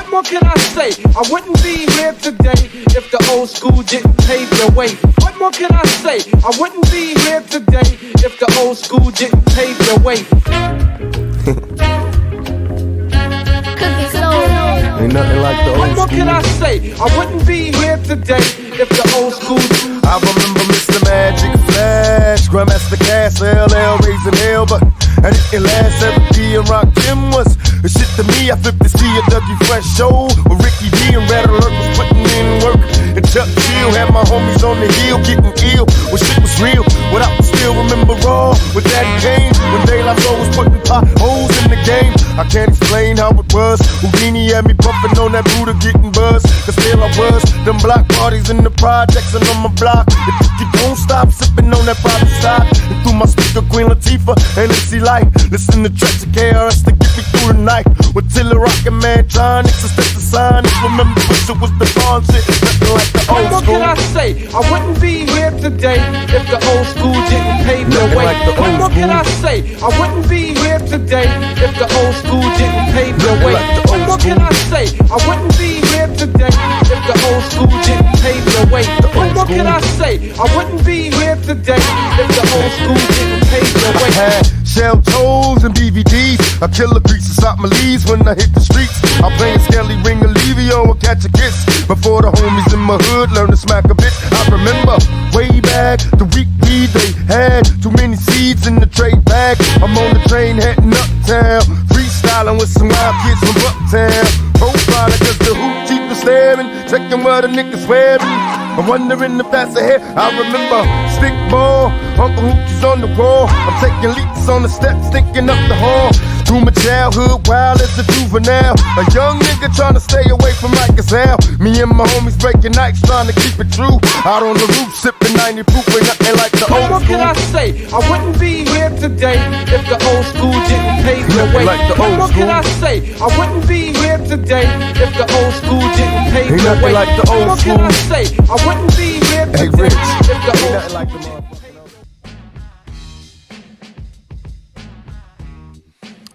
What more can I say? I wouldn't be here today if the old school didn't pave the way. What more can I say? I wouldn't be here today if the old school didn't pave the way. Ain't nothing like the old What more school. can I say? I wouldn't be here today if the old school. I remember Mr. Magic Flash, Grandmaster Cass, LL raising hell, but I didn't last. Every and Rock Kim was the shit to me. I flipped to see a Dougie Fresh show with Ricky D and Red Alert was putting in work. And Chuck Chill had my homies on the hill getting ill when shit was real. What I still remember raw with Daddy Kane when De La Soul was putting potholes in the game. I can't explain how it was. Houdini had me bumping on that Buddha getting buzz. Cause there I was, them block parties in the projects and on my block. If you don't stop sipping on that private stock. And through my speaker, Queen Latifah, and Lissy Light. Listen to tracks of KRS to get me through the night. With Tiller Rockin' Mantronics and Step the Sonics. Remember this shit was the bomb shit, nothing like the old What school. can I say? I wouldn't be here today if the old school didn't pave the Nothing way. like the What old more can I school. say? I wouldn't be here today if the old school didn't pave the Nothing way. like the What old more can I say? I wouldn't be here today if the old school didn't pave the way. What more can I say? I wouldn't be here today if the old school didn't pave the way. I had shell toes and DVDs. I kill a grease and stop my leaves when I hit the streets. I'm playing Skelly Ring Olivio or Catch a Kiss. Before the homies in my hood learn to smack a bitch. I remember way back the week weed they had. Too many seeds in the trade bag. I'm on the train heading uptown. Freestyling with some wild kids from Uptown. Profiling cause the hoop keep us staring. Checking what a nigga's wearing. I'm wondering if that's ahead. I remember stick ball, Uncle Hoopty's on the wall. I'm taking leaps on the steps, thinking up the hall. Through my childhood, wild as a juvenile. A young nigga trying to stay away from Rikers Hell. Me and my homies breaking nights, trying to keep it true. Out on the roof, sipping 90 proof, ain't nothing like the What old more can school. I say? I wouldn't be here today if the old school didn't pave the Nothing way. like the What old more can school. I say? I wouldn't be here today if the old school didn't pave Ain't the nothing way. like the old What more can I school. say? I wouldn't be here Hey, today Rich, if the ain't old nothing like the motherfucking old.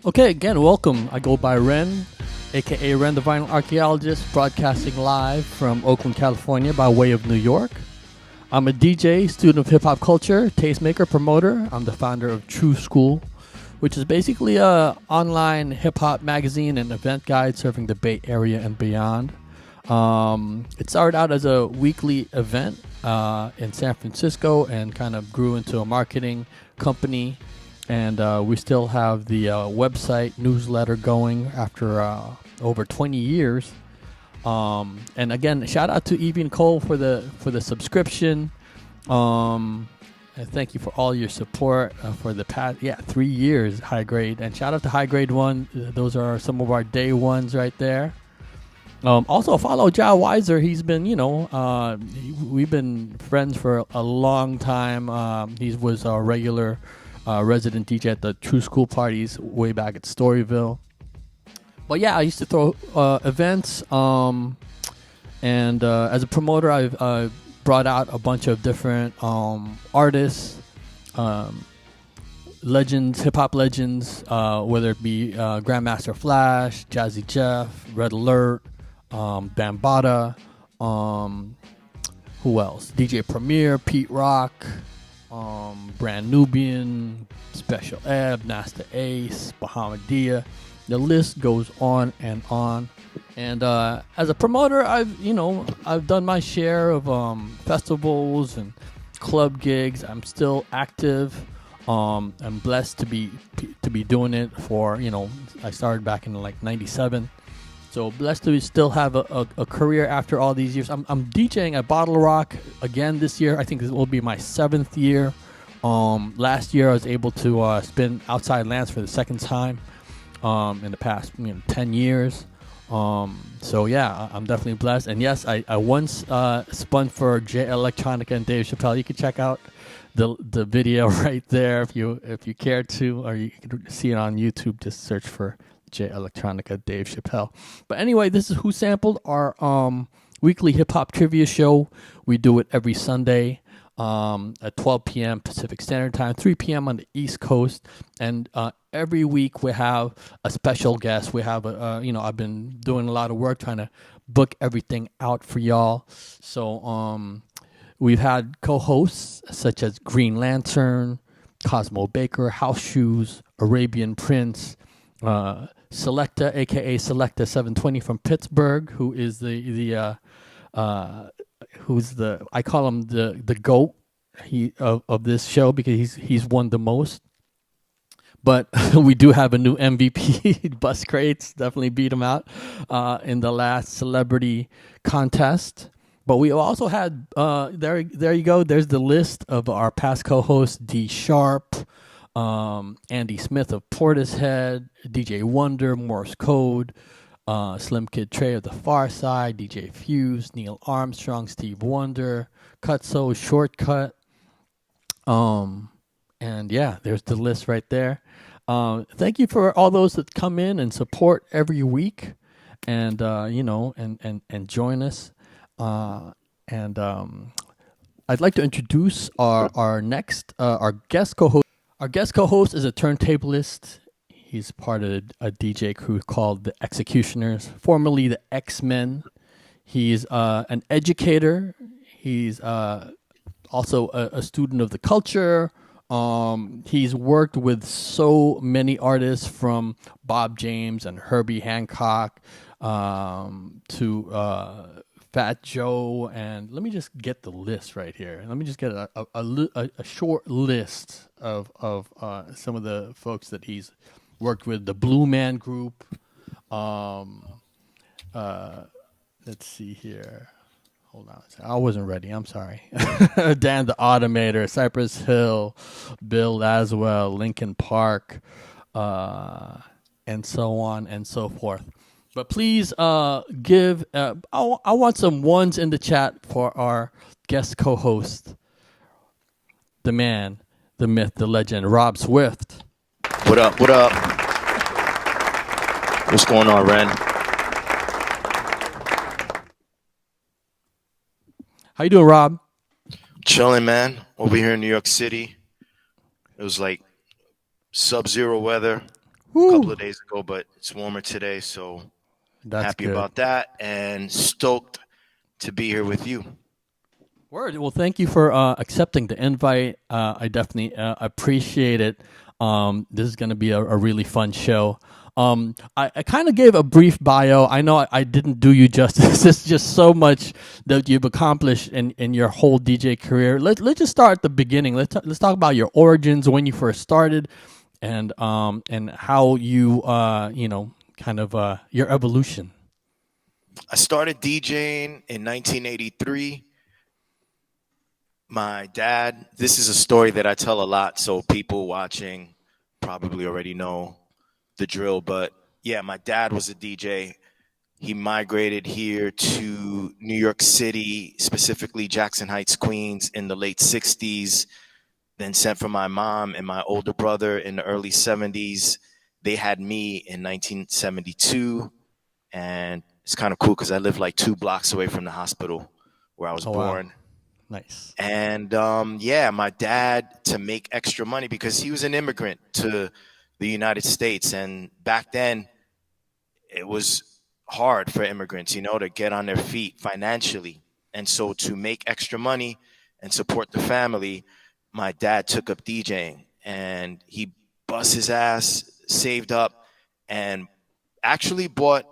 Okay, again, welcome. I go by Ren, aka Ren the Vinyl Archaeologist, broadcasting live from Oakland, California by way of New York. I'm a DJ, student of hip-hop culture, tastemaker, promoter. I'm the founder of True School, which is basically a online hip-hop magazine and event guide serving the Bay Area and beyond. It started out as a weekly event in San Francisco and kind of grew into a marketing company. And we still have the website newsletter going after over 20 years. And again, shout out to Evie and Cole for the subscription. And thank you for all your support for the past 3 years. High Grade, and shout out to High Grade 1. Those are some of our day ones right there. Also follow Ja Weiser. He's been, we've been friends for a long time. He was a regular resident DJ at the True School parties way back at Storyville. But yeah, I used to throw events, and as a promoter, I've brought out a bunch of different artists, legends, hip-hop legends, whether it be Grandmaster Flash, Jazzy Jeff, Red Alert, Bambaataa, who else? DJ Premier, Pete Rock, Brand Nubian, Special Ebb, Nasta Ace, Bahamadia. The list goes on and on. And as a promoter, I've done my share of festivals and club gigs. I'm still active. I'm blessed to be doing it for, I started back in like 97. So blessed to still have a career after all these years. I'm DJing at Bottle Rock again this year. I think this will be my 7th year. Last year I was able to spin Outside Lands for the second time in the past 10 years. So yeah, I'm definitely blessed. And yes, I once spun for J Electronica and Dave Chappelle. You can check out the video right there if you care to, or you can see it on YouTube. Just search for J Electronica, Dave Chappelle. But anyway, this is Who Sampled, our weekly hip hop trivia show. We do it every Sunday. at 12 p.m. Pacific Standard Time, 3 p.m. on the East Coast. And every week we have a special guest. We have, I've been doing a lot of work trying to book everything out for y'all. So we've had co-hosts such as Green Lantern, Cosmo Baker, House Shoes, Arabian Prince, Selecta, aka Selecta 720 from Pittsburgh, who is I call him the GOAT of this show because he's won the most. But we do have a new MVP. Bus Crates definitely beat him out in the last celebrity contest. But we also had there you go. There's the list of our past co-hosts: D Sharp, Andy Smith of Portishead, DJ Wonder, Morse Code, Slim Kid Trey of The Far Side, DJ Fuse, Neil Armstrong, Steve Wonder, Cutso, Shortcut. And yeah, there's the list right there. Thank you for all those that come in and support every week, and and join us. I'd like to introduce our next our guest co-host. Our guest co-host is a turntablist. He's part of a DJ crew called the Executioners, formerly the X-Men. He's an educator. He's also a student of the culture. He's worked with so many artists, from Bob James and Herbie Hancock to Fat Joe, and let me just get the list right here. Let me just get a short list of some of the folks that he's worked with. The Blue Man Group. Let's see here. Hold on. I wasn't ready. I'm sorry. Dan the Automator, Cypress Hill, Bill Laswell, Linkin Park, and so on and so forth. But please give. I want some ones in the chat for our guest co-host, the man, the myth, the legend, Rob Swift. What up? What up? What's going on, Ren? How you doing, Rob? Chilling, man. Over here in New York City. It was like sub-zero weather a couple of days ago, but it's warmer today, so That's happy good. about that and stoked to be here with you. Word. Well, thank you for accepting the invite. I definitely appreciate it. This is going to be a really fun show. I kind of gave a brief bio. I know I didn't do you justice. There's just so much that you've accomplished in your whole DJ career. Let's just start at the beginning. Let's talk about your origins, when you first started, and how you your evolution. I started DJing in 1983. My dad, this is a story that I tell a lot, so people watching probably already know the drill. But yeah, my dad was a DJ. He migrated here to New York City, specifically Jackson Heights, Queens, in the late 60s, then sent for my mom and my older brother in the early 70s. They had me in 1972, and it's kind of cool because I live like 2 blocks away from the hospital where I was born. Wow. Nice. And my dad, to make extra money, because he was an immigrant to the United States, and back then it was hard for immigrants, to get on their feet financially. And so to make extra money and support the family, my dad took up DJing, and he bust his ass, saved up, and actually bought,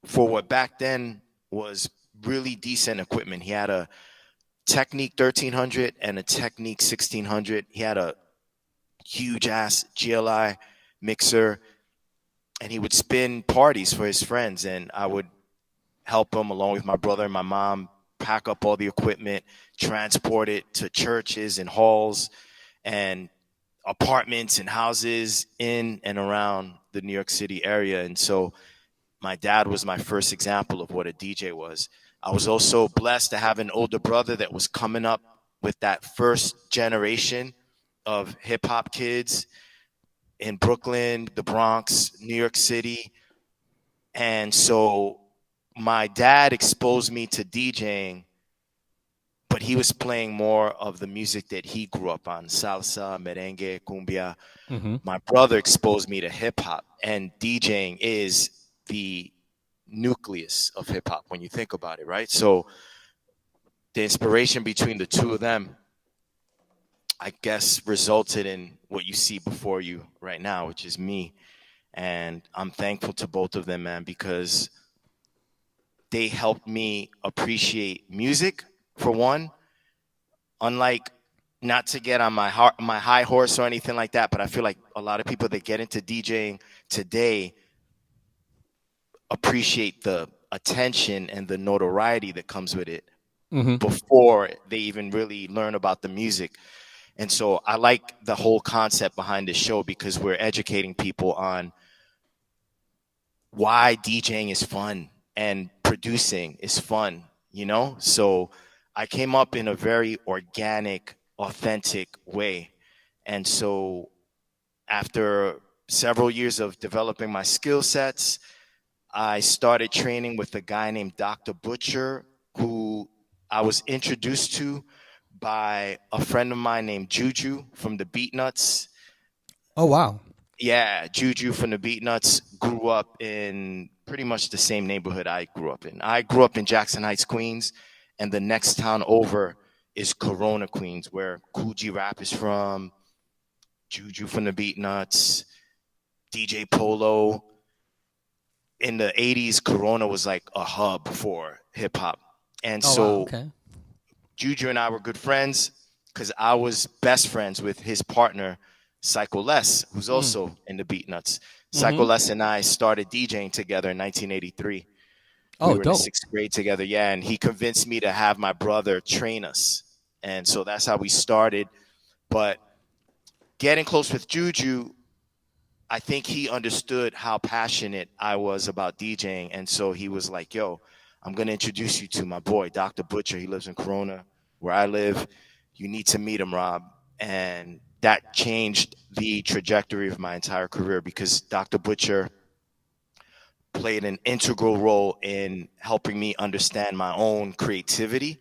for what back then was really decent equipment. He had a Technique 1300 and a Technique 1600. He had a huge ass GLI mixer, and he would spin parties for his friends, and I would help him, along with my brother and my mom, pack up all the equipment, transport it to churches and halls and apartments and houses in and around the New York City area. And so my dad was my first example of what a DJ was. I was also blessed to have an older brother that was coming up with that first generation of hip-hop kids in Brooklyn, the Bronx, New York City. And so my dad exposed me to DJing, but but he was playing more of the music that he grew up on: salsa, merengue, cumbia. Mm-hmm. My brother exposed me to hip hop, and DJing is the nucleus of hip hop when you think about it, right? So the inspiration between the two of them, I guess, resulted in what you see before you right now, which is me. And I'm thankful to both of them, man, because they helped me appreciate music, for one. Unlike, not to get on my high horse or anything like that, but I feel like a lot of people that get into DJing today appreciate the attention and the notoriety that comes with it Mm-hmm. before they even really learn about the music. And so I like the whole concept behind this show, because we're educating people on why DJing is fun and producing is fun, you know? So I came up in a very organic, authentic way. And so after several years of developing my skill sets, I started training with a guy named Dr. Butcher, who I was introduced to by a friend of mine named Juju from the Beatnuts. Oh, wow. Yeah, Juju from the Beatnuts grew up in pretty much the same neighborhood I grew up in. I grew up in Jackson Heights, Queens, and the next town over is Corona, Queens, where Kool G Rap is from, Juju from the Beatnuts, DJ Polo. In the 80s, Corona was like a hub for hip hop. And Oh, so wow. Okay. Juju and I were good friends because I was best friends with his partner, Psycho Les, who's also in the Beatnuts. Psycho Les and I started DJing together in 1983. Oh, We were in dope. the 6th grade together, yeah, and he convinced me to have my brother train us. And so that's how we started. But getting close with Juju, I think he understood how passionate I was about DJing. And so he was like, yo, I'm going to introduce you to my boy, Dr. Butcher. He lives in Corona, where I live. You need to meet him, Rob. And that changed the trajectory of my entire career, because Dr. Butcher played an integral role in helping me understand my own creativity.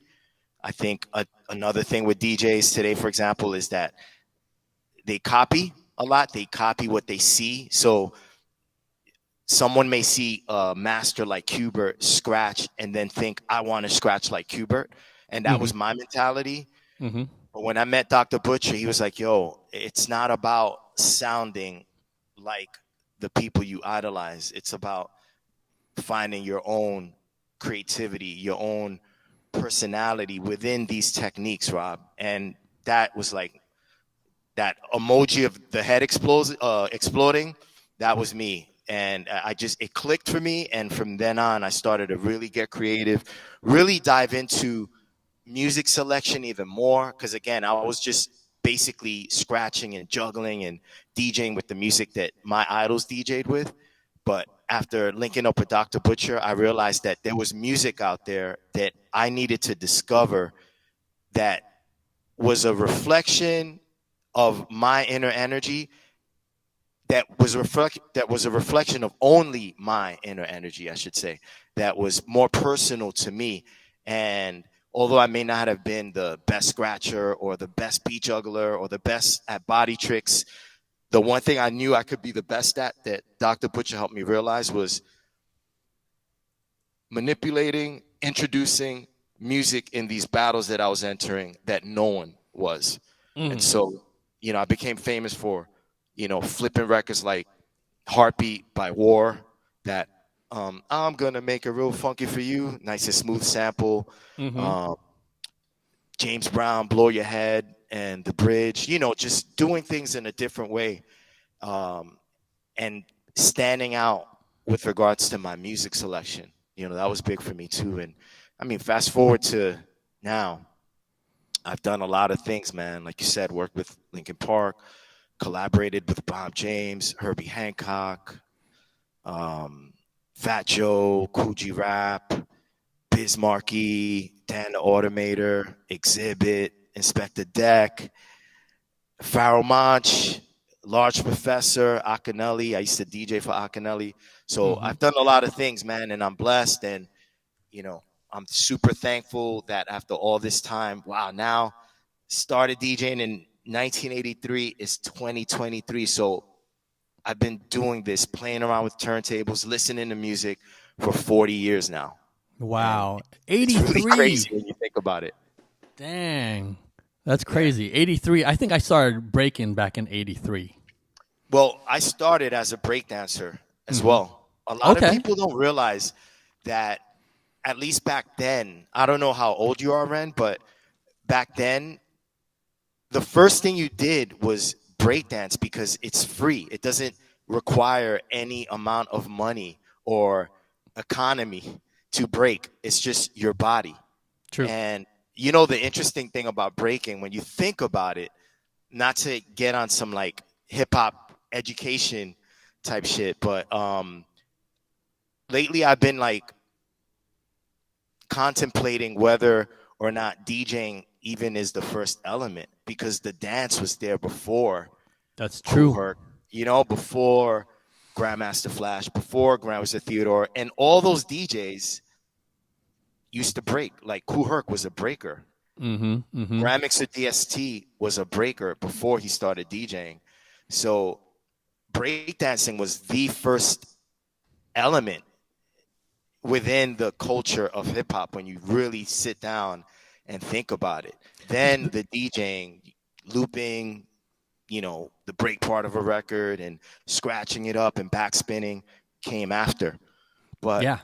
I think another thing with DJs today, for example, is that they copy a lot. They copy what they see. So someone may see a master like Qbert scratch and then think, I want to scratch like Qbert. And that was my mentality. Mm-hmm. But when I met Dr. Butcher, he was like, yo, it's not about sounding like the people you idolize. It's about finding your own creativity, your own personality within these techniques, Rob. And that was like that emoji of the head exploding. That was me. And it clicked for me. And from then on, I started to really get creative, really dive into music selection even more. Because again, I was just basically scratching and juggling and DJing with the music that my idols DJ'd with. But after linking up with Dr. Butcher, I realized that there was music out there that I needed to discover that was a reflection of my inner energy, that was a reflection of only my inner energy, I should say, that was more personal to me. And although I may not have been the best scratcher or the best beat juggler or the best at body tricks, the one thing I knew I could be the best at, that Dr. Butcher helped me realize, was manipulating, introducing music in these battles that I was entering that no one was. And so, I became famous for, flipping records like Heartbeat by War, that I'm going to make it real funky for you, nice and smooth sample. James Brown, Blow Your Head, and The Bridge, just doing things in a different way, and standing out with regards to my music selection. That was big for me too. And I mean, fast forward to now, I've done a lot of things, man. Like you said, worked with Linkin Park, collaborated with Bob James, Herbie Hancock, Fat Joe, Kool G Rap, Biz Markie, Dan the Automator, Exhibit, Inspector Deck, Pharoah Monch, Large Professor, Akinelli. I used to DJ for Akinelli. So I've done a lot of things, man, and I'm blessed. And, I'm super thankful that after all this time, wow, now started DJing in 1983, it's 2023. So I've been doing this, playing around with turntables, listening to music for 40 years now. Wow. It's 83. really crazy when you think about it. Dang. That's crazy. 83. I think I started breaking back in 83. Well, I started as a breakdancer as well. A lot of people don't realize that, at least back then, I don't know how old you are, Ren, but back then, the first thing you did was breakdance because it's free. It doesn't require any amount of money or economy to break. It's just your body. True. And you know, the interesting thing about breaking, when you think about it, not to get on some like hip hop education type shit, but lately I've been like contemplating whether or not DJing even is the first element, because the dance was there before. That's true. Kool Herc, you know, before Grandmaster Flash, before Grandmaster Theodore, and all those DJs used to break. Like Kool Herc was a breaker. Grandmixer DST was a breaker before he started DJing. So breakdancing was the first element within the culture of hip hop when you really sit down and think about it. Then the DJing, looping, you know, the break part of a record and scratching it up and backspinning came after. But yeah,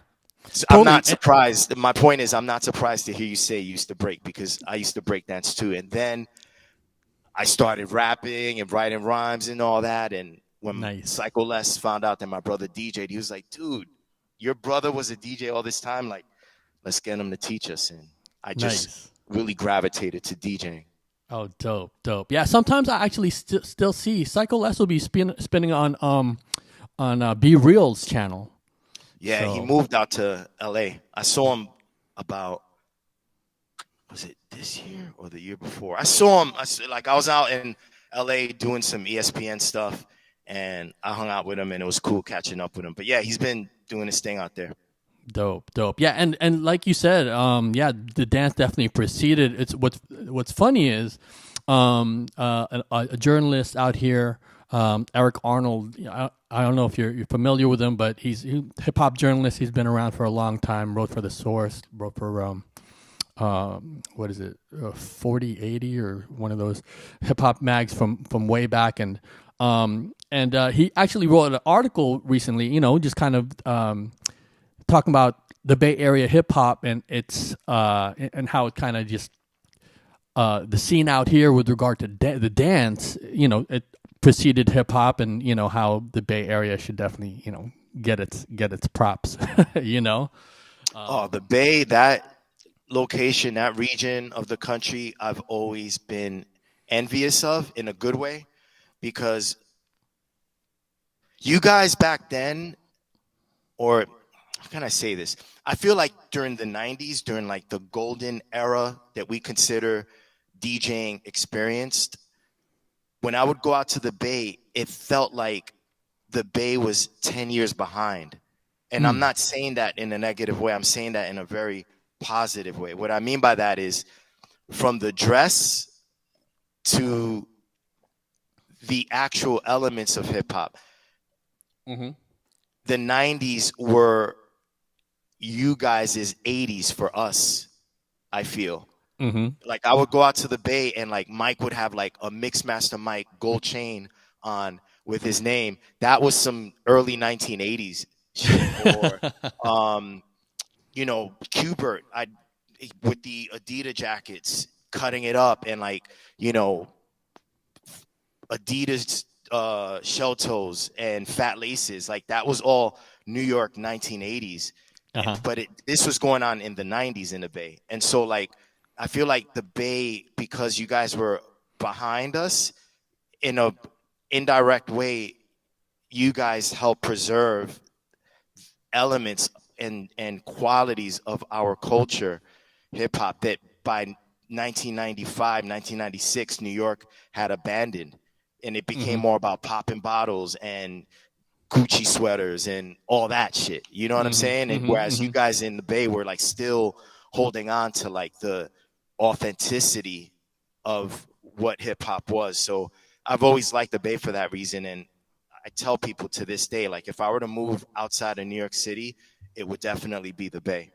I'm not surprised. My point is, I'm not surprised to hear you say you used to break, because I used to break dance too. And then I started rapping and writing rhymes and all that. And when Psycho Les found out that my brother DJ'd, he was like, dude, your brother was a DJ all this time. Like, let's get him to teach us. And I just really gravitated to DJing. Oh, dope. Yeah, sometimes I actually still see Psycho Les will be spinning on Be Real's channel. Yeah, so. He moved out to LA. I saw him about, was it this year or the year before? I saw him, I was out in LA doing some ESPN stuff, and I hung out with him, and it was cool catching up with him. But yeah, he's been doing his thing out there. Dope. Yeah, and like you said, the dance definitely preceded. It's what's funny is, a journalist out here, Eric Arnold. I don't know if you're familiar with him, but he's a hip hop journalist. He's been around for a long time. Wrote for The Source. Wrote for what is it, 4080 or one of those hip hop mags from way back, and he actually wrote an article recently. You know, just kind of talking about the Bay Area hip hop and its and how it kind of just the scene out here with regard to the dance. You know, it preceded hip hop, and you know how the Bay Area should definitely, you know, get its props. You know, the Bay, that location, that region of the country, I've always been envious of in a good way, because you guys back then, or how can I say this? I feel like during the 90s, during like the golden era that we consider DJing experienced, when I would go out to the Bay, it felt like the Bay was 10 years behind. And I'm not saying that in a negative way. I'm saying that in a very positive way. What I mean by that is, from the dress to the actual elements of hip hop, the 90s were you guys' 80s for us, I feel. Like, I would go out to the Bay, and like Mike would have like a Mixmaster Mike gold chain on with his name. That was some early 1980s shit. Or you know, Qbert, with the Adidas jackets, cutting it up, and like, you know, Adidas shell toes and fat laces. Like, that was all New York 1980s. But this was going on in the 90s in the Bay. And so, like, I feel like the Bay, because you guys were behind us, in a indirect way, you guys helped preserve elements and qualities of our culture, hip hop, that by 1995, 1996, New York had abandoned. And it became more about popping bottles and Gucci sweaters and all that shit. You know what I'm saying? And whereas you guys in the Bay were like still holding on to like the authenticity of what hip hop was. So I've always liked the Bay for that reason. And I tell people to this day, like if I were to move outside of New York City, it would definitely be the Bay.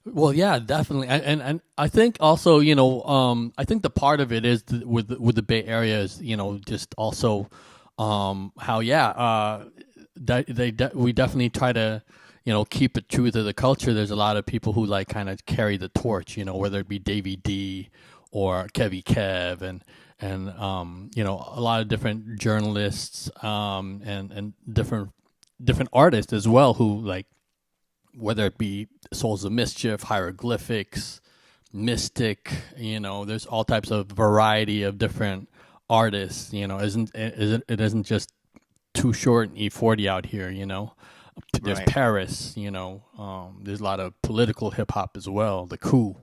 Well, yeah, definitely, and I think also, I think the part of it is with the Bay Area is, just also how we definitely try to, keep it true to the culture. There's a lot of people who like kind of carry the torch, whether it be Davey D or Kevy Kev and a lot of different journalists and different artists as well who like, whether it be Souls of Mischief, Hieroglyphics, Mystic, there's all types of variety of different artists. It isn't just Too Short and E40 out here. There's Right. Paris. There's a lot of political hip hop as well, the Coup,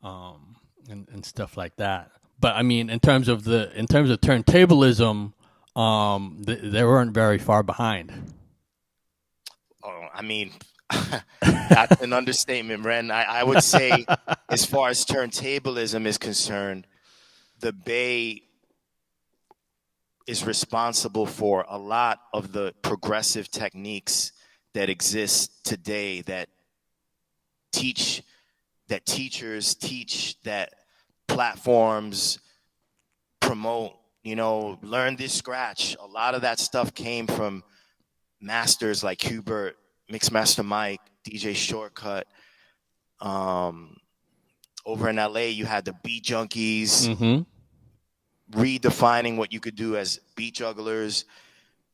and stuff like that. But I mean, in terms of turntablism, they weren't very far behind. Oh, I mean, that's an understatement, Ren. I would say, as far as turntablism is concerned, the Bay is responsible for a lot of the progressive techniques that exist today that teachers teach, that platforms promote, learn this scratch. A lot of that stuff came from masters like Hubert, Mixmaster Mike, DJ Shortcut. Over in LA, you had the beat junkies redefining what you could do as beat jugglers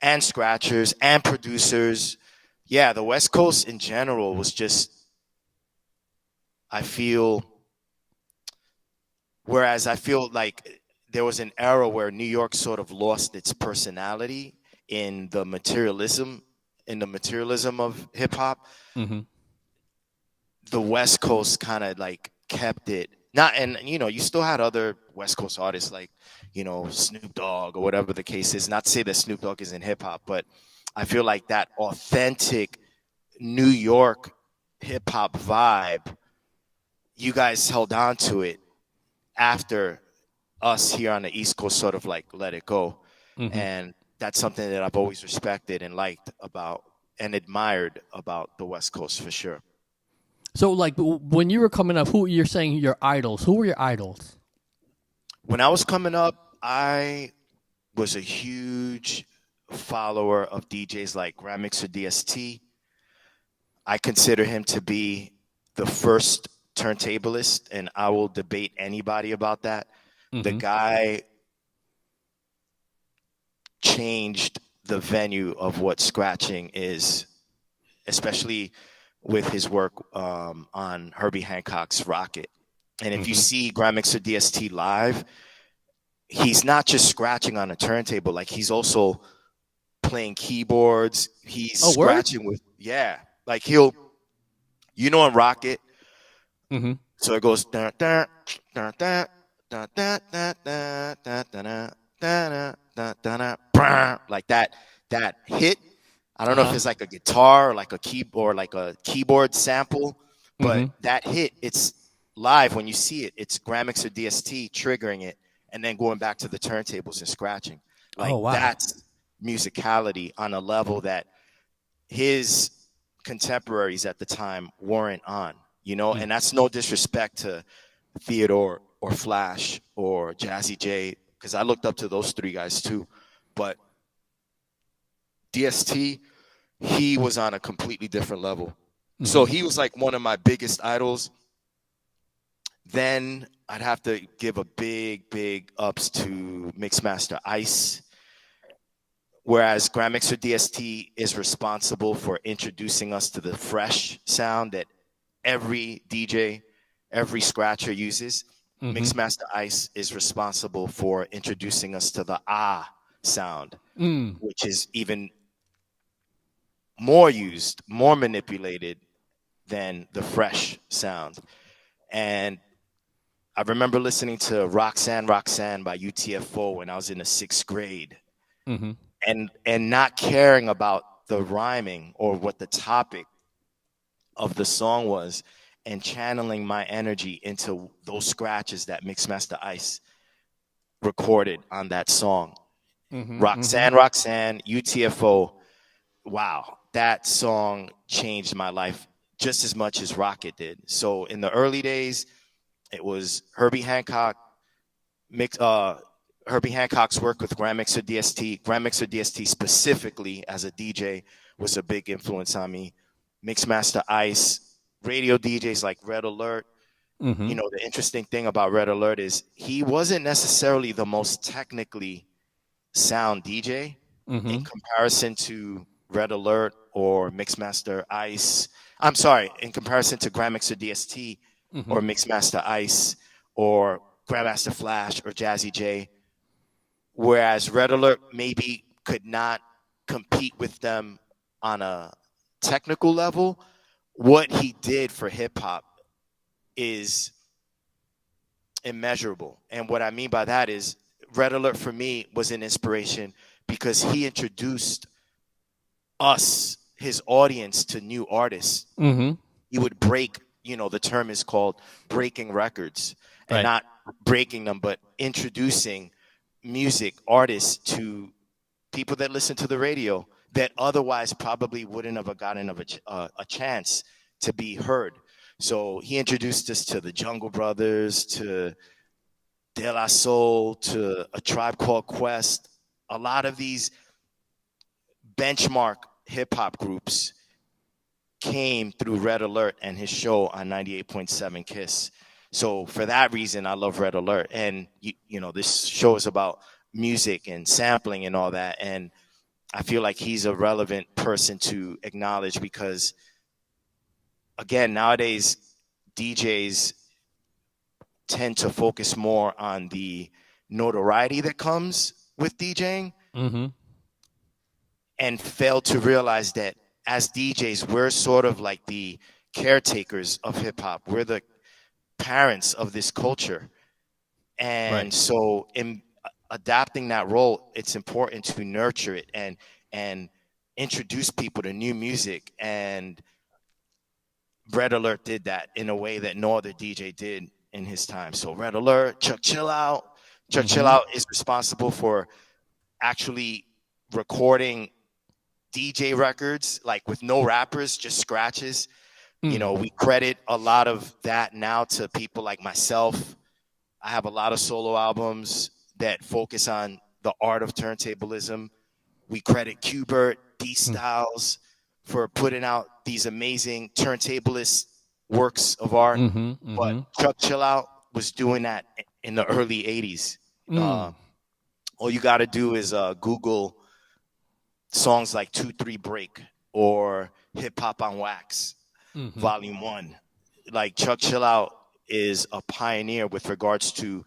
and scratchers and producers. Yeah, the West Coast in general was just, I feel like there was an era where New York sort of lost its personality in the materialism of hip hop. Mm-hmm. The West Coast kind of like kept it. You still had other West Coast artists like, Snoop Dogg or whatever the case is. Not to say that Snoop Dogg is in hip hop, but I feel like that authentic New York hip hop vibe, you guys held on to it after us here on the East Coast sort of like let it go. Mm-hmm. And that's something that I've always respected and liked about and admired about the West Coast for sure. So, like, when you were coming up, who you're saying your idols? Who were your idols? When I was coming up, I was a huge follower of DJs like Grand Mixer DST. I consider him to be the first turntablist, and I will debate anybody about that. Mm-hmm. The guy changed the venue of what scratching is, especially with his work on Herbie Hancock's Rocket. And if you see Grand Mixer DST live, he's not just scratching on a turntable, like he's also playing keyboards. He's scratching with, like he'll, on Rocket. Mm-hmm. So it goes dun, dun, dun, dun, dun, dun, dun, dun, dun, dun, dun, dun, dun, dun, like that hit. I don't know if it's like a guitar or like a keyboard sample, but that hit, it's live when you see it. It's Grand Mixer DST triggering it and then going back to the turntables and scratching. Like that's musicality on a level that his contemporaries at the time weren't on, and that's no disrespect to Theodore or Flash or Jazzy J, because I looked up to those three guys too. But DST, he was on a completely different level. Mm-hmm. So he was like one of my biggest idols. Then I'd have to give a big ups to Mixmaster Ice. Whereas Grand Mixer DST is responsible for introducing us to the fresh sound that every DJ, every scratcher uses. Mm-hmm. Mixmaster Ice is responsible for introducing us to the sound, which is even more used, more manipulated than the fresh sound. And I remember listening to Roxanne by UTFO when I was in the 6th grade. Mm-hmm. And not caring about the rhyming or what the topic of the song was. and channeling my energy into those scratches that Mixmaster Ice recorded on that song. Roxanne, Roxanne, UTFO. Wow, that song changed my life just as much as Rocket did. So in the early days, it was Herbie Hancock, Herbie Hancock's work with Grandmixer DST. Grandmixer DST specifically as a DJ was a big influence on me. Mixmaster Ice, radio DJs like Red Alert. You know, the interesting thing about Red Alert is he wasn't necessarily the most technically sound DJ in comparison to Red Alert or Mixmaster Ice. I'm sorry, in comparison to Grandmixer DST or Mixmaster Ice or Grandmaster Flash or Jazzy J. Whereas Red Alert maybe could not compete with them on a technical level, what he did for hip hop is immeasurable. And what I mean by that is Red Alert for me was an inspiration because he introduced us, his audience, to new artists. He would break, you know, the term is called breaking records, and not breaking them, but introducing music artists to people that listen to the radio that otherwise probably wouldn't have gotten a chance to be heard. So he introduced us to the Jungle Brothers, to De La Soul, to A Tribe Called Quest. A lot of these benchmark hip-hop groups came through Red Alert and his show on 98.7 KISS. So for that reason, I love Red Alert. And, you know, this show is about music and sampling and all that. And I feel like he's a relevant person to acknowledge because, again, nowadays, DJs tend to focus more on the notoriety that comes with DJing and fail to realize that as DJs, we're sort of like the caretakers of hip hop. We're the parents of this culture. And so in adapting that role, it's important to nurture it and introduce people to new music. And Red Alert did that in a way that no other DJ did in his time. So Red Alert, Chuck Chill Out. Chuck Chill Out is responsible for actually recording DJ records, like with no rappers, just scratches. You know, we credit a lot of that now to people like myself. I have a lot of solo albums that focus on the art of turntablism. We credit Qbert, D Styles for putting out these amazing turntablist works of art. But Chuck Chill Out was doing that in the early 80s. All you got to do is Google songs like 2-3 Break or Hip Hop on Wax, Volume 1. Like Chuck Chill Out is a pioneer with regards to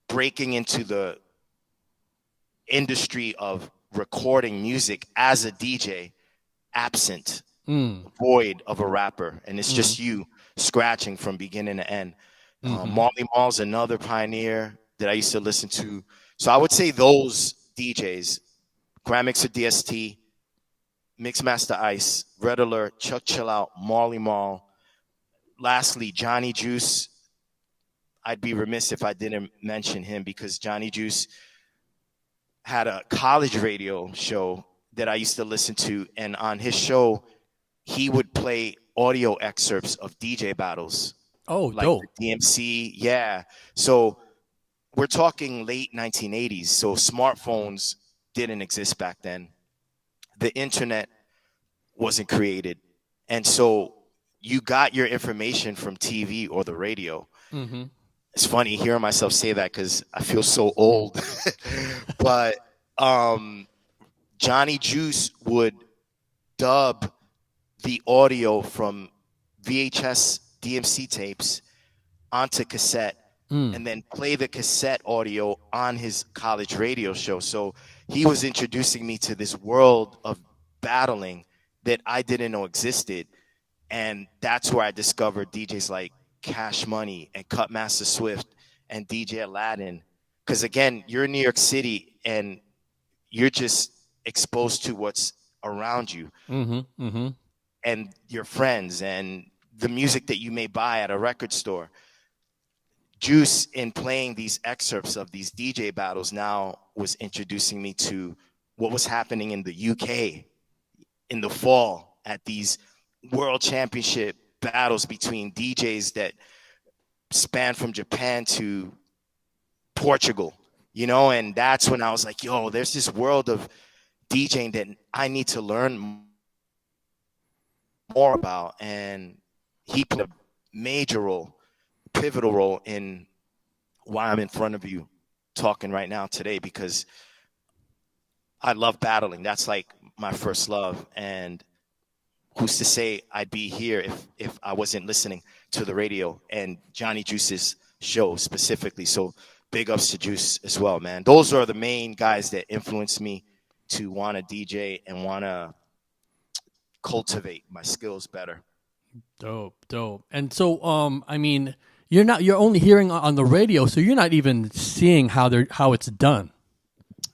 breaking into the industry of recording music as a DJ, absent, void of a rapper. And it's just you scratching from beginning to end. Marley Marl's another pioneer that I used to listen to. So I would say those DJs, Grandmixer DST, Mixmaster Ice, Red Alert, Chuck Chill Out, Marley Marl. Lastly, Johnny Juice. I'd be remiss if I didn't mention him because Johnny Juice had a college radio show that I used to listen to. And on his show, he would play audio excerpts of DJ battles. Oh, like dope. the DMC. Yeah. So we're talking late 1980s. So smartphones didn't exist back then. The internet wasn't created. And so you got your information from TV or the radio. It's funny hearing myself say that because I feel so old. But Johnny Juice would dub the audio from VHS DMC tapes onto cassette and then play the cassette audio on his college radio show. So he was introducing me to this world of battling that I didn't know existed. And that's where I discovered DJs like Cash Money and Cutmaster Swift and DJ Aladdin. Because again, you're in New York City and you're just exposed to what's around you and your friends. And the music that you may buy at a record store. Juice, in playing these excerpts of these DJ battles, now was introducing me to what was happening in the UK in the fall at these world championship battles between DJs that span from Japan to Portugal, and that's when I was like, yo, there's this world of DJing that I need to learn more about. And he played a major role, pivotal role in why I'm in front of you talking right now today, because I love battling. That's like my first love. And who's to say I'd be here if I wasn't listening to the radio and Johnny Juice's show specifically. So big ups to Juice as well, man. Those are the main guys that influenced me to want to DJ and want to cultivate my skills better. Dope. And so, I mean, you're only hearing on the radio, so you're not even seeing how it's done.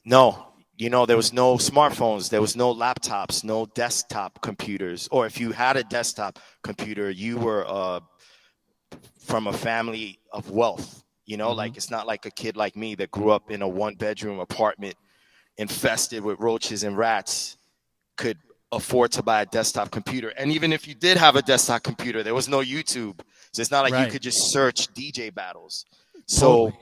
No, there was no smartphones, there was no laptops, no desktop computers. Or if you had a desktop computer, you were from a family of wealth. Like it's not like a kid like me that grew up in a 1-bedroom apartment infested with roaches and rats could afford to buy a desktop computer. And even if you did have a desktop computer, there was no YouTube. So it's not like you could just search DJ battles. So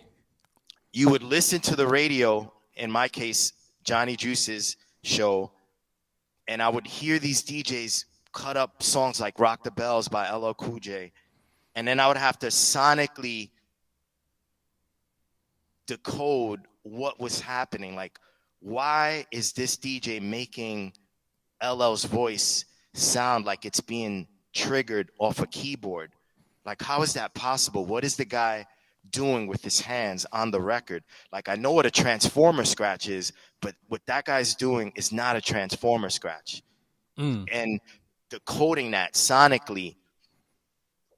you would listen to the radio, in my case, Johnny Juice's show, and I would hear these DJs cut up songs like Rock the Bells by LL Cool J. And then I would have to sonically decode what was happening. Like, why is this DJ making LL's voice sound like it's being triggered off a keyboard? Like, how is that possible? What is the guy doing with his hands on the record? Like, I know what a transformer scratch is, but what that guy's doing is not a transformer scratch. And decoding that sonically,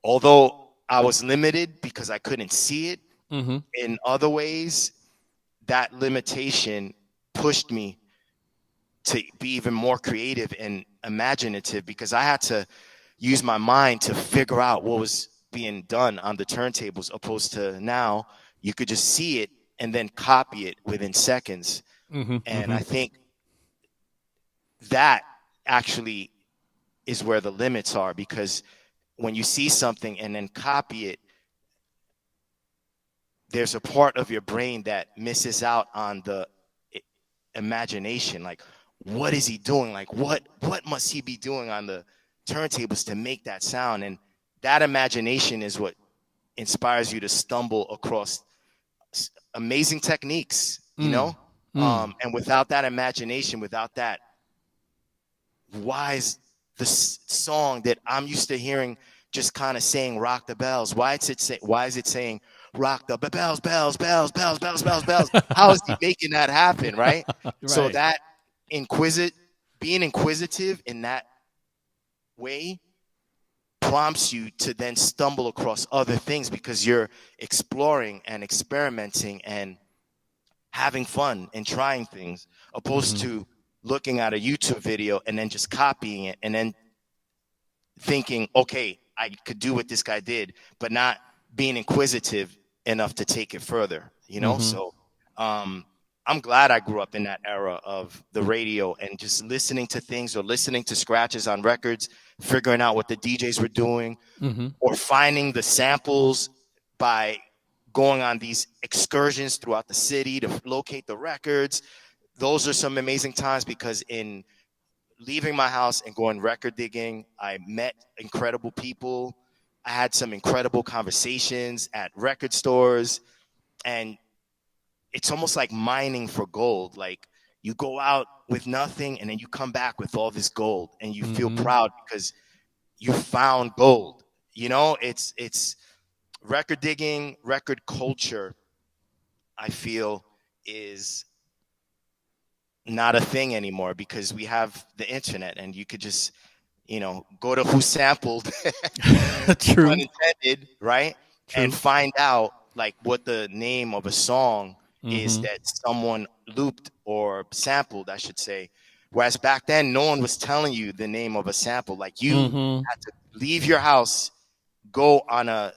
although I was limited because I couldn't see it, in other ways, that limitation pushed me to be even more creative and imaginative, because I had to use my mind to figure out what was being done on the turntables, opposed to now you could just see it and then copy it within seconds. And I think that actually is where the limits are, because when you see something and then copy it, there's a part of your brain that misses out on the imagination. Like, what is he doing? Like, what must he be doing on the turntables to make that sound? And that imagination is what inspires you to stumble across amazing techniques, and without that imagination, without that, why is the song that I'm used to hearing just kind of saying "Rock the Bells"? Why is it saying "Rock the bells, bells, bells, bells, bells, bells, bells"? How is he making that happen, right? So that being inquisitive in that way prompts you to then stumble across other things, because you're exploring and experimenting and having fun and trying things, opposed to looking at a YouTube video and then just copying it and then thinking, okay, I could do what this guy did, but not being inquisitive enough to take it further, So I'm glad I grew up in that era of the radio and just listening to things, or listening to scratches on records, figuring out what the DJs were doing, or finding the samples by going on these excursions throughout the city to locate the records. Those are some amazing times, because in leaving my house and going record digging, I met incredible people. I had some incredible conversations at record stores, and it's almost like mining for gold. Like, you go out with nothing and then you come back with all this gold, and you feel proud because you found gold. It's record digging, record culture, I feel, is not a thing anymore, because we have the internet and you could just, go to Who Sampled, True. unintended, right? True. And find out like what the name of a song is that someone looped or sampled, I should say. Whereas back then, no one was telling you the name of a sample. Like, you had to leave your house go on a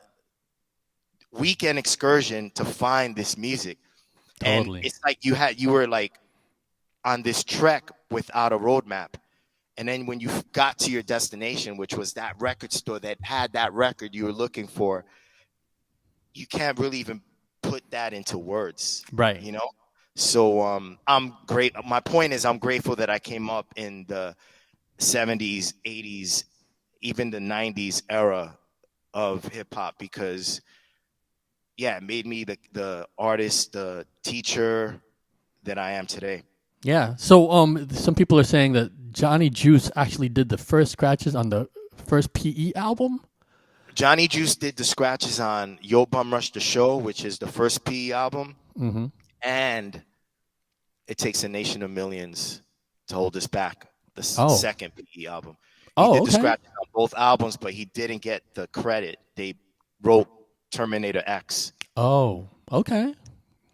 weekend excursion to find this music. Totally. And it's like you were like on this trek without a roadmap. And then when you got to your destination, which was that record store that had that record you were looking for, you can't really even put that into words. Right. You know? So I'm great. My point is I'm grateful that I came up in the 70s, 80s, even the 90s era of hip hop because it made me the artist, the teacher that I am today. Yeah. So some people are saying that Johnny Juice actually did the first scratches on the first PE album. Johnny Juice did the scratches on Yo Bum Rush the Show, which is the first PE album. Mm-hmm. And It Takes a Nation of Millions to Hold Us Back, the second PE album. He did the scratches on both albums, but he didn't get the credit. They wrote Terminator X. Oh, okay.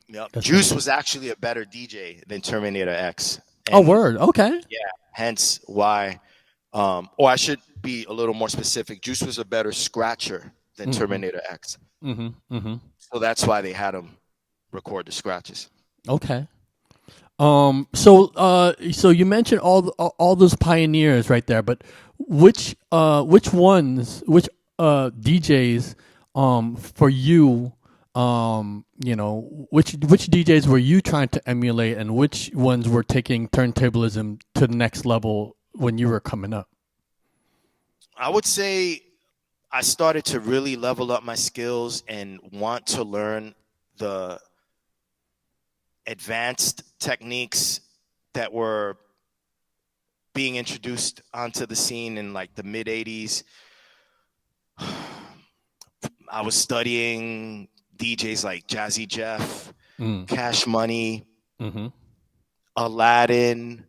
Yep. Juice was actually a better DJ than Terminator X. And, word. Okay. Yeah. Hence why, or I should be a little more specific. Juice was a better scratcher than Terminator X. Mm-hmm. Mm-hmm. So that's why they had him record the scratches. Okay. So you mentioned all those pioneers right there, but which DJs for you, which DJs were you trying to emulate, and which ones were taking turntablism to the next level when you were coming up? I would say I started to really level up my skills and want to learn the advanced techniques that were being introduced onto the scene in like the mid 80s. I was studying DJs like Jazzy Jeff, Cash Money, Aladdin.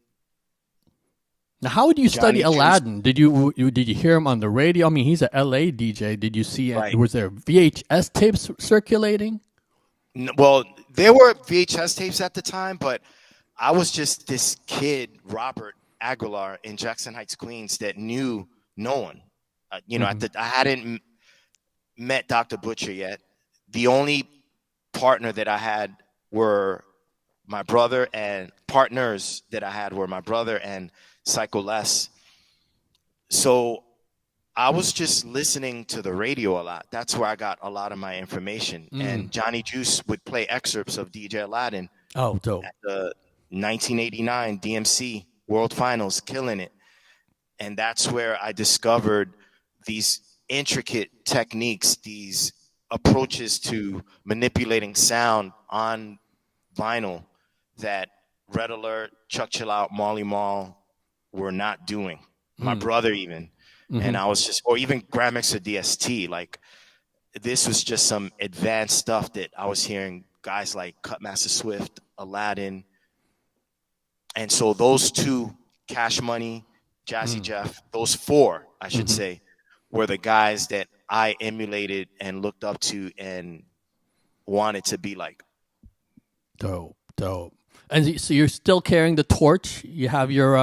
Now, how would you study Johnny Aladdin? Did you hear him on the radio? I mean, he's a LA DJ. Did you see? Right. Was there VHS tapes circulating? Well, there were VHS tapes at the time, but I was just this kid, Robert Aguilar, in Jackson Heights, Queens, that knew no one. I hadn't met Dr. Butcher yet. The only partner that I had were my brother, and partners that I had were my brother and Psycho Les. So I was just listening to the radio a lot. That's where I got a lot of my information. And Johnny Juice would play excerpts of DJ Aladdin. Oh, dope. At the 1989 DMC World Finals, killing it. And that's where I discovered these intricate techniques, these approaches to manipulating sound on vinyl that Red Alert, Chuck Chill Out, Marley Marl were not doing. My brother even. And I was just, or even Grammix or DST, like this was just some advanced stuff that I was hearing guys like Cutmaster Swift, Aladdin. And so those two, Cash Money, Jazzy Jeff, those four, I should say, were the guys that I emulated and looked up to and wanted to be like. Dope. And so you're still carrying the torch. You have your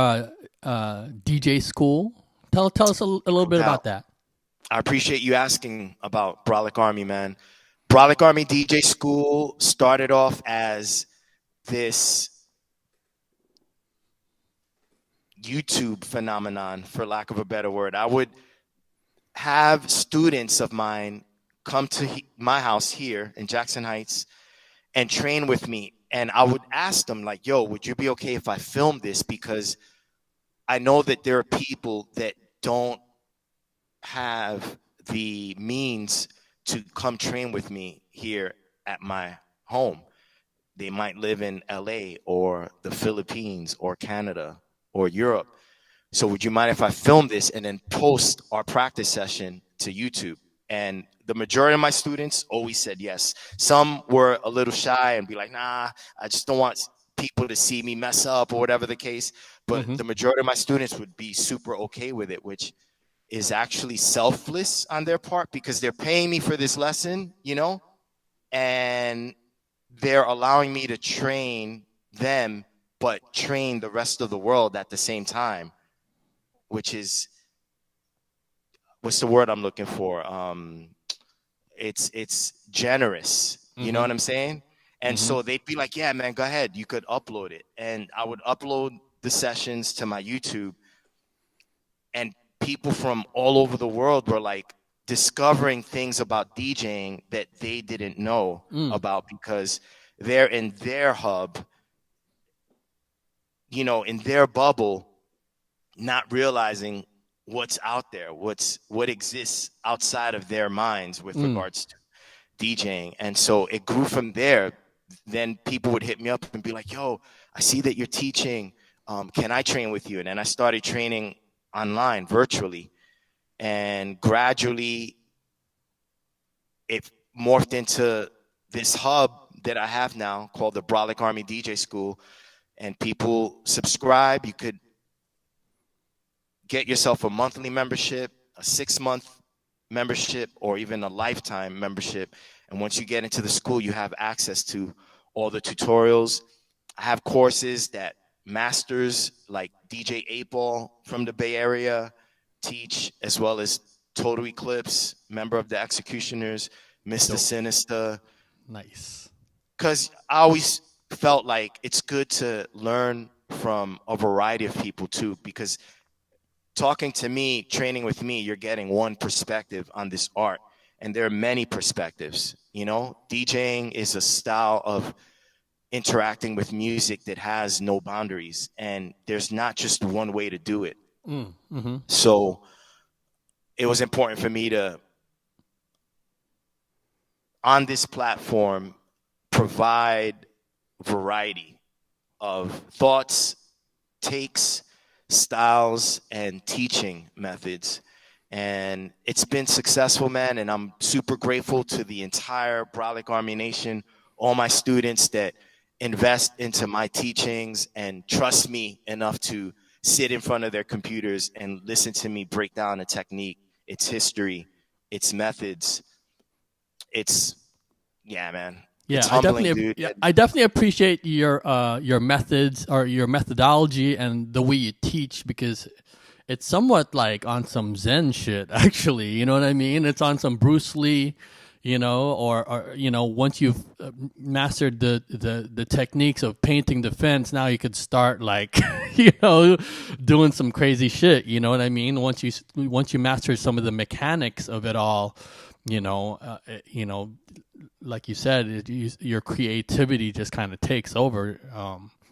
DJ school. Tell us a little bit about that. I appreciate you asking about Brolic Army, man. Brolic Army DJ School started off as this YouTube phenomenon, for lack of a better word. I would have students of mine come to my house here in Jackson Heights and train with me. And I would ask them, like, yo, would you be okay if I filmed this? Because I know that there are people that don't have the means to come train with me here at my home. They might live in LA or the Philippines or Canada or Europe. So would you mind if I film this and then post our practice session to YouTube? And the majority of my students always said yes. Some were a little shy and be like, nah, I just don't want people to see me mess up or whatever the case. But the majority of my students would be super okay with it, which is actually selfless on their part because they're paying me for this lesson, you know, and they're allowing me to train them, but train the rest of the world at the same time, which is what's the word I'm looking for? It's generous. You know what I'm saying? And so they'd be like, yeah, man, go ahead. You could upload it. And I would upload the sessions to my YouTube. And people from all over the world were like discovering things about DJing that they didn't know about, because they're in their hub, you know, in their bubble, not realizing what's out there, what exists outside of their minds with regards to DJing. And so it grew from there. Then people would hit me up and be like, yo, I see that you're teaching. Can I train with you? And then I started training online, virtually. And gradually it morphed into this hub that I have now called the Brolic Army DJ School. And people subscribe. You could get yourself a monthly membership, a 6-month membership, or even a lifetime membership. And once you get into the school, you have access to all the tutorials. I have courses that masters like DJ 8Ball from the Bay Area teach, as well as Total Eclipse, member of the Executioners, Mr. Sinister. Nice. Because I always felt like it's good to learn from a variety of people too, because talking to me, training with me, you're getting one perspective on this art. And there are many perspectives, you know? DJing is a style of interacting with music that has no boundaries. And there's not just one way to do it. So it was important for me to, on this platform, provide variety of thoughts, takes, styles, and teaching methods. And it's been successful, man. And I'm super grateful to the entire Brolic Army Nation, all my students that invest into my teachings and trust me enough to sit in front of their computers and listen to me break down a technique, its history, its methods. It's, yeah, man. Yeah, it's humbling, dude. Yeah, I definitely appreciate your methods or your methodology and the way you teach, because it's somewhat like on some Zen shit, actually. You know what I mean? It's on some Bruce Lee, you know, or you know, once you've mastered the techniques of painting the fence, now you could start like, you know, doing some crazy shit. You know what I mean? Once you master some of the mechanics of it all, you know, like you said, your creativity just kind of takes over.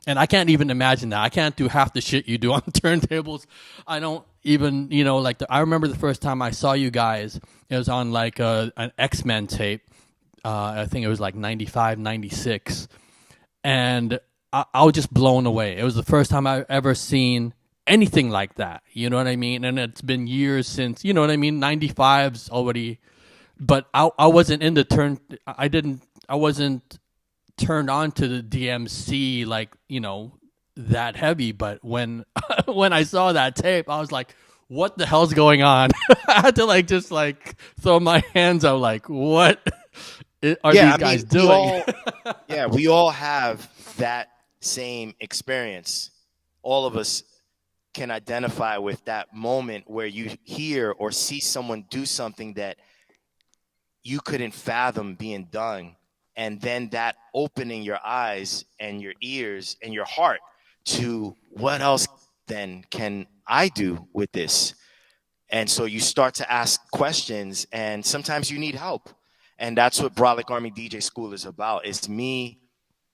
And I can't even imagine that. I can't do half the shit you do on turntables. I don't even, you know, like I remember the first time I saw you guys, it was on like an X-Men tape. I think it was like 95, 96. And I was just blown away. It was the first time I ever seen anything like that. You know what I mean? And it's been years since, you know what I mean? 95's already, but I wasn't in the I wasn't turned on to the DMC, like, you know, that heavy. But when when I saw that tape, I was like, what the hell's going on? I had to like just like throw my hands out like, what are these guys doing? We all have that same experience. All of us can identify with that moment where you hear or see someone do something that you couldn't fathom being done. And then that opening your eyes and your ears and your heart to what else then can I do with this? And so you start to ask questions, and sometimes you need help. And that's what Brolic Army DJ School is about. It's me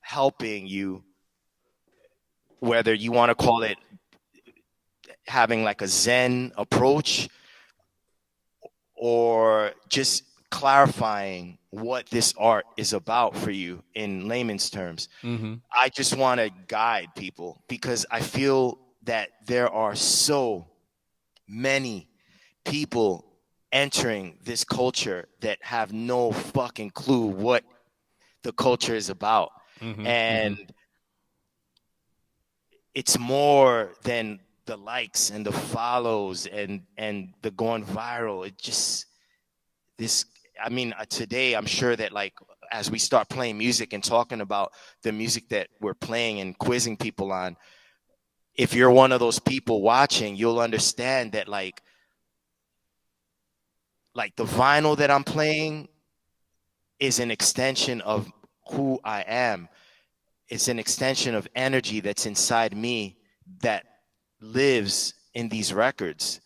helping you, whether you want to call it having like a Zen approach or just clarifying what this art is about for you in layman's terms. I just want to guide people, because I feel that there are so many people entering this culture that have no fucking clue what the culture is about. And it's more than the likes and the follows and the going viral. It just, today I'm sure that like as we start playing music and talking about the music that we're playing and quizzing people on, if you're one of those people watching, you'll understand that like like the vinyl that I'm playing is an extension of who I am. It's an extension of energy that's inside me that lives in these records.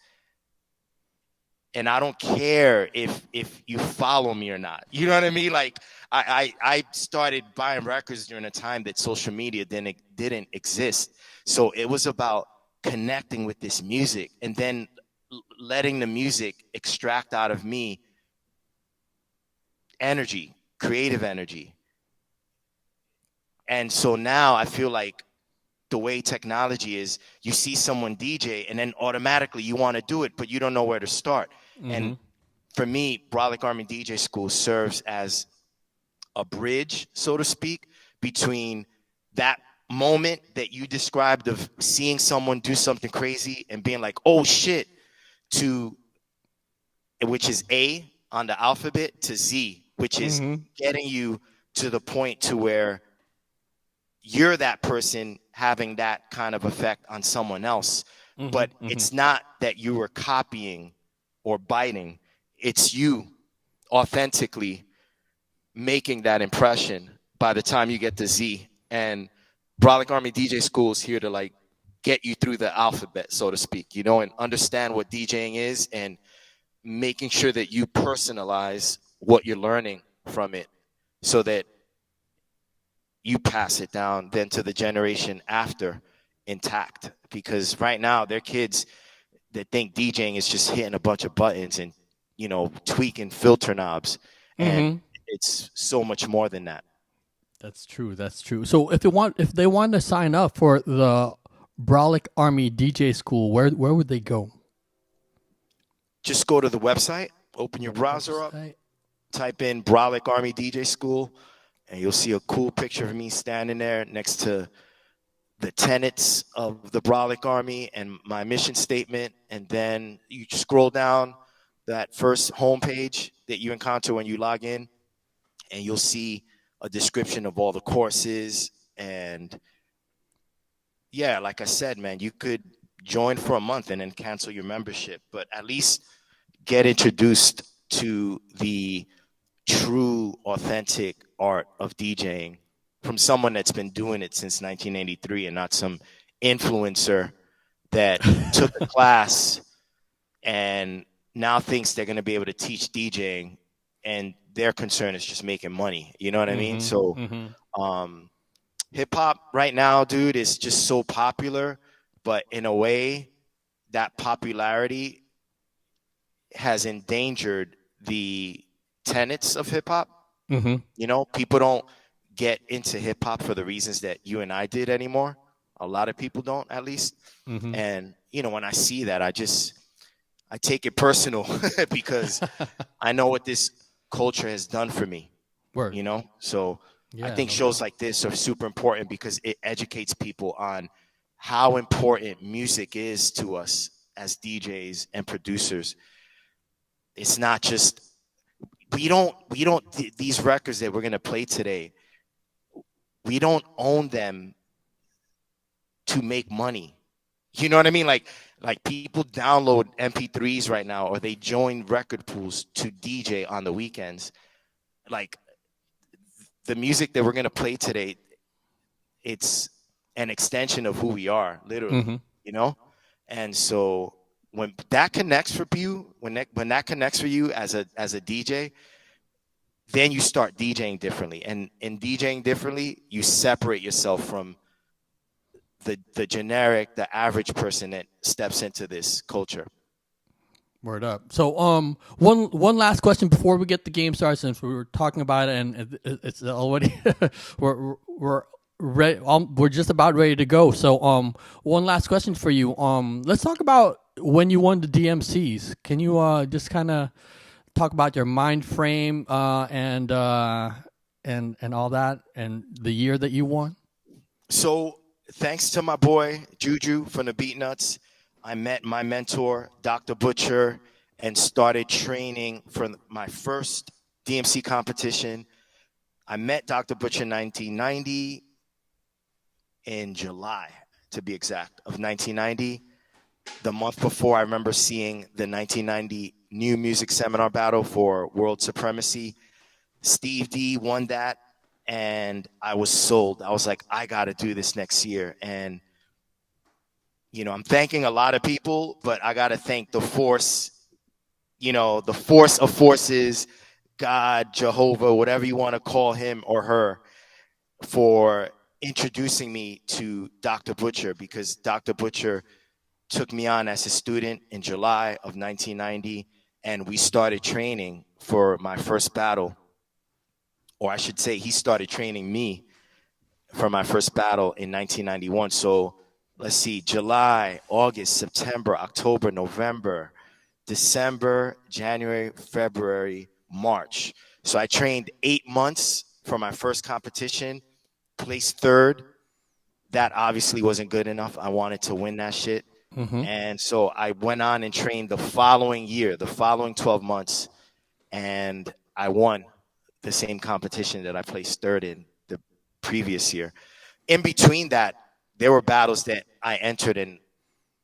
And I don't care if you follow me or not. You know what I mean? Like I started buying records during a time that social media didn't exist. So it was about connecting with this music and then letting the music extract out of me energy, creative energy. And so now I feel like the way technology is, you see someone DJ and then automatically you want to do it, but you don't know where to start. Mm-hmm. And for me, Brolic Army DJ School serves as a bridge, so to speak, between that moment that you described of seeing someone do something crazy and being like, oh shit, to which is A on the alphabet, to Z, which is getting you to the point to where you're that person having that kind of effect on someone else. But it's not that you were copying or biting. It's you authentically making that impression by the time you get to Z. And Brolic Army DJ School is here to like get you through the alphabet, so to speak, you know, and understand what DJing is and making sure that you personalize what you're learning from it so that you pass it down then to the generation after intact. Because right now they're kids that think DJing is just hitting a bunch of buttons and, you know, tweaking filter knobs. And it's so much more than that. That's true. That's true. So if they want to sign up for the Brolic Army DJ School, where would they go? Just go to the website, open your browser up, type in Brolic Army DJ School, and you'll see a cool picture of me standing there next to the tenets of the Brolic Army and my mission statement. And then you scroll down that first homepage that you encounter when you log in, and you'll see a description of all the courses. And yeah, like I said, man, you could join for a month and then cancel your membership, but at least get introduced to the true, authentic art of DJing from someone that's been doing it since 1983 and not some influencer that took a class and now thinks they're going to be able to teach DJing and their concern is just making money. You know what I mean? So hip hop right now, dude, is just so popular, but in a way that popularity has endangered the tenets of hip hop. You know, people don't get into hip hop for the reasons that you and I did anymore. A lot of people don't, at least. And, you know, when I see that, I take it personal because I know what this culture has done for me. Word. You know? So yeah, I think shows like this are super important because it educates people on how important music is to us as DJs and producers. It's not just these records that we're going to play today, we don't own them to make money. You know what I mean? Like people download MP3s right now, or they join record pools to DJ on the weekends. Like the music that we're going to play today, it's an extension of who we are, literally, you know? And so when that connects for you, when that connects for you as a DJ, then you start DJing differently. And in DJing differently, you separate yourself from the generic, the average person that steps into this culture. Word up. So one last question before we get the game started, since we were talking about it and it's already we're just about ready to go. So one last question for you. Let's talk about when you won the DMCs. Can you just kind of talk about your mind frame and all that and the year that you won? So thanks to my boy Juju from the Beat Nuts, I met my mentor, Dr. Butcher, and started training for my first DMC competition. I met Dr. Butcher in 1990, in July, to be exact, of 1990. The month before, I remember seeing the 1990 new music seminar battle for World Supremacy. Steve D won that, and I was sold. I was like, I got to do this next year. And, you know, I'm thanking a lot of people, but I got to thank the force, you know, the force of forces, God, Jehovah, whatever you want to call him or her, for introducing me to Dr. Butcher, because Dr. Butcher took me on as a student in July of 1990, and we started training for my first battle. Or I should say, he started training me for my first battle in 1991. So let's see, July, August, September, October, November, December, January, February, March. So I trained 8 months for my first competition, placed third. That obviously wasn't good enough. I wanted to win that shit. Mm-hmm. And so I went on and trained the following year, the following 12 months, and I won the same competition that I placed third in the previous year. In between that, there were battles that I entered and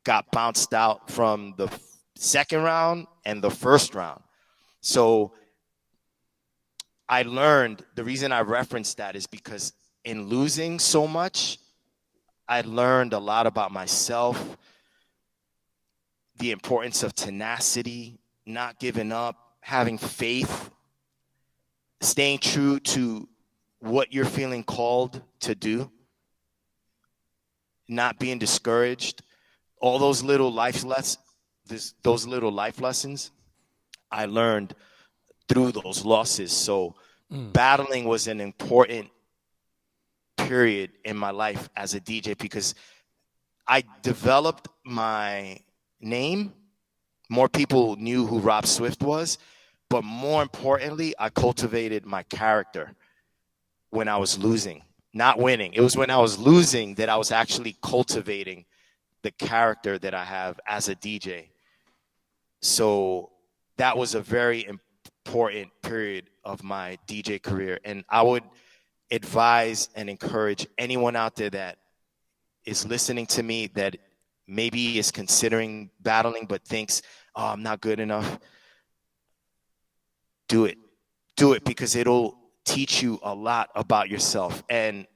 got bounced out from the second round and the first round. So I learned, the reason I referenced that is because in losing so much, I learned a lot about myself, the importance of tenacity, not giving up, having faith, staying true to what you're feeling called to do, not being discouraged. All those little life lessons I learned through those losses. So battling was an important period in my life as a DJ, because I developed my name. More people knew who Rob Swift was, but more importantly, I cultivated my character when I was losing, not winning. It was when I was losing that I was actually cultivating the character that I have as a DJ. So that was a very important period of my DJ career. And I would advise and encourage anyone out there that is listening to me that maybe is considering battling but thinks, oh, I'm not good enough. Do it. Do it, because it'll teach you a lot about yourself. And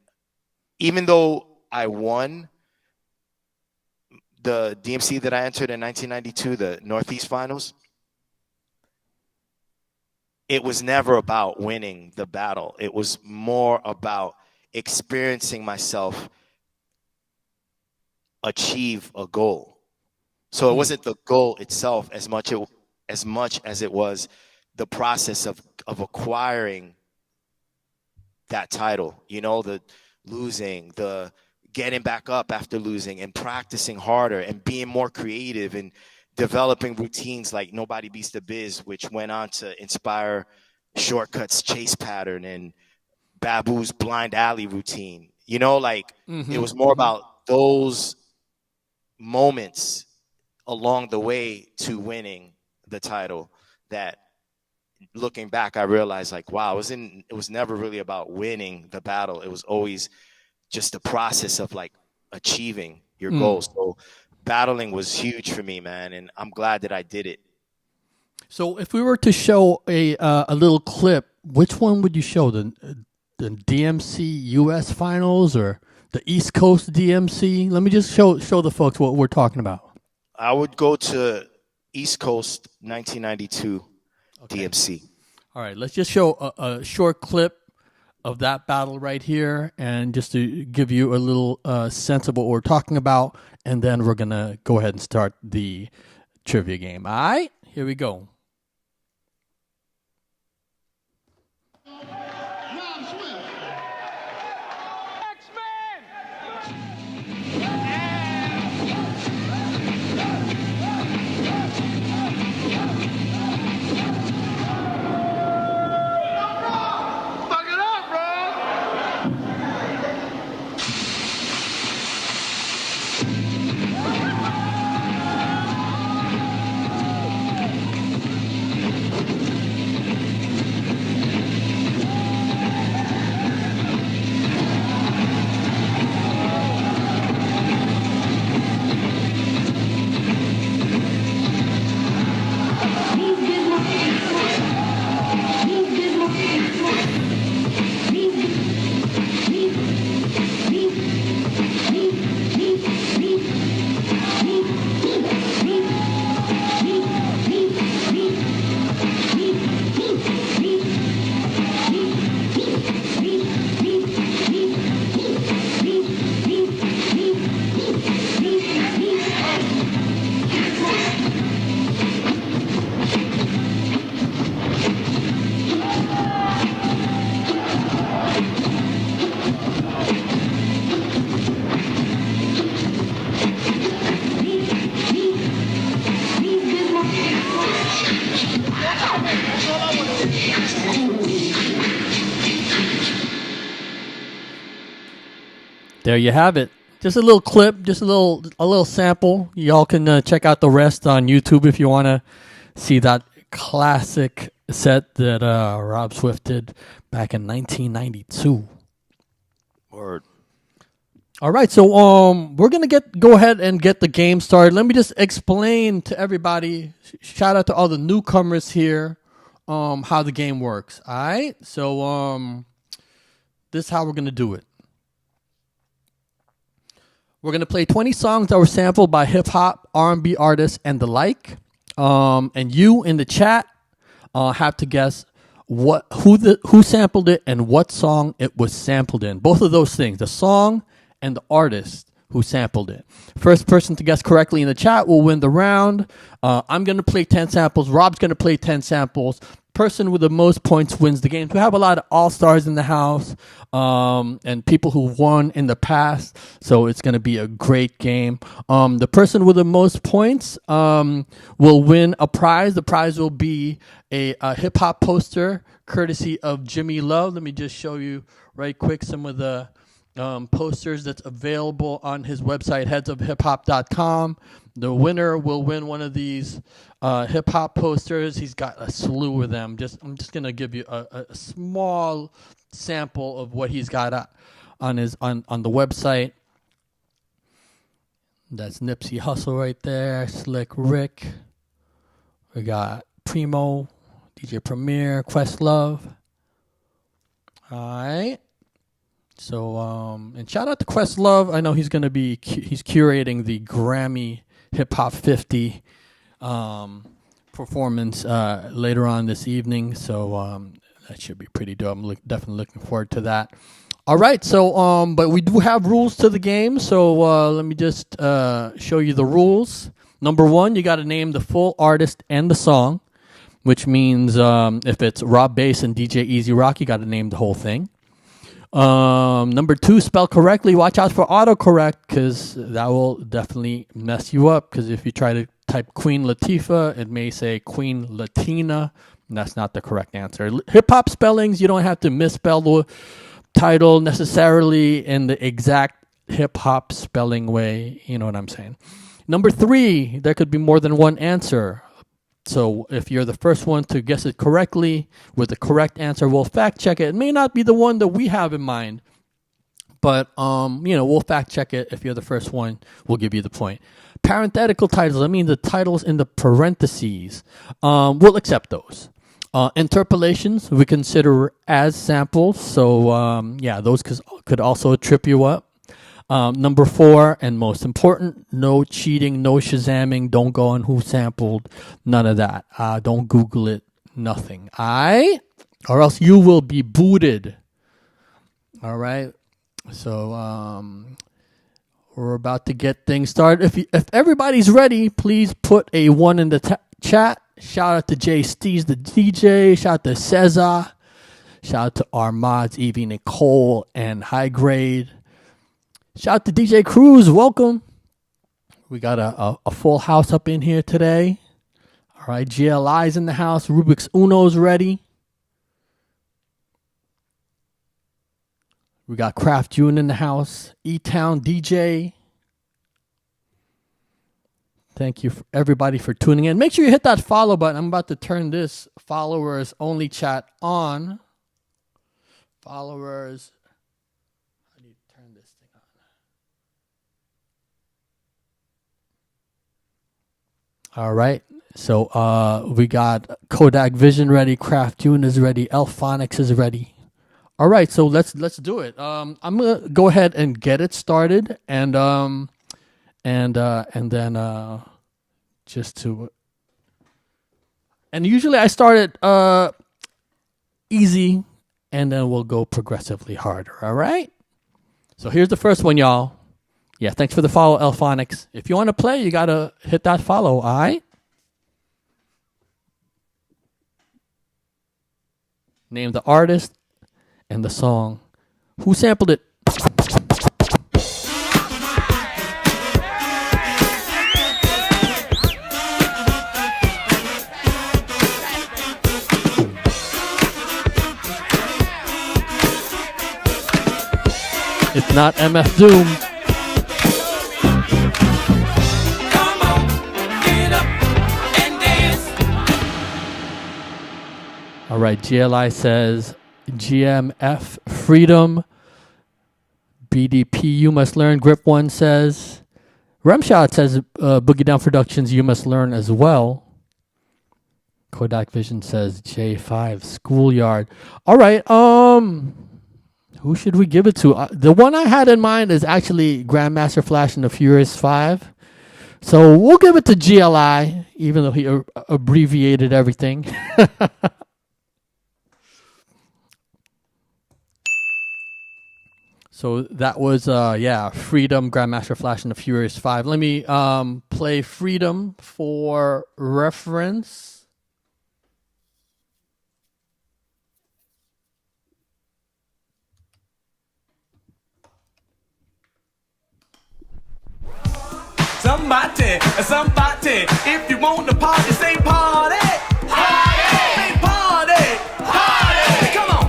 even though I won the DMC that I entered in 1992, the Northeast Finals, it was never about winning the battle. It was more about experiencing myself achieve a goal. So it wasn't the goal itself as much as it was the process of acquiring that title. You know, the losing, the getting back up after losing, and practicing harder and being more creative and developing routines like Nobody Beats the Biz, which went on to inspire Shortcut's chase pattern and Babu's blind alley routine. You know, like it was more about those moments along the way to winning the title that, looking back, I realized, like, wow, it was never really about winning the battle. It was always just the process of like achieving your goals. So battling was huge for me, man, and I'm glad that I did it. So if we were to show a little clip, which one would you show? The DMC US finals or the East Coast DMC? Let me just show the folks what we're talking about. I would go to East Coast 1992 DMC. All right, let's just show a short clip of that battle right here, and just to give you a little sense of what we're talking about, and then we're going to go ahead and start the trivia game. All right, here we go. There you have it. Just a little clip, just a little sample. Y'all can check out the rest on YouTube if you want to see that classic set that Rob Swift did back in 1992. Word. All right, so we're gonna go ahead and get the game started. Let me just explain to everybody. Shout out to all the newcomers here. How the game works. All right, so this is how we're gonna do it. We're going to play 20 songs that were sampled by hip-hop, R&B artists, and the like. And you in the chat have to guess who sampled it and what song it was sampled in. Both of those things, the song and the artist who sampled it. First person to guess correctly in the chat will win the round. I'm going to play 10 samples. Rob's going to play 10 samples. Person with the most points wins the game. We have a lot of all-stars in the house and people who won in the past, so it's going to be a great game. The person with the most points will win a prize. The prize will be a hip-hop poster courtesy of Jimmy Love. Let me just show you right quick some of the posters that's available on his website, headsofhiphop.com. The winner will win one of these hip-hop posters. He's got a slew of them. I'm just going to give you a small sample of what he's got on the website. That's Nipsey Hussle right there, Slick Rick. We got Primo, DJ Premier, Questlove. All right. So, and shout out to Questlove. I know he's going to be, he's curating the Grammy Hip Hop 50 performance later on this evening. So, that should be pretty dope. I'm definitely looking forward to that. All right. So, but we do have rules to the game. So, let me just show you the rules. Number one, you got to name the full artist and the song, which means if it's Rob Bass and DJ Easy Rock, you got to name the whole thing. Number two, spell correctly. Watch out for autocorrect because that will definitely mess you up. Because if you try to type Queen Latifah, it may say Queen Latina, and that's not the correct answer. Hip hop spellings, you don't have to misspell the title necessarily in the exact hip hop spelling way. You know what I'm saying? Number three, there could be more than one answer. So if you're the first one to guess it correctly with the correct answer, we'll fact check it. It may not be the one that we have in mind, but we'll fact check it. If you're the first one, we'll give you the point. Parenthetical titles, I mean the titles in the parentheses, we'll accept those. Interpolations we consider as samples, so those could also trip you up. Number four, and most important, no cheating, no Shazamming, don't go on who sampled, none of that. Don't Google it, nothing. Or else you will be booted. All right. So we're about to get things started. If everybody's ready, please put a 1 in the chat. Shout out to Jay Steez, the DJ. Shout out to Cesar. Shout out to our mods, Evie, Nicole, and High Grade. Shout out to DJ Cruz. Welcome. We got a full house up in here today. All right. GLI's in the house. Rubik's Uno's ready. We got Craft June in the house. E-Town DJ. Thank you, everybody, for tuning in. Make sure you hit that follow button. I'm about to turn this followers only chat on. Followers. How do you turn this thing on? All right. So we got Kodak Vision ready. Craft June is ready. Elphonics is ready. All right. So let's do it. I'm gonna go ahead and get it started, and then just to, and usually I start it easy, and then we'll go progressively harder. All right. So here's the first one, y'all. Yeah, thanks for the follow, Elphonics. If you want to play, you gotta hit that follow. All right. Name the artist and the song. Who sampled it? not MF Doom. Come on, get up and dance. All right, GLI says GMF Freedom. BDP You Must Learn. Grip One says. Remshot says Boogie Down Productions You Must Learn as well. Kodak Vision says J5 Schoolyard. All right, who should we give it to? The one I had in mind is actually Grandmaster Flash and the Furious 5. So we'll give it to GLI, even though he abbreviated everything. So that was, Freedom, Grandmaster Flash, and the Furious 5. Let me play Freedom for reference. Somebody, if you want to party, say party. Party. Say party. Party. Come on.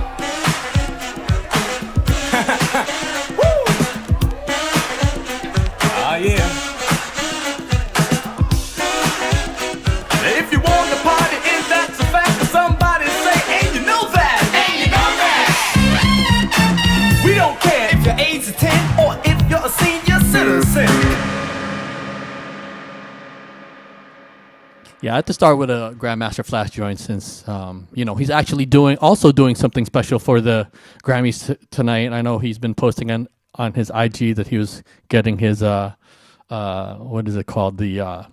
Woo. Oh, yeah. If you want to party, and that's a fact, somebody say, and you know that. And you know that. We don't care if you're age 10 or if you're a senior citizen. Yeah, I had to start with a Grandmaster Flash joint since, he's actually doing something special for the Grammys tonight. I know he's been posting on his IG that he was getting his, what is it called? The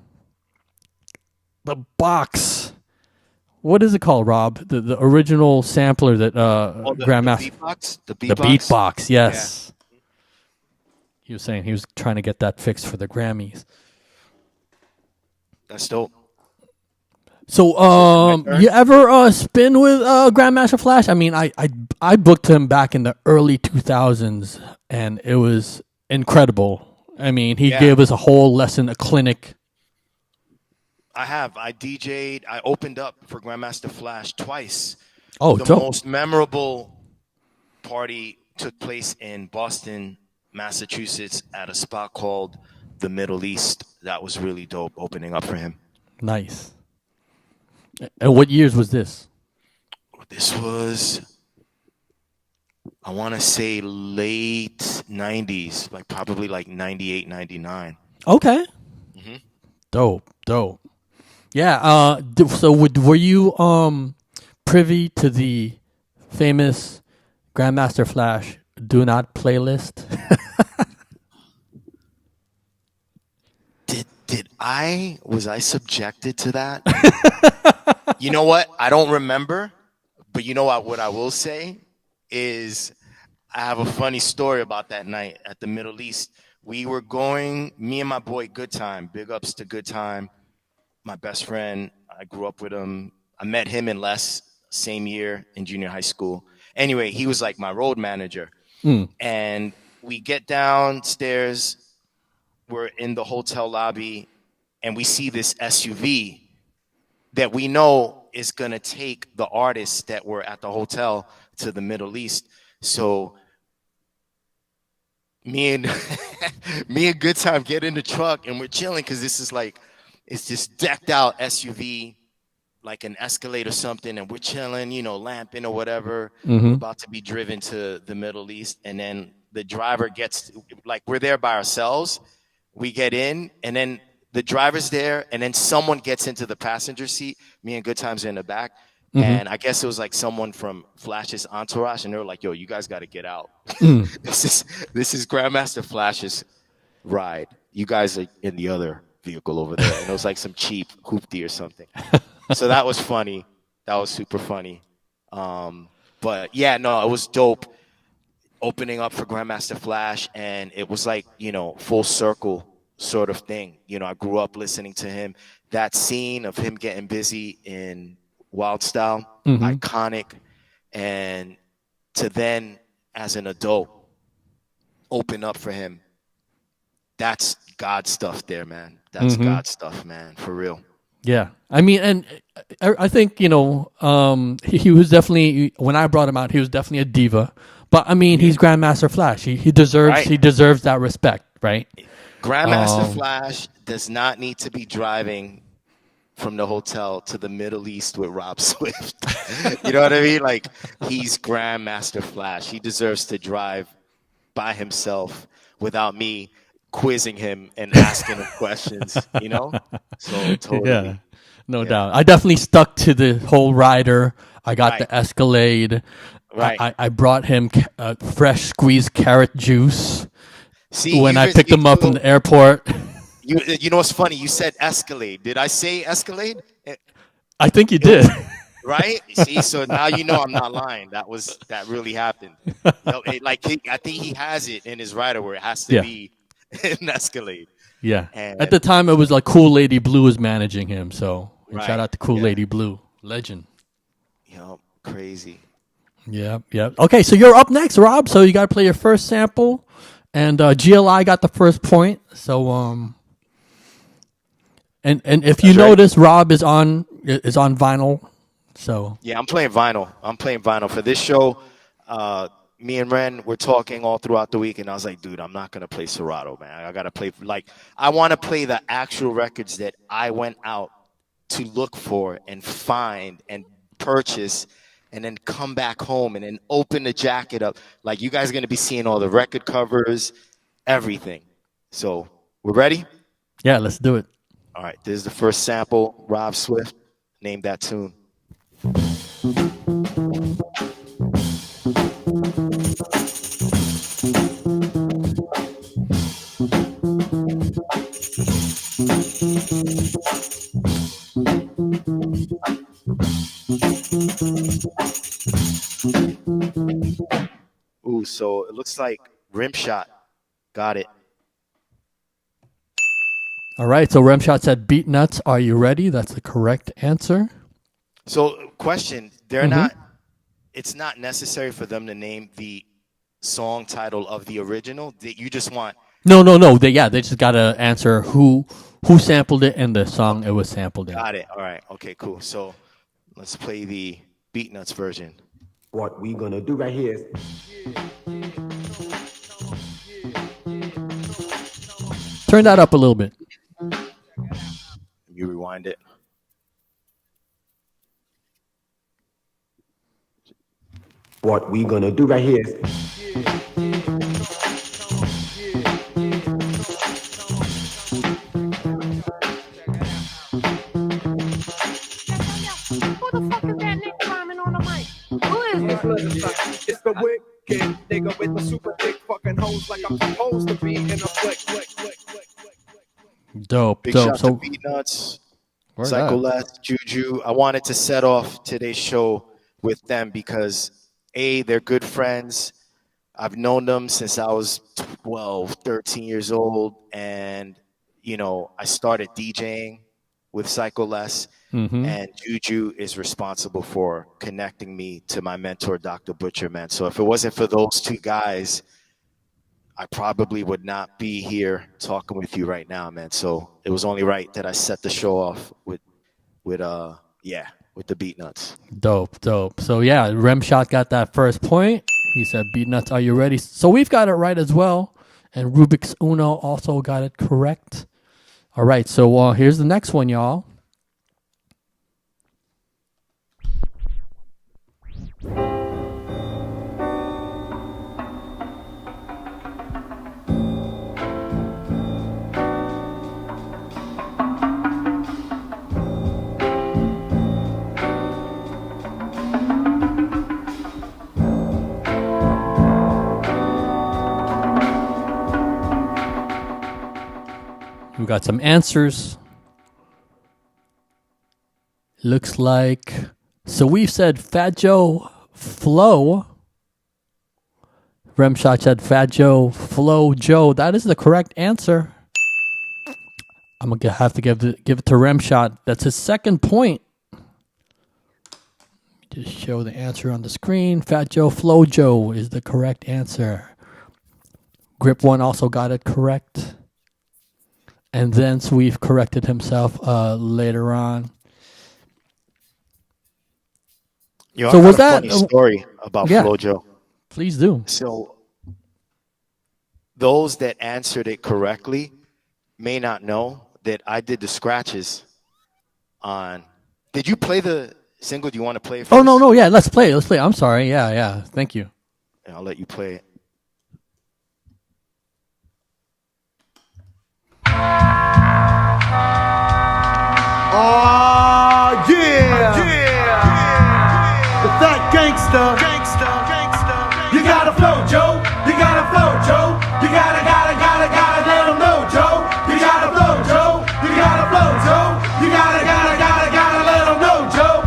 box. What is it called, Rob? The original sampler that Grandmaster. The beatbox? The beatbox, yes. Yeah. He was saying he was trying to get that fixed for the Grammys. That's dope. So, you ever spin with Grandmaster Flash? I mean, I booked him back in the early 2000s, and it was incredible. I mean, he gave us a whole lesson, a clinic. I DJ'd. I opened up for Grandmaster Flash twice. Oh, the dope. most memorable party took place in Boston, Massachusetts, at a spot called the Middle East. That was really dope, opening up for him. Nice. And what years was this? This was, I want to say, late 90s, probably 98, 99. Okay. Mm-hmm. Dope. Yeah. So were you privy to the famous Grandmaster Flash Do Not playlist? Was I subjected to that? You know what? I don't remember, but you know what I will say is I have a funny story about that night at the Middle East. We were going, me and my boy Good Time, big ups to Good Time, my best friend. I grew up with him. I met him in Les, same year in junior high school. Anyway, he was like my road manager. And we get downstairs, we're in the hotel lobby, and we see this SUV that we know is going to take the artists that were at the hotel to the Middle East. So me and Good Time get in the truck, and we're chilling because this is it's this decked out SUV, like an Escalade or something, and we're chilling, lamping or whatever. Mm-hmm. We're about to be driven to the Middle East, and then the driver gets, we're there by ourselves. We get in, and then the driver's there, and then someone gets into the passenger seat. Me and Good Times are in the back. Mm-hmm. And I guess it was someone from Flash's entourage, and they were like, yo, you guys got to get out. This is Grandmaster Flash's ride. You guys are in the other vehicle over there. And it was some cheap hoopty or something. So that was funny. That was super funny. But yeah, no, it was dope opening up for Grandmaster Flash, and it was full circle sort of thing. I grew up listening to him. That scene of him getting busy in Wild Style, iconic. And to then, as an adult, open up for him. That's God stuff there, man. That's God stuff, man, for real. Yeah. I mean, and I think, he was definitely, when I brought him out, he was definitely a diva. But I mean, he's Grandmaster Flash. He deserves Right. he deserves that respect, right? Grandmaster Flash does not need to be driving from the hotel to the Middle East with Rob Swift. You know what I mean? Like, he's Grandmaster Flash. He deserves to drive by himself without me quizzing him and asking him questions, you know? So totally. Yeah, no doubt. I definitely stuck to the whole rider. I got Right. the Escalade. Right. I brought him fresh squeezed carrot juice See, when you I just- picked him up from the airport. You know what's funny? You said Escalade. Did I say Escalade? I think you did. Right? See, so now you know I'm not lying. That really happened. You know, I think he has it in his rider where it has to Yeah. be an Escalade. Yeah. And- At the time, it was like Cool Lady Blue was managing him. So Right. shout out to Cool Yeah. Lady Blue, legend. You know, crazy. Yeah, yeah. Okay, so you're up next, Rob. So you got to play your first sample, and GLI got the first point. So and if you That's right. notice, Rob is on vinyl. So Yeah, I'm playing vinyl. For this show. Me and Ren were talking all throughout the week, and I was like, dude, I'm not gonna play Serato, man. I gotta play I want to play the actual records that I went out to look for and find and purchase, and then come back home and then open the jacket up. Like, you guys are gonna be seeing all the record covers, everything. So we're ready. yeah, let's do it. All right, this is the first sample. Rob Swift, name that tune. Ooh, so it looks like Rimshot got it. All right, so Remshot said Beat Nuts. Are you ready? That's the correct answer. So, question: it's not necessary for them to name the song title of the original. You just want. No. They just got to answer who sampled it and the song it was sampled in. Got it. All right. Okay. Cool. So, let's play the Beat Nuts version. What we gonna do right here is Turn that up a little bit. You rewind it. what we gonna do right here is Who the fuck is that nigga rhyming on the mic? Who is this? It's the wicked nigga with the super thick fucking hoes like I'm supposed to be in a flick. Dope. Big dope. shout So to Beat Nuts, word Psycho up. Les, Juju. I wanted to set off today's show with them because A, they're good friends. I've known them since I was 12, 13 years old. And, you know, I started DJing with Psycho Les. Mhm. And Juju is responsible for connecting me to my mentor, Dr. Butcher, man. So if it wasn't for those two guys, I probably would not be here talking with you right now, man. So it was only right that I set the show off with the Beat Nuts. Dope. So yeah, Remshot got that first point. He said, Beat Nuts, are you ready? So we've got it right as well. And Rubik's Uno also got it correct. All right, so here's the next one, y'all. We got some answers. Looks like, so we've said Fat Joe Flow. Remshot said Fat Joe Flow Joe. That is the correct answer. I'm gonna have to give it to Remshot. That's his second point. Just show the answer on the screen. Fat Joe Flow Joe is the correct answer. Grip One also got it correct. And then Sweef corrected himself later on. You know, So I got was a that- funny story about yeah. Flojo? Please do. So those that answered it correctly may not know that I did the scratches on. Did you play the single? Do you want to play it first? Oh no, yeah, let's play. I'm sorry. Yeah. Thank you. Yeah, I'll let you play it. Oh, yeah. The fat gangster. You gotta flow, Joe. You gotta flow, Joe. You gotta let them know, Joe. You gotta flow, Joe. You gotta flow, Joe. You gotta let them know, Joe.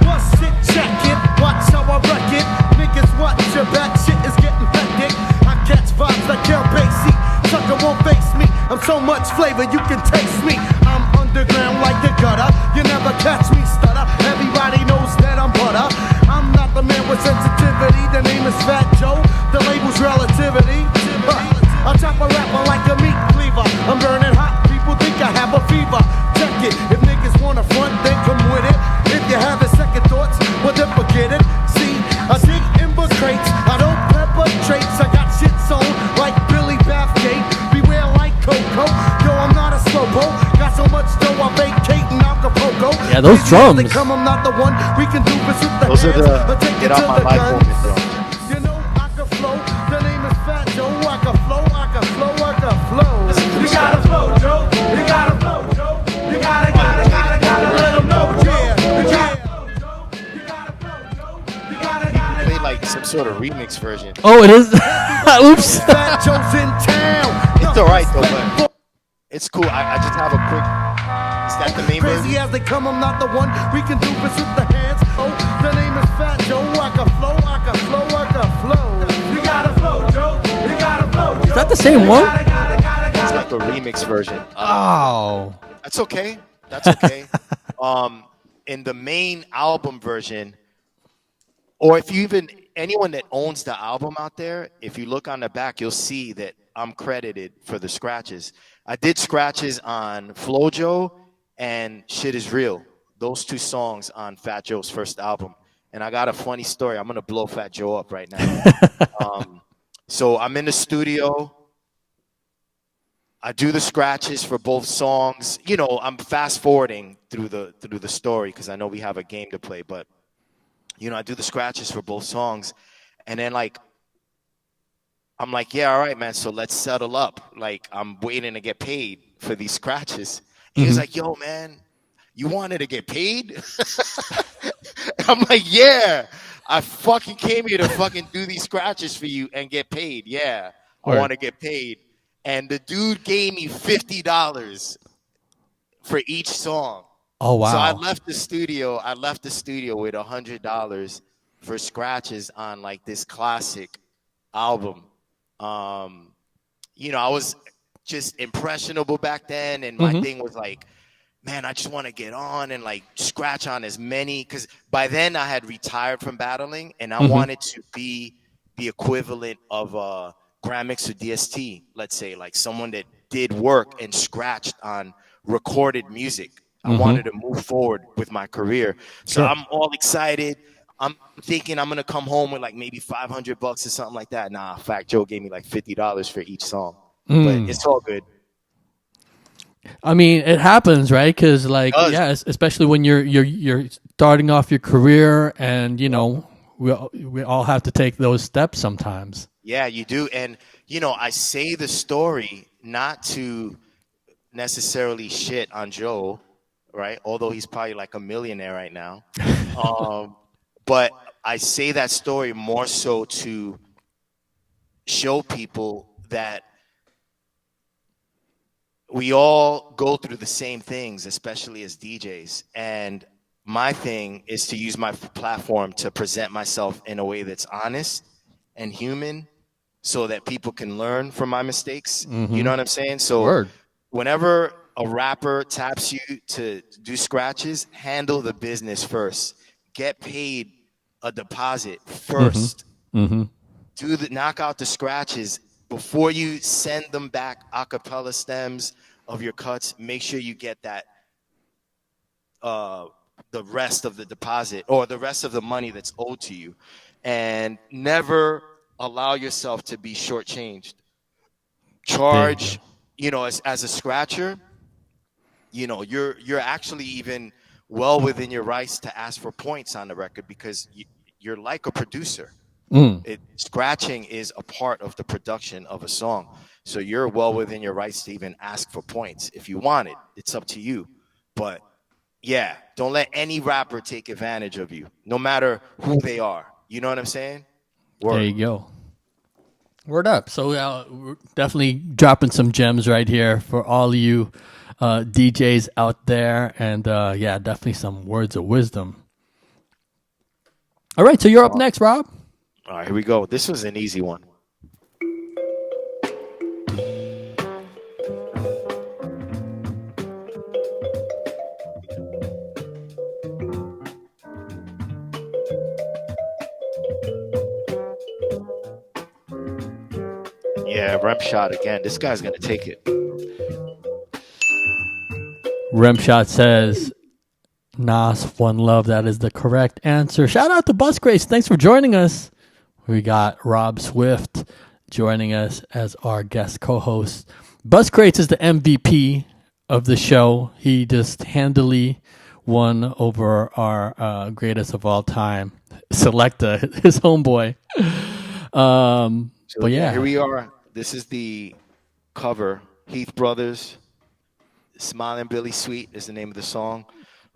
Bust it, check it, watch how I wreck it. Niggas watch your back, shit is getting hectic. I catch vibes like Kel Basie. Sucker won't face me. I'm so much flavor, you can taste me. I'm underground like the gutter. You never catch me stutter. Everybody knows that I'm butter. I'm not the man with sensitivity. The name is Fat Joe. The label's relativity. I chop a rapper like a meat cleaver. I'm burning hot. People think I have a fever. Check it. If niggas wanna front, then come with it. If you having second thoughts, well then forget it. See, I dig timber crates. I don't perpetrate. I got shit sewn like Billy Bathgate. Beware like Coco. Yo, I'm not a slowpoke. Got so much dough I vacate in Acapulco. Yeah, those drums. They come, I'm not the one. We can do this with the Those are hands. the Take get it off to my the mic guns. moment, bro. You know I can flow. The name is Fat Joe. I can flow. I can flow. I can flow. You gotta flow, Joe. You gotta flow, Joe. You gotta let them know, Joe. You gotta flow, Joe. You gotta flow, Joe. You gotta Play like some sort of remix version. Oh, it is. Oops. Fat Joe's in town. It's all right though, but it's cool. I just have a quick. Is that the main Crazy version? as they come, I'm not the one. We can do this with the hands. Oh, the name is Fat Joe. I can flow. I can flow. I can flow. You gotta flow, Joe. You gotta flow, Joe. Is that the same one? It's like a remix version. Oh. That's okay. That's okay. In the main album version, or if you even anyone that owns the album out there, if you look on the back, you'll see that I'm credited for the scratches. I did scratches on Flojo and Shit Is Real. Those two songs on Fat Joe's first album. And I got a funny story. I'm gonna blow Fat Joe up right now. So I'm in the studio. I do the scratches for both songs. You know, I'm fast forwarding through the story because I know we have a game to play. But you know, I do the scratches for both songs, and then like I'm like, yeah, all right, man. So let's settle up. Like I'm waiting to get paid for these scratches. And he was like, yo, man, you wanted to get paid? I'm like, yeah. I fucking came here to fucking do these scratches for you and get paid. Yeah, I want to get paid. And the dude gave me $50 for each song. Oh wow. So I left the studio. With $100 for scratches on like this classic album. You know, I was just impressionable back then, and my thing was like, man, I just want to get on and like scratch on as many, because by then I had retired from battling, and I wanted to be the equivalent of Grammix or DST, let's say, like someone that did work and scratched on recorded music. I wanted to move forward with my career. So I'm all excited. I'm thinking I'm going to come home with like maybe $500 or something like that. Nah, Fat Joe gave me like $50 for each song. But it's all good. I mean, it happens, right? Because, like, yeah, especially when you're starting off your career, and you know, we all have to take those steps sometimes. Yeah, you do. And you know, I say the story not to necessarily shit on Joe, right? Although he's probably like a millionaire right now. But I say that story more so to show people that we all go through the same things, especially as DJs. And my thing is to use my platform to present myself in a way that's honest and human, so that people can learn from my mistakes. You know what I'm saying? So whenever a rapper taps you to do scratches, handle the business first. Get paid a deposit first. Knock out the scratches before you send them back a cappella stems of your cuts. Make sure you get that the rest of the deposit or the rest of the money that's owed to you. And never allow yourself to be shortchanged. Charge, as a scratcher, you're actually even well within your rights to ask for points on the record because you're like a producer. Scratching is a part of the production of a song. So you're well within your rights to even ask for points. If you want it, it's up to you. But yeah, don't let any rapper take advantage of you, no matter who they are. You know what I'm saying? There you go. Word up. So we're definitely dropping some gems right here for all you DJs out there. And definitely some words of wisdom. All right, so you're up next, Rob. All right, here we go. This was an easy one. Yeah, Rem Shot again. This guy's going to take it. Rem Shot says, Nas, One Love. That is the correct answer. Shout out to Bus Grace. Thanks for joining us. We got Rob Swift joining us as our guest co-host. Bus Grace is the MVP of the show. He just handily won over our greatest of all time, Selecta, his homeboy. But yeah, here we are. This is the cover. Heath Brothers, Smiling Billy Sweet is the name of the song.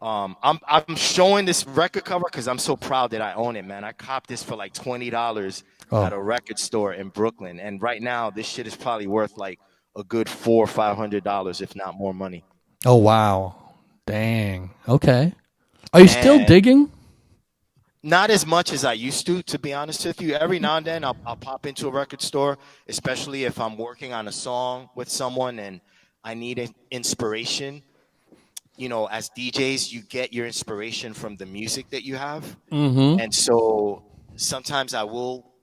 I'm showing this record cover because I'm so proud that I own it, man. I copped this for like $20 at a record store in Brooklyn, and right now this shit is probably worth like a good $400 or $500, if not more money. Oh wow, dang. Okay, are you still digging? Not as much as I used to be honest with you. Every now and then I'll pop into a record store, especially if I'm working on a song with someone and I need inspiration. As DJs, you get your inspiration from the music that you have. Mm-hmm. And so sometimes I will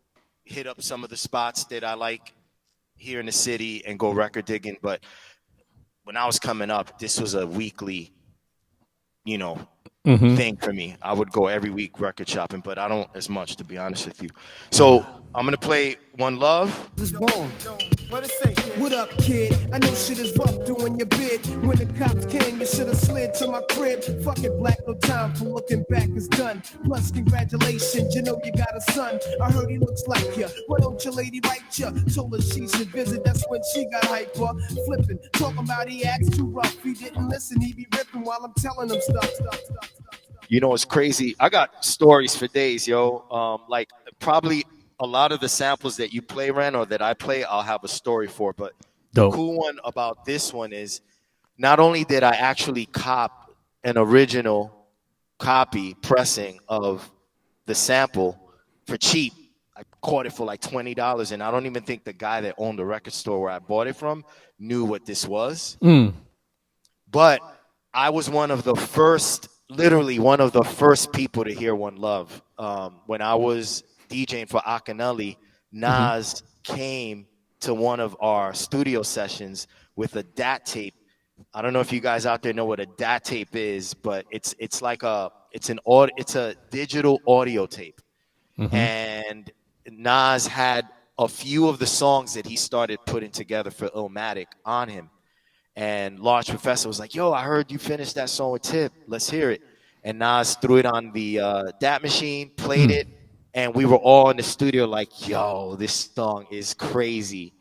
hit up some of the spots that I like here in the city and go record digging. But when I was coming up, this was a weekly, thing for me. I would go every week record shopping, but I don't as much, to be honest with you. So I'm going to play One Love. What up, kid? I know shit is rough doing your bid. When the cops came, you should have slid to my crib. Fuck it, black, no time for looking back is done. Plus, congratulations, you know you got a son. I heard he looks like ya. Why don't your lady write ya? Told her she should visit, that's when she got hyper. Flipping, talking about he acts too rough. He didn't listen, he be ripping while I'm telling him stuff. It's crazy. I got stories for days, yo. Like probably a lot of the samples that you play, Ren, or that I play, I'll have a story for. But Dope. The cool one about this one is not only did I actually cop an original copy pressing of the sample for cheap. I caught it for like $20, and I don't even think the guy that owned the record store where I bought it from knew what this was. But I was literally one of the first people to hear One Love. When I was DJing for Akinelli, Nas came to one of our studio sessions with a DAT tape. I don't know if you guys out there know what a DAT tape is, but it's a digital audio tape. And Nas had a few of the songs that he started putting together for Illmatic on him. And Large Professor was like, yo, I heard you finished that song with Tip. Let's hear it. And Nas threw it on the DAT machine, played it, and we were all in the studio like, yo, this song is crazy.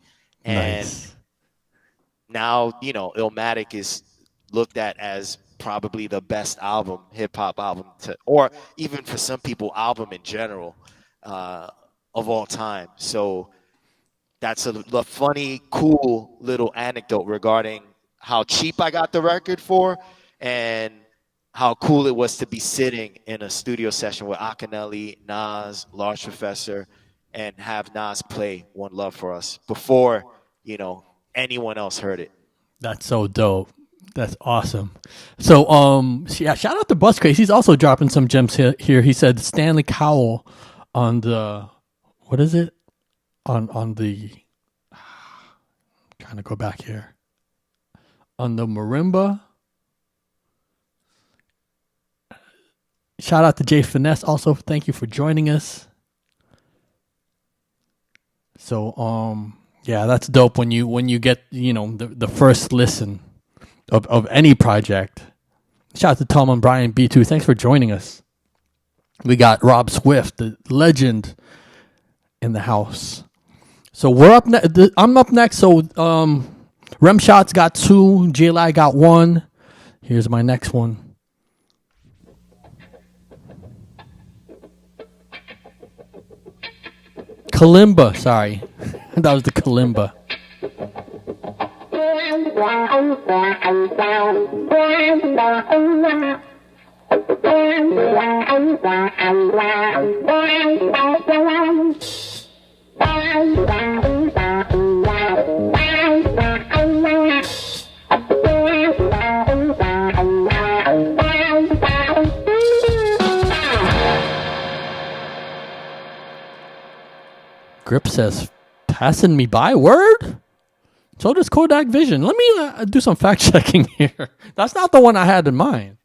And now, Illmatic is looked at as probably the best album, hip-hop album, or even for some people, album in general, of all time. So that's a funny, cool little anecdote regarding how cheap I got the record for and how cool it was to be sitting in a studio session with Akinelli, Nas, Large Professor, and have Nas play One Love for us before, anyone else heard it. That's so dope. That's awesome. So, shout out to Bus Craze. He's also dropping some gems here. He said Stanley Cowell on the, what is it? On the, trying to go back here. On the marimba. Shout out to Jay Finesse. Also, thank you for joining us. So yeah, that's dope when you get the first listen of any project. Shout out to Tom and Brian B2. Thanks for joining us. We got Rob Swift, the legend, in the house. So we're up. I'm up next. So Remshot's got 2. J-Lag got 1. Here's my next one. Kalimba. Sorry, that was the Kalimba. Grip says, passing me by, word? So does Kodak Vision. Let me do some fact checking here. That's not the one I had in mind.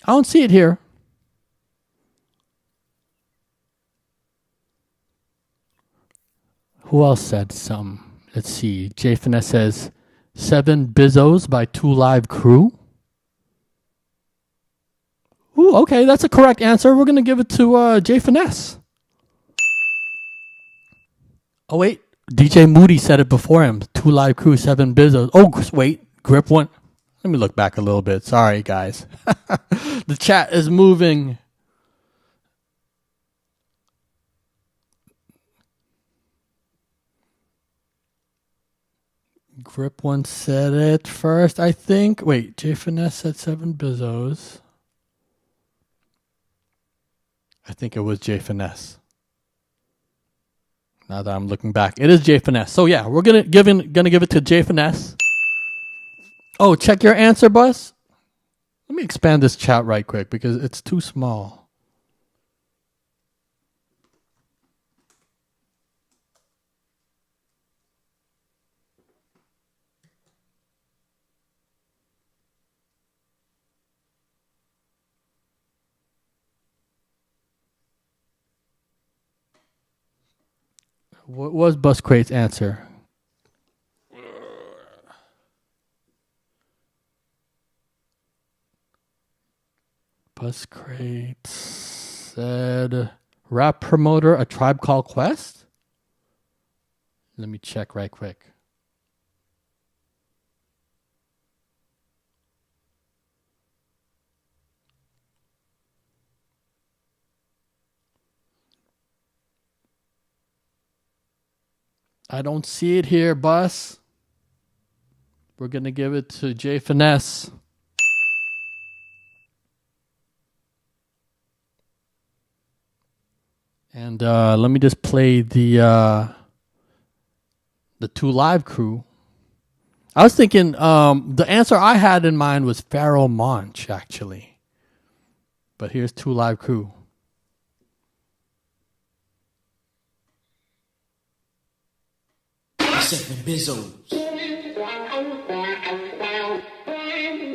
I don't see it here. Who else said some? Let's see. Jay Finesse says 7 Bizzos by 2 Live Crew. Ooh, okay, that's a correct answer. We're going to give it to Jay Finesse. Oh, wait. DJ Moody said it before him. 2 Live Crew, 7 Bizzos. Oh, wait. Grip one. Let me look back a little bit. Sorry, guys. The chat is moving. Grip one said it first, I think. Wait, Jay Finesse said 7 Bizzos. I think it was Jay Finesse. Now that I'm looking back, it is Jay Finesse. So yeah, we're gonna give it to Jay Finesse. Oh, check your answer, Bus. Let me expand this chat right quick because it's too small. What was Bus Crate's answer? Bus Crate said rap promoter, A Tribe Called Quest. Let me check right quick. I don't see it here, Bus. We're going to give it to Jay Finesse. And let me just play the 2 Live Crew. I was thinking the answer I had in mind was Pharoah Monch, actually. But here's 2 Live Crew. Seven Bizzos.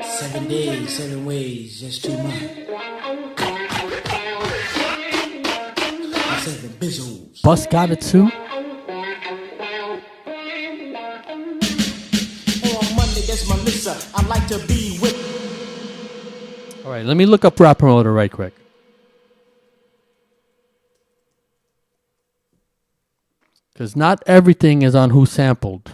7 days, 7 ways, just too much. 7 Bizzos. Bus got it too. On Monday, that's my lissa. I like to be with. All right, let me look up Rap Promoter right quick. Because not everything is on Who Sampled.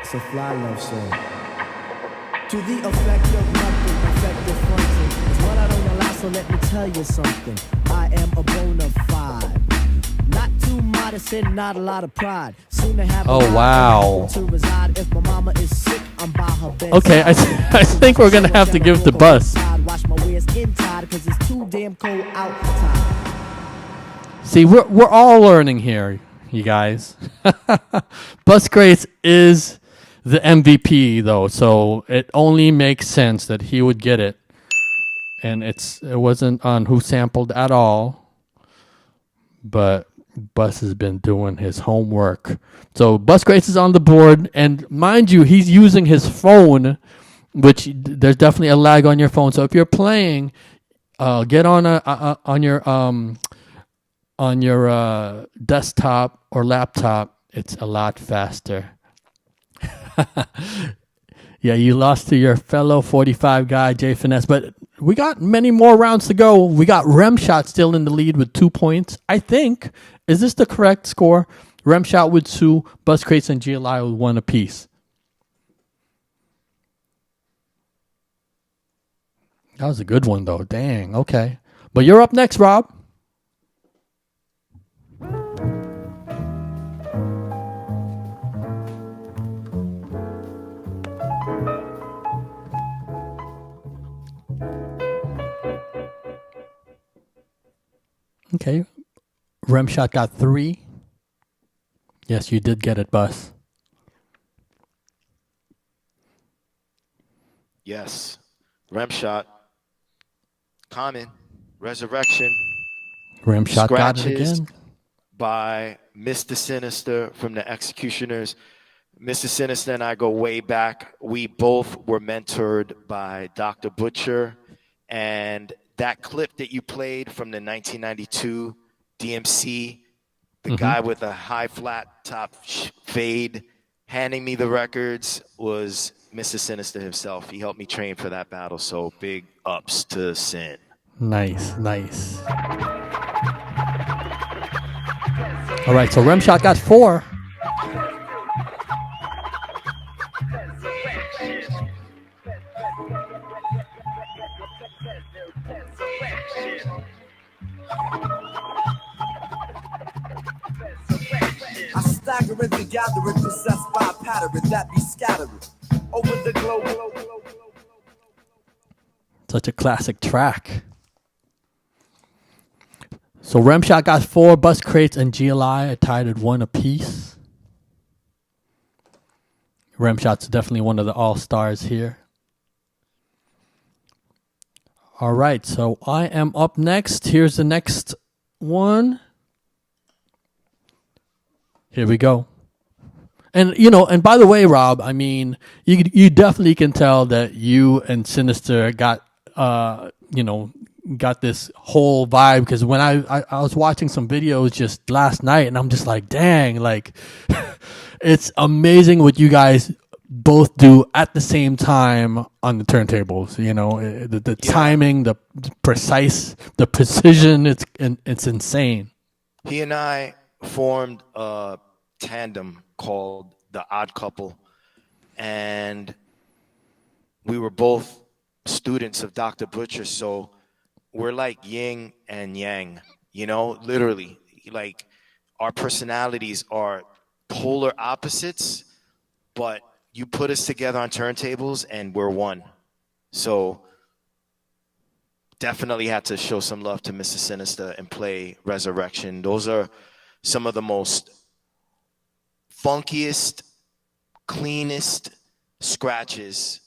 It's a fly love song. To the effect of nothing, effective function is what I don't allow, so let me tell you something. I am a bona fide, not Madison, not a lot of pride. Seem to have Oh, a lot wow. to reside. If my mama is sick, I'm by her bedside. Okay, I think we're gonna have to give the bus. Watch my waist inside, 'cause it's too damn cold outside. See, we're all learning here, you guys. Busgrace is the MVP though, so it only makes sense that he would get it. And it wasn't on Who Sampled at all, but Bus has been doing his homework. So Busgrace is on the board, and mind you, he's using his phone, which there's definitely a lag on your phone. So if you're playing, get on your desktop or laptop. It's a lot faster. Yeah, you lost to your fellow 45 guy, Jay Finesse. But we got many more rounds to go. We got Remshot still in the lead with 2 points, I think. Is this the correct score? Remshot with 2, Busgrace and GLI with 1 apiece. That was a good one, though. Dang, okay. But you're up next, Rob. Okay. Remshot got 3. Yes, you did get it, Bus. Yes. Remshot. Common. Resurrection. Remshot got it Scratches again. by Mr. Sinister from the Executioners. Mr. Sinister and I go way back. We both were mentored by Dr. Butcher. And that clip that you played from the 1992 DMC, the guy with a high flat top fade handing me the records was Mr. Sinister himself. He helped me train for that battle. So big ups to Sin. Nice, nice. All right, so Remshot got 4. I stagger into gathering, possessed by a pattern that be scattering over the globe. Such a classic track. So Remshot got 4, Busgrace and GLI are tied at 1 apiece. Remshot's definitely one of the all-stars here. All right, so I am up next. Here's the next one. Here we go. And, you know, and by the way, Rob, I mean, you definitely can tell that you and Sinister got, got this whole vibe. Because when I was watching some videos just last night, and I'm just like, dang, like, it's amazing what you guys both do at the same time on the turntables. You know, the timing, the precision, it's insane. He and I formed a tandem called The Odd Couple, and we were both students of Dr. Butcher, so we're like yin and yang, you know, literally. Like, our personalities are polar opposites, but you put us together on turntables and we're one. So definitely had to show some love to Mr. Sinister and play Resurrection. Those are some of the most funkiest, cleanest scratches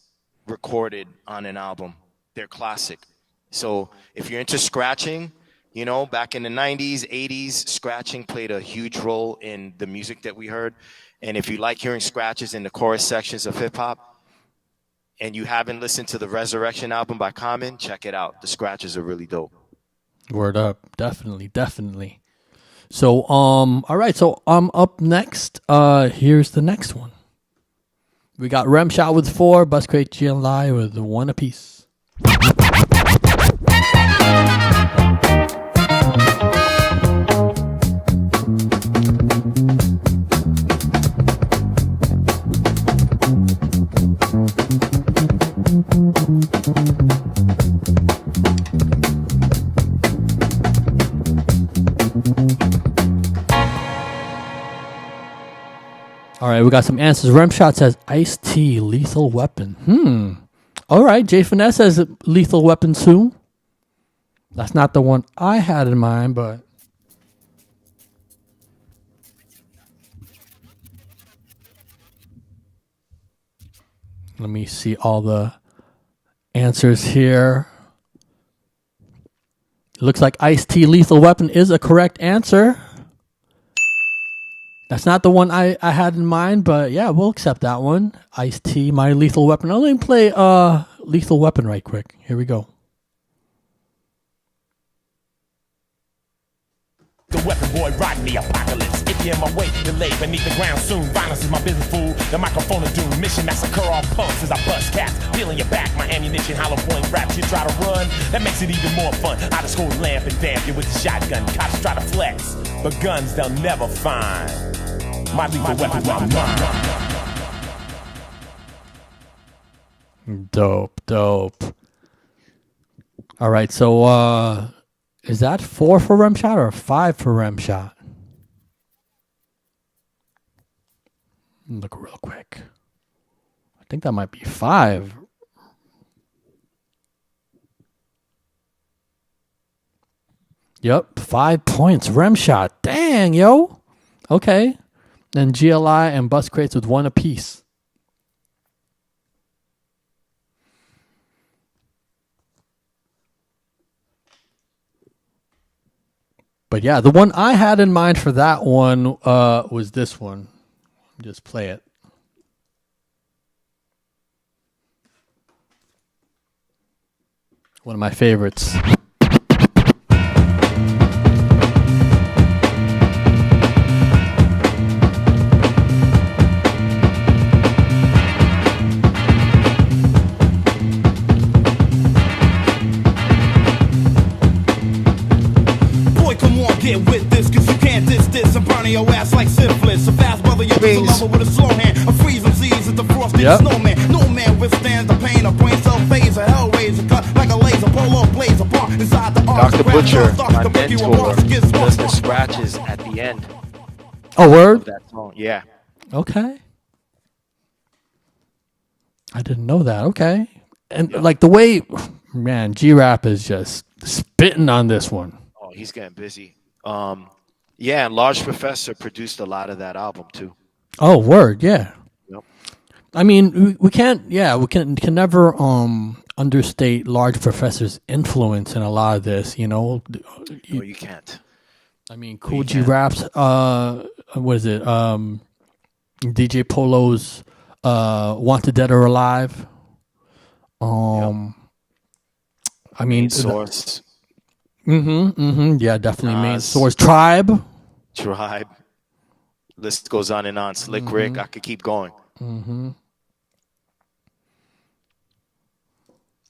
recorded on an album. They're classic. So if you're into scratching, you know, back in the 90s, 80s, scratching played a huge role in the music that we heard. And if you like hearing scratches in the chorus sections of hip-hop and you haven't listened to the Resurrection album by Common, check it out. The scratches are really dope. Word up. Definitely. So, all right. So I'm up next. Here's the next one. We got Remshot with 4, Busgrace GLI with 1 apiece. All right, we got some answers. Remshot says Ice-T, Lethal Weapon. All right, Jay Finesse says Lethal Weapon too. That's not the one I had in mind, but let me see all the answers here. It looks like Ice-T, Lethal Weapon is a correct answer. That's not the one I had in mind, but yeah, we'll accept that one. Ice-T, My Lethal Weapon. I'll let me play Lethal Weapon right quick. Here we go. The weapon boy riding the apocalypse. If you're in my way, delay beneath the ground soon. Violence is my business, fool. The microphone is doom. Mission massacre all punks as I bust cats. Peeling your back, my ammunition, hollow point raps. You try to run, that makes it even more fun. I just hold lamp and damp you with the shotgun. Cops try to flex, but guns they'll never find. My lethal weapon, mine. Dope. All right, so is that 4 for Remshot or 5 for Remshot? Look real quick. I think that might be 5. Yep, 5 points. Remshot. Dang, yo. Okay. Then GLI and Bus Crates with 1 apiece. But yeah, the one I had in mind for that one was this one. Just play it. One of my favorites. Get with this, cause you can't diss this. I'm burning your ass like syphilis. A fast brother, you're just a lover with a slow hand. I freeze them Z's at the frosty snowman. No man withstands the pain of brain cell phase. A hell razor cut like a laser. Polo blaze apart inside the arms. Dr. Butcher, my mentor, does the scratches at the end. Oh, word? Of that song. Yeah. Okay. I didn't know that. Okay. And like the way, man, G-Rap is just spitting on this one. Oh, he's getting busy. Yeah, and Large Professor produced a lot of that album too. Oh, word, yeah. Yep. I mean, we can never understate Large Professor's influence in a lot of this. You know, No, you can't. I mean, Cool G Rap's what is it? DJ Polo's Wanted Dead or Alive. I mean, Source. Yeah, definitely Main Source. Tribe. List goes on and on. Slick Rick. I could keep going.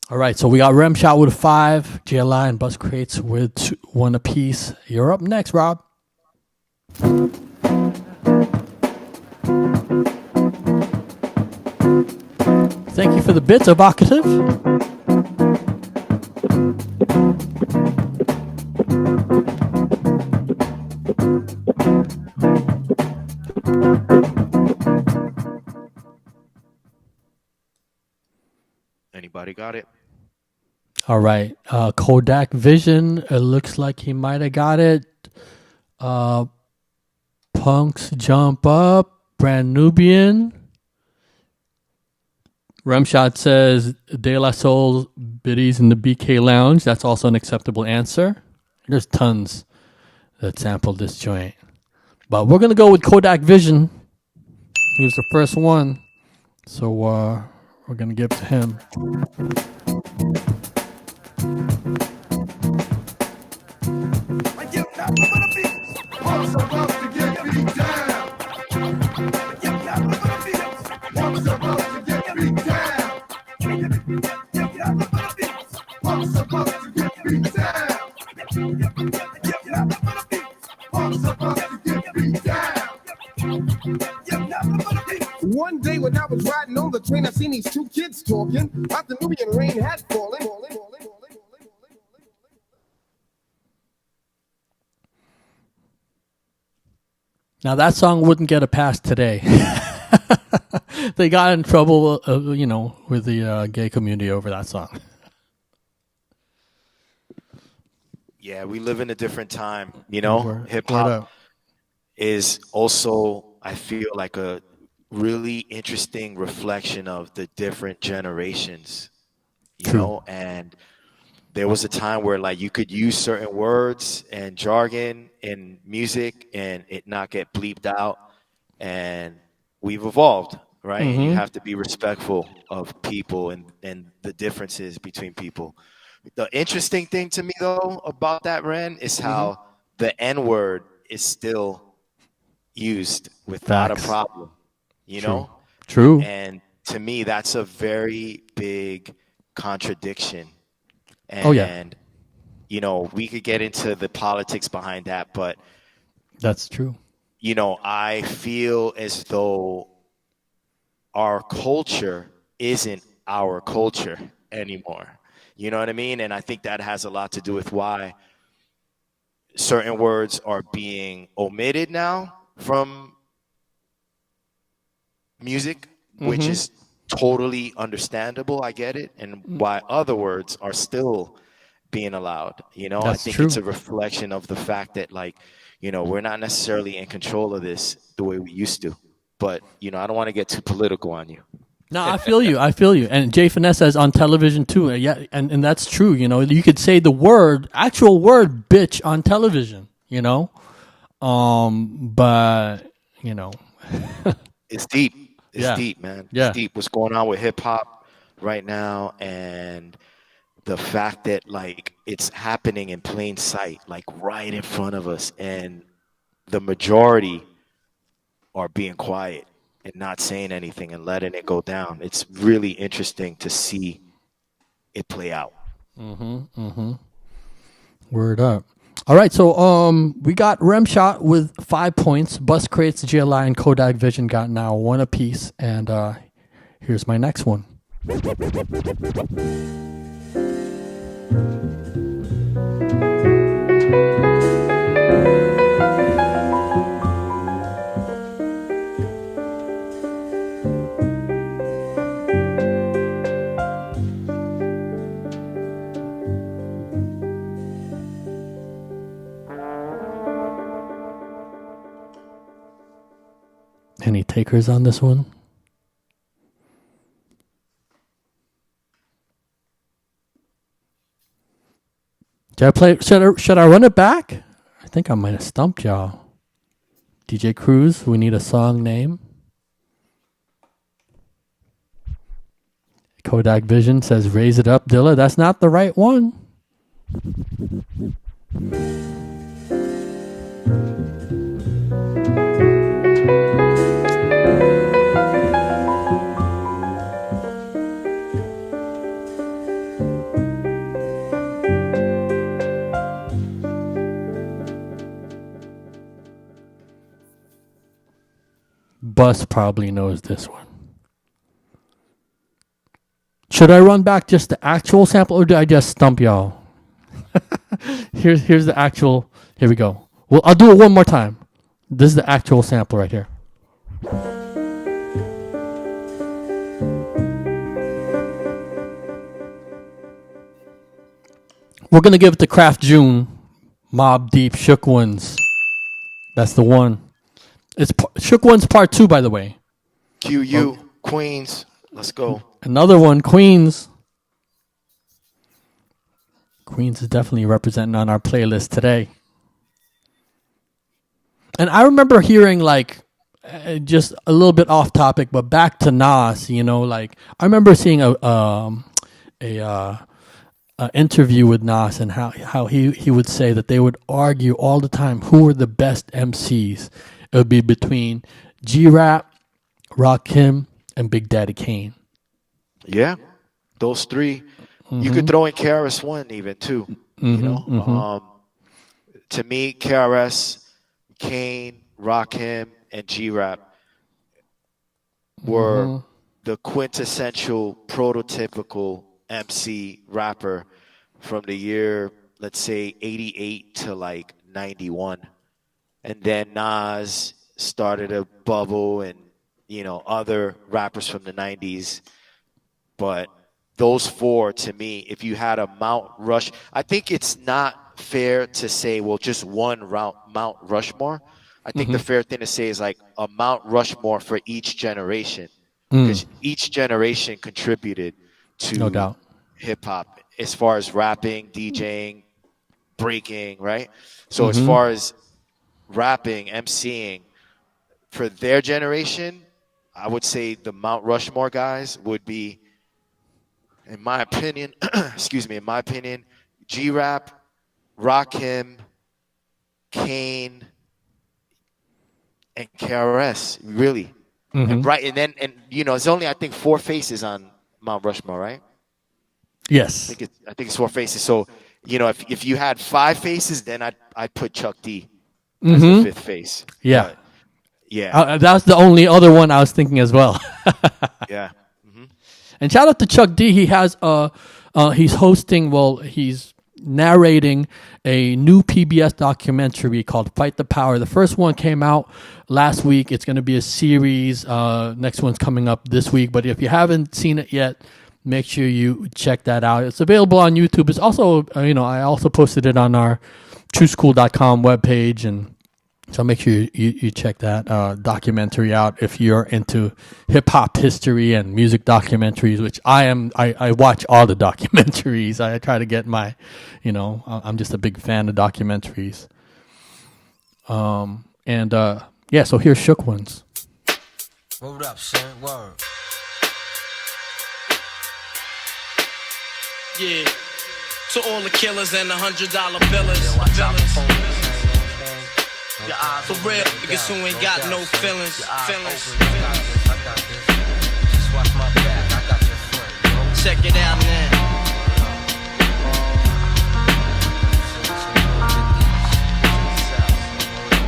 All right, so we got Remshot with 5, GLI and Bus Crates with 1 apiece. You're up next, Rob. Thank you for the bits, evocative. Anybody got it? All right. Kodak Vision. It looks like he might have got it. Punks Jump Up. Brand Nubian. Remshot says De La Soul Biddies in the BK Lounge. That's also an acceptable answer. There's tons that sampled this joint. But we're going to go with Kodak Vision. He was the first one. So we're going to give it to him. One day when I was riding on the train, I seen these 2 kids talking about the Nubian rain had fallen. Now that song wouldn't get a pass today. They got in trouble, with the gay community over that song. Yeah, we live in a different time. Word Hip hop up. is also, I feel like, a really interesting reflection of the different generations. True. And there was a time where like you could use certain words and jargon in music and it not get bleeped out, and we've evolved, right? And you have to be respectful of people and the differences between people. The interesting thing to me though about that, Ren, is how the N-word is still used without Facts. a problem, True. And to me, that's a very big contradiction. And, Oh, yeah. We could get into the politics behind that, but, That's true. I feel as though our culture isn't our culture anymore. You know what I mean? And I think that has a lot to do with why certain words are being omitted now from music, which is totally understandable. I get it. And why other words are still being allowed. I That's think true. it's a reflection of the fact that, we're not necessarily in control of this the way we used to. But, I don't want to get too political on you. No, I feel you. And Jay Finesse says on television too. Yeah, and that's true. You could say the actual word bitch on television, but, It's deep. It's Yeah. deep, man. Yeah. It's deep. What's going on with hip hop right now, and the fact that it's happening in plain sight, right in front of us, and the majority are being quiet and not saying anything and letting it go down. It's really interesting to see it play out. Word up. All right, so we got Remshot with 5 points. Bus Crates, GLI, and Kodak Vision got now 1 apiece. And here's my next one. Any takers on this one? Should I run it back? I think I might have stumped y'all. DJ Cruz, we need a song name. Kodak Vision says raise it up, Dilla. That's not the right one. Bus probably knows this one. Should I run back just the actual sample, or do I just stump y'all? Here's the actual. Here we go. Well, I'll do it one more time. This is the actual sample right here. We're gonna give it to Kraft June, Mob Deep, Shook Ones. That's the one. It's Shook Ones Part 2, by the way. QU, Queens, let's go. Another one, Queens. Queens is definitely representing on our playlist today. And I remember hearing just a little bit off topic, but back to Nas, I remember seeing a interview with Nas and how he would say that they would argue all the time who were the best MCs. It would be between G-Rap, Rakim, and Big Daddy Kane. Yeah, those three. You could throw in KRS-One even too. To me, KRS, Kane, Rakim, and G-Rap were the quintessential prototypical MC rapper from the year, let's say, 88 to 91. And then Nas started a bubble, and other rappers from the 90s. But those four, to me, if you had a Mount Rush, I think it's not fair to say, well, just one Mount Rushmore. I think the fair thing to say is like a Mount Rushmore for each generation, because each generation contributed to No doubt. hip hop as far as rapping, DJing, breaking, right? So as far as rapping, MCing, for their generation, I would say the Mount Rushmore guys would be, in my opinion, G-Rap, Rakim, Kane, and KRS, really. And it's only, I think, 4 faces on Mount Rushmore, right? Yes. I think it's 4 faces. So, if you had 5 faces, then I'd put Chuck D as the 5th face. Yeah. But, yeah. That's the only other one I was thinking as well. Yeah. And shout out to Chuck D. He has he's hosting, he's narrating a new PBS documentary called Fight the Power. The first one came out last week. It's going to be a series. Next one's coming up this week. But if you haven't seen it yet, make sure you check that out. It's available on YouTube. It's also, I also posted it on our TrueSchool.com webpage, and so make sure you check that documentary out if you're into hip hop history and music documentaries, which I am. I watch all the documentaries. I try to get my, I'm just a big fan of documentaries. So here's Shook Ones. Word up, son. Word. Yeah. To all the killers and the $100 billers. For real, niggas who ain't got no feelings. Check it out now.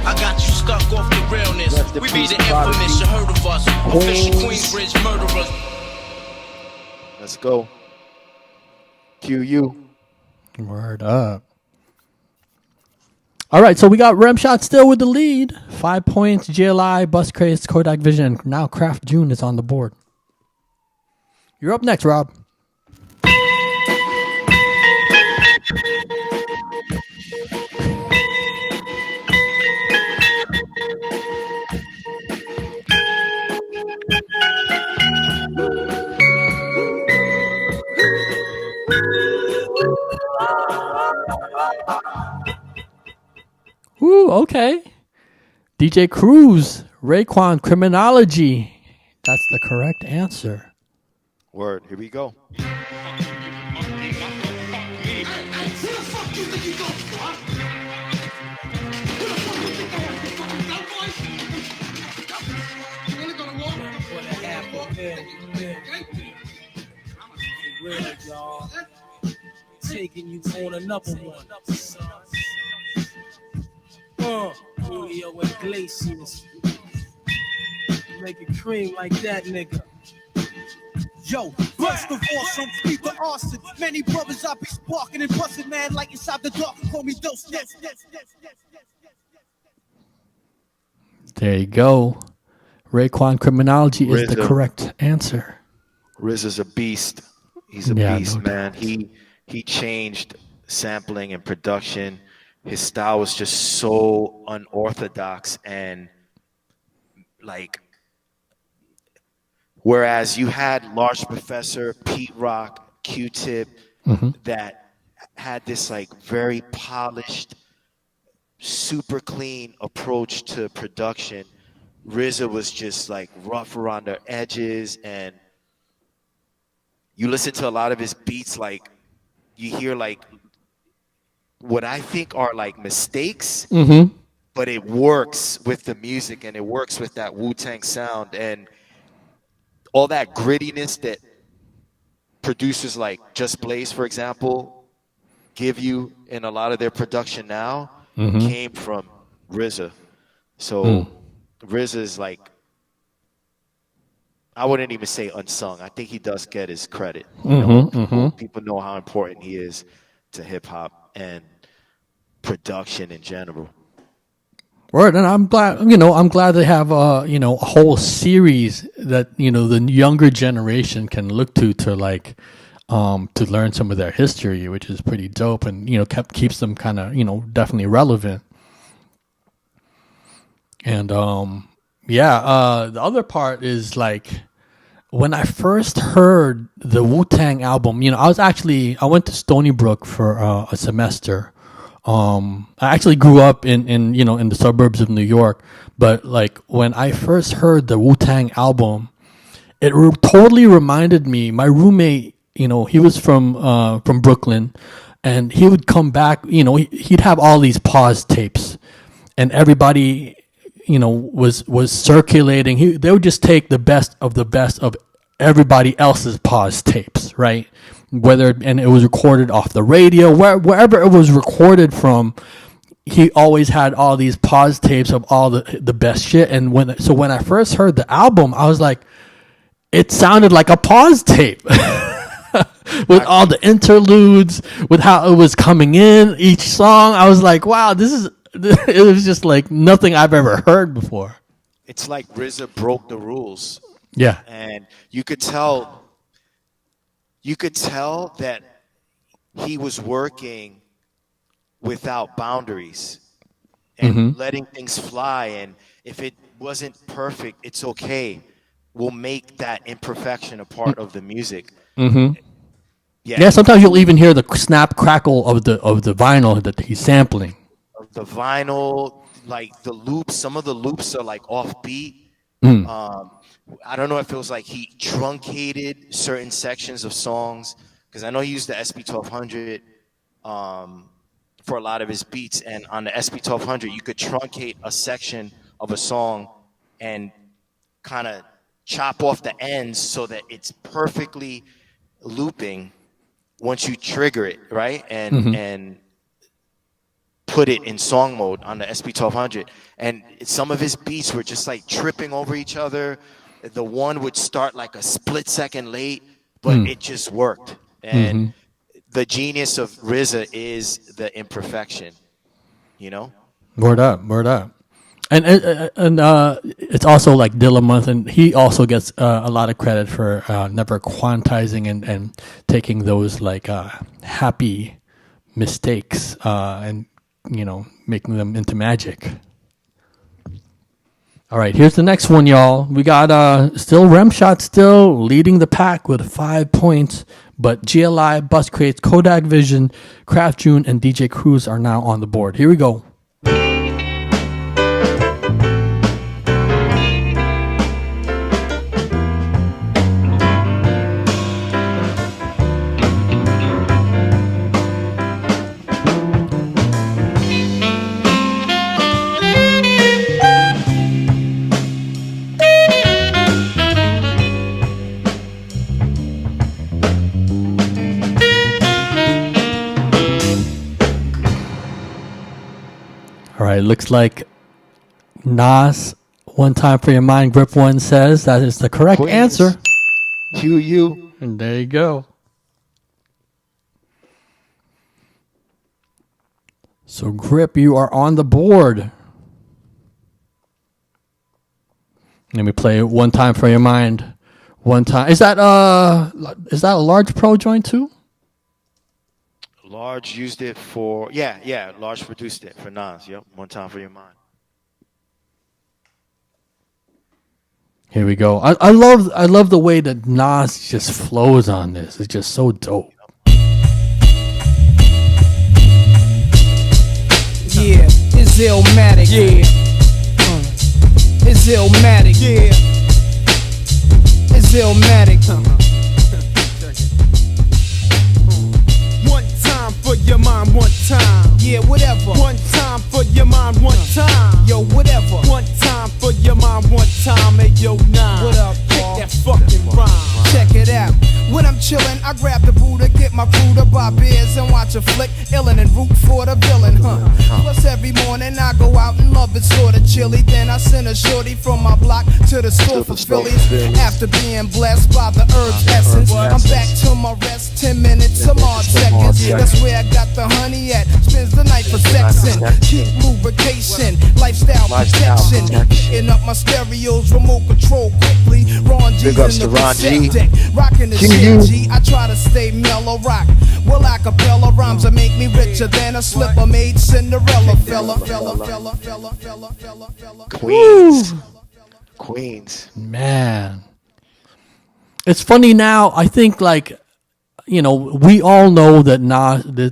I got you stuck off the realness. We be the infamous, you heard of us. Official Queensbridge murderers. Let's go. QU. Word up. All right, so we got Remshot still with the lead. 5 points, GLI, Bus Craze, Kodak Vision. Now Kraft June is on the board. You're up next, Rob. Ooh, okay. DJ Cruz, Raekwon, Criminology. That's the correct answer. Word. Here we go. Taking you on another one. Julio Iglesias. Make it cream like that, nigga. Yo, first of all, some speak the arson. Many brothers I be sparking and busting mad like inside the dark. Call me Dose. There you go. Raekwon, Criminology is the correct answer. RZA's a beast. He's a beast, man. He changed sampling and production. His style was just so unorthodox, and like, whereas you had Large Professor, Pete Rock, Q-Tip, that had this like very polished, super clean approach to production, RZA was just like rough around the edges, and you listen to a lot of his beats, like you hear like what I think are like mistakes, but it works with the music and it works with that Wu-Tang sound and all that grittiness that producers like Just Blaze, for example, give you in a lot of their production now came from RZA. So RZA is like, I wouldn't even say unsung. I think he does get his credit. People know how important he is to hip hop and production in general. Right, and I'm glad. I'm glad they have a whole series that the younger generation can look to like to learn some of their history, which is pretty dope, and keeps them kind of definitely relevant. And the other part is like when I first heard the Wu-Tang album. I went to Stony Brook for a semester. I actually grew up in the suburbs of New York, but like when I first heard the Wu-Tang album, it totally reminded me. My roommate, he was from Brooklyn, and he would come back. He'd have all these pause tapes, and everybody, was circulating. They would just take the best of everybody else's pause tapes, right? And it was recorded off the radio, wherever it was recorded from. He always had all these pause tapes of all the best shit. And when I first heard the album, I was like, it sounded like a pause tape with all the interludes, with how it was coming in each song. I was like, wow, it was just like nothing I've ever heard before. It's like RZA broke the rules. Yeah. And you could tell that he was working without boundaries and letting things fly. And if it wasn't perfect, it's okay. We'll make that imperfection a part of the music. Mm-hmm. Yeah. Sometimes you'll even hear the snap crackle of the vinyl that he's sampling. Of the vinyl, like the loops. Some of the loops are like offbeat. I don't know if it was like he truncated certain sections of songs, because I know he used the SP1200 for a lot of his beats, and on the SP1200 you could truncate a section of a song and kind of chop off the ends so that it's perfectly looping once you trigger it, right? And put it in song mode on the SP1200. And some of his beats were just like tripping over each other. The one would start like a split second late, but it just worked. And the genius of RZA is the imperfection, Word up. And it's also like Dilla Month, and he also gets a lot of credit for never quantizing and taking those like happy mistakes and making them into magic. All right, here's the next one, y'all. We got still Remshot still leading the pack with 5 points, but GLI, Bus Crates, Kodak Vision, Kraft June, and DJ Cruz are now on the board. Here we go. It looks like Nas, One Time for Your Mind, Grip One says that is the correct answer. QU. And there you go. So Grip, you are on the board. Let me play One Time for Your Mind. One time. Is that a Large Pro joint too? Large used it for Large produced it for Nas. Yep, One Time for Your Mind. Here we go. I love the way that Nas just flows on this. It's just so dope. Yeah, it's Illmatic. Yeah, it's Illmatic. Yeah, it's Illmatic. For your mind one time. Yeah, whatever. One time for your mind one time. Yo, whatever. One time for your mind one time. Hey, yo, 9. What up, Paul? That fucking rhyme. Check it out. When I'm chillin', I grab the Buddha, get my crew to buy beers and watch a flick. Illin' and root for the villain, huh? Plus every morning I go out and love it sorta chilly. Then I sent a shorty from my block to the store for Phillies. After being blessed by the herb's essence, I'm back to my rest. 10 minutes, some odd seconds. That's where I got the honey at. Spends the night for sexing. Keep lubrication, lifestyle protection. Hitting up my stereos, remote control quickly. Ron G's in the cassette deck, rocking the shit. G. I try to stay mellow rock. Well, acapella rhymes that make me richer than a slipper made Cinderella fella. Queens. Man. It's funny now. I think, like, you know, we all know that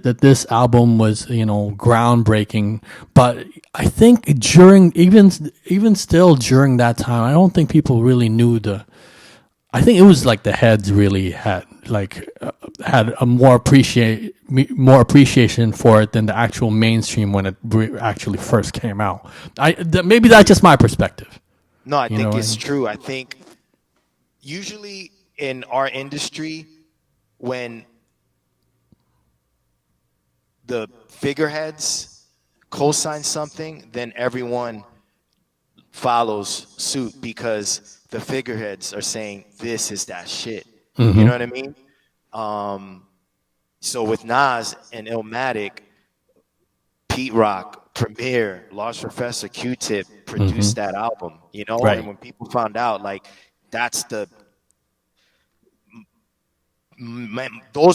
that this album was, you know, groundbreaking. But I think during even still during that time, I don't think people really knew I think it was like the heads really had a more appreciation for it than the actual mainstream when it actually first came out. Maybe that's just my perspective. No, I think it's true. I think usually in our industry, when the figureheads co-sign something, then everyone follows suit because the figureheads are saying this is that shit. Mm-hmm. You know what I mean? So with Nas and Illmatic, Pete Rock, Premier, Large Professor, Q-Tip produced that album, you know? Right. And when people found out, like, those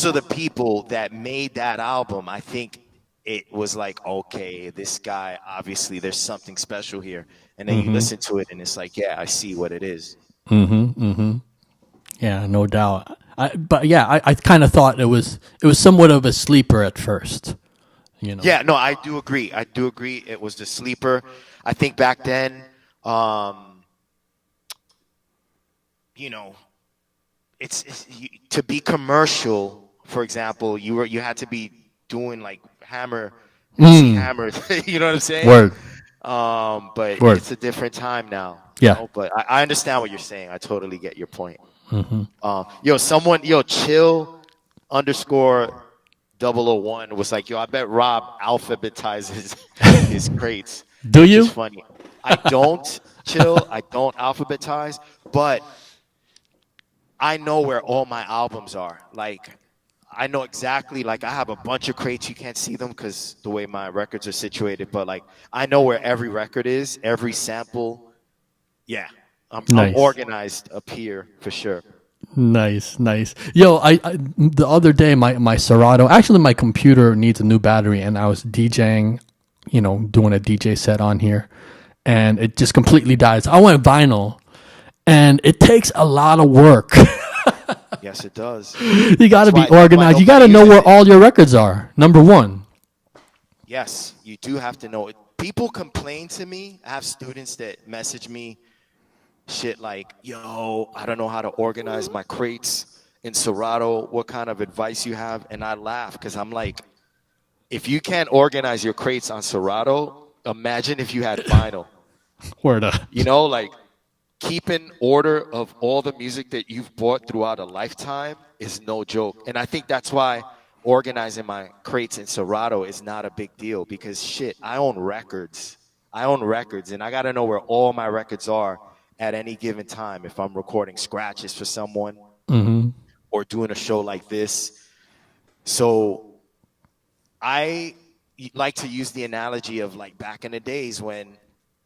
are the people that made that album. I think it was like, okay, this guy, obviously there's something special here. And then you listen to it and it's like, yeah, I see what it is. Yeah, no doubt. I kind of thought it was somewhat of a sleeper at first. You know. Yeah, no, I do agree. It was the sleeper. I think back then, you know, to be commercial. For example, you had to be doing like Hammer, Hammer. You know what I'm saying? Word. But Word. It's a different time now. Yeah. You know? But I understand what you're saying. I totally get your point. Mm-hmm. Chill _001 was like, I bet Rob alphabetizes his crates. Do you? It's funny. I don't, Chill. I don't alphabetize, but I know where all my albums are. Like, I know exactly, like, I have a bunch of crates. You can't see them because the way my records are situated, but, like, I know where every record is, every sample. Yeah. I'm organized up here for sure. Nice. Yo, I the other day my Serato, actually my computer needs a new battery, and I was DJing, you know, doing a DJ set on here, and it just completely died. So I went vinyl, and it takes a lot of work. Yes, it does. You got to be organized. You got to know where all your records are. Number one. Yes, you do have to know it. People complain to me. I have students that message me shit like, yo, I don't know how to organize my crates in Serato. What kind of advice you have? And I laugh because I'm like, if you can't organize your crates on Serato, imagine if you had vinyl. Word up. You know, like, keeping order of all the music that you've bought throughout a lifetime is no joke. And I think that's why organizing my crates in Serato is not a big deal, because shit, I own records. And I got to know where all my records are at any given time if I'm recording scratches for someone or doing a show like this. So I like to use the analogy of, like, back in the days when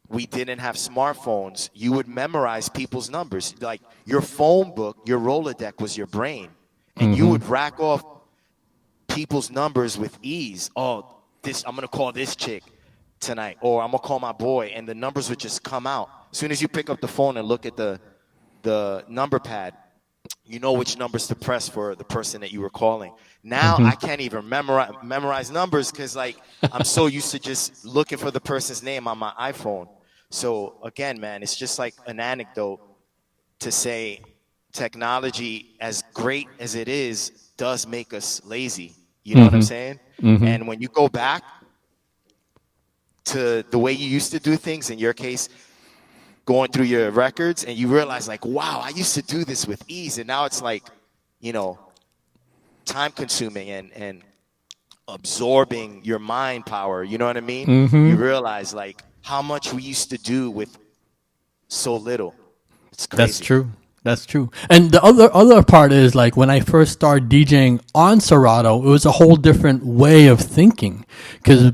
we didn't have smartphones, you would memorize people's numbers. Like, your phone book, your Rolodex was your brain. And you would rack off people's numbers with ease. Oh, I'm going to call this chick tonight, or I'm going to call my boy, and the numbers would just come out. As soon as you pick up the phone and look at the number pad, you know which numbers to press for the person that you were calling. Now I can't even memorize numbers because, like, I'm so used to just looking for the person's name on my iPhone. So again, man, it's just like an anecdote to say technology, as great as it is, does make us lazy. You know what I'm saying? And when you go back to the way you used to do things, in your case, going through your records, and you realize, like, wow, I used to do this with ease. And now it's like, you know, time consuming and absorbing your mind power. You know what I mean? You realize, like, how much we used to do with so little. It's crazy. That's true. That's true. And the other part is, like, when I first started DJing on Serato, it was a whole different way of thinking. Because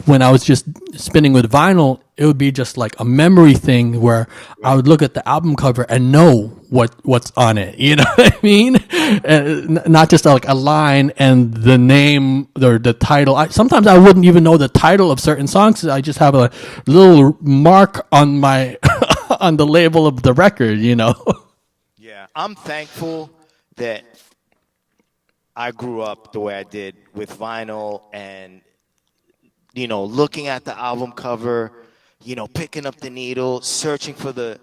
when I was just spinning with vinyl, it would be just like a memory thing where I would look at the album cover and know what's on it. You know what I mean? Not just like a line and the name or the title. Sometimes I wouldn't even know the title of certain songs. I just have a little mark on my on the label of the record, you know? Yeah, I'm thankful that I grew up the way I did with vinyl and, you know, looking at the album cover, you know, picking up the needle, searching for the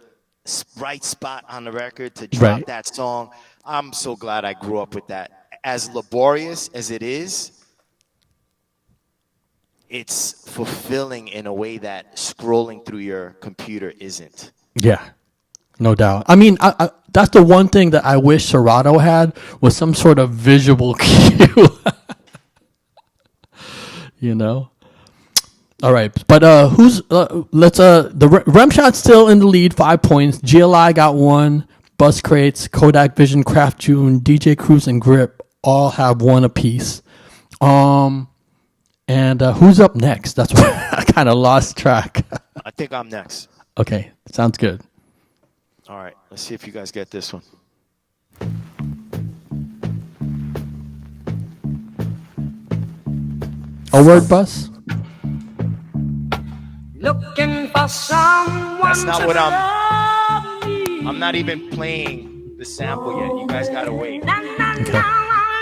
right spot on the record to drop that song. I'm so glad I grew up with that. As laborious as it is, it's fulfilling in a way that scrolling through your computer isn't. Yeah, no doubt. I mean, I that's the one thing that I wish Serato had, was some sort of visual cue. You know? All right, but the Remshot's still in the lead, 5 points. GLI got 1. Bus Crates, Kodak Vision, Craft June, DJ Cruise, and Grip all have 1 apiece. And who's up next? That's where I kind of lost track. I think I'm next. Okay, sounds good. All right, let's see if you guys get this one. A word, Bus? Looking for someone. That's not what I'm not even playing the sample yet. You guys gotta wait. Okay.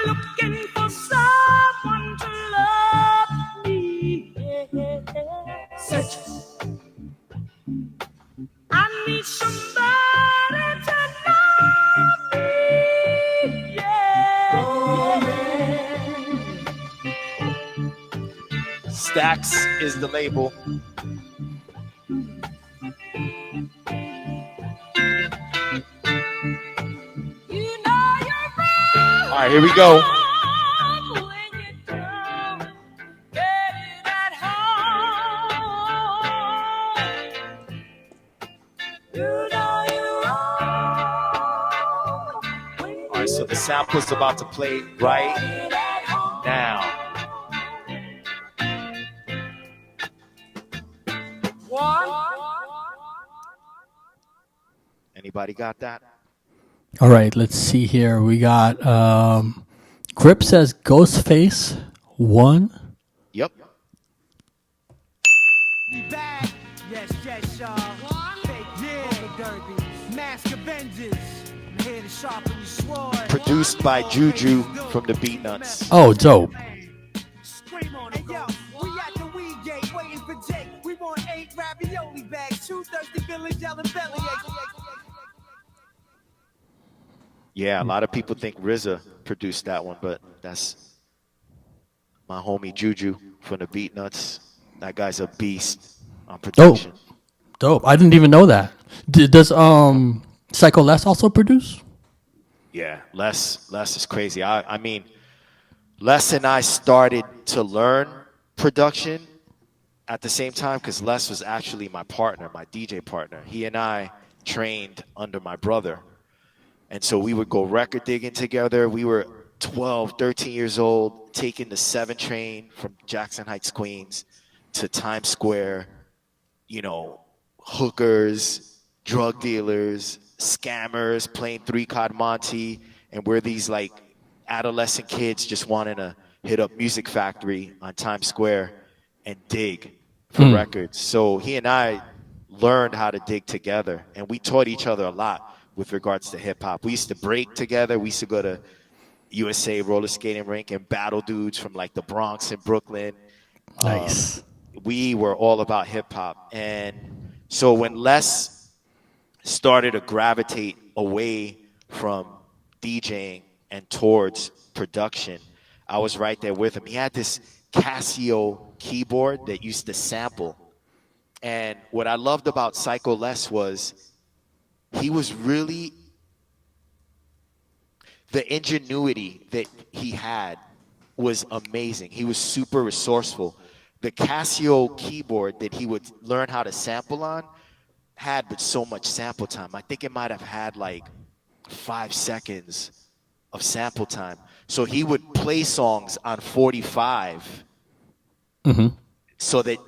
Looking for someone to love me. Search. I need somebody to love me. Yeah. Oh, yeah. Stax is the label. All right, here we go. All right, so the sample's about to play right now. Anybody got that? All right, let's see here. We got Grip says Ghostface 1. Yep. Back. Yes, yes, y'all. Fake, yeah. Mask Avengers. I'm here to sharpen your sword. Produced by Juju from the Beat Nuts. Oh, dope. Scream on it, yo. We at the weed gate waiting for Jake. We want 8 ravioli bags, 2 thirsty village yelling bellyaches. Yeah, a lot of people think RZA produced that one, but that's my homie Juju from the Beat Nuts. That guy's a beast on production. Dope. I didn't even know that. Does Psycho Les also produce? Yeah, Les is crazy. I mean, Les and I started to learn production at the same time because Les was actually my partner, my DJ partner. He and I trained under my brother. And so we would go record digging together. We were 12, 13 years old, taking the 7 train from Jackson Heights, Queens to Times Square, you know, hookers, drug dealers, scammers, playing 3-Card Monte. And we're these like adolescent kids just wanting to hit up Music Factory on Times Square and dig for records. So he and I learned how to dig together, and we taught each other a lot with regards to hip hop. We used to break together. We used to go to USA roller skating rink and battle dudes from like the Bronx and Brooklyn. Nice. We were all about hip hop. And so when Les started to gravitate away from DJing and towards production, I was right there with him. He had this Casio keyboard that used to sample. And what I loved about Psycho Les was he was really, the ingenuity that he had was amazing. He was super resourceful the Casio keyboard that he would learn how to sample on had but so much sample time. I think it might have had like 5 seconds of sample time. So he would play songs on 45 so that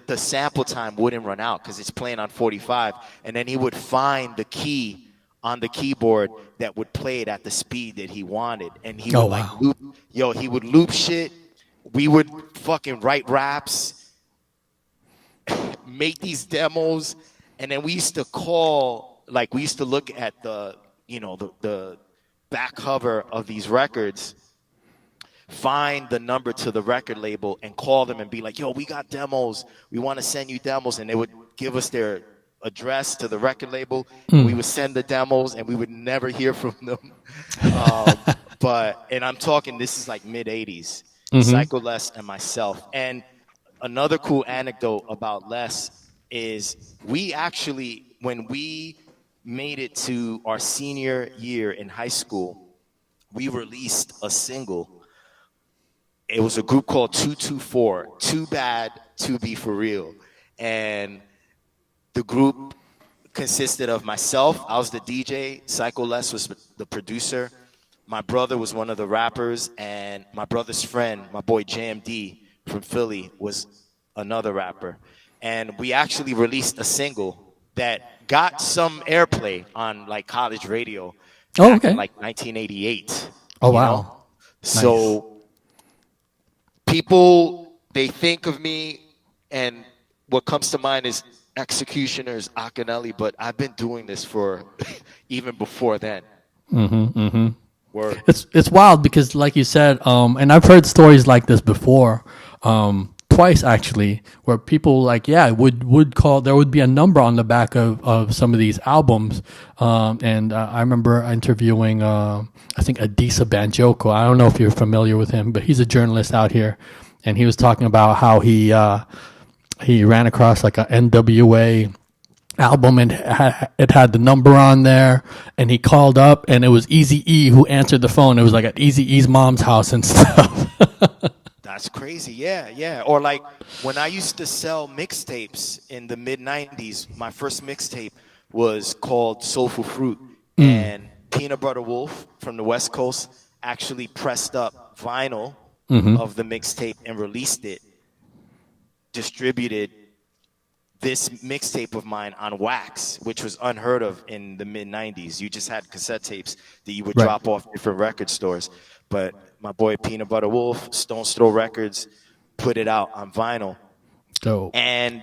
the sample time wouldn't run out because it's playing on 45. And then he would find the key on the keyboard that would play it at the speed that he wanted. And he would like loop, he would loop shit. We would fucking write raps, make these demos, and then we used to look at the back cover of these records, find the number to the record label and call them and be like, yo, we got demos. We want to send you demos. And they would give us their address to the record label. We would send the demos and we would never hear from them. And I'm talking, this is like mid 80s, Psycho Les and myself. And another cool anecdote about Les is we actually, when we made it to our senior year in high school, we released a single. It was a group called 224, Too Bad to Be For Real. And the group consisted of myself, I was the DJ, Psycho Les was the producer, my brother was one of the rappers, and my brother's friend, my boy JMD from Philly, was another rapper. And we actually released a single that got some airplay on like college radio back in like 1988. Oh, wow. So people, they think of me and what comes to mind is Executioners, Akinelli, but I've been doing this for even before then. Word. It's wild because, like you said, and I've heard stories like this before, twice actually, where people would call. There would be a number on the back of some of these albums, and I remember interviewing I think Adisa Banjoko. I don't know if you're familiar with him, but he's a journalist out here, and he was talking about how he ran across like a NWA album and it had the number on there, and he called up and it was Eazy-E who answered the phone. It was like at Eazy-E's mom's house and stuff. That's crazy. Yeah. Or like when I used to sell mixtapes in the mid 90s, my first mixtape was called Soulful Fruit, and Peanut Butter Wolf from the West Coast actually pressed up vinyl of the mixtape and released it, distributed this mixtape of mine on wax, which was unheard of in the mid 90s. You just had cassette tapes that you would drop off different record stores. But my boy Peanut Butter Wolf, Stone's Throw Records, put it out on vinyl. Dope. And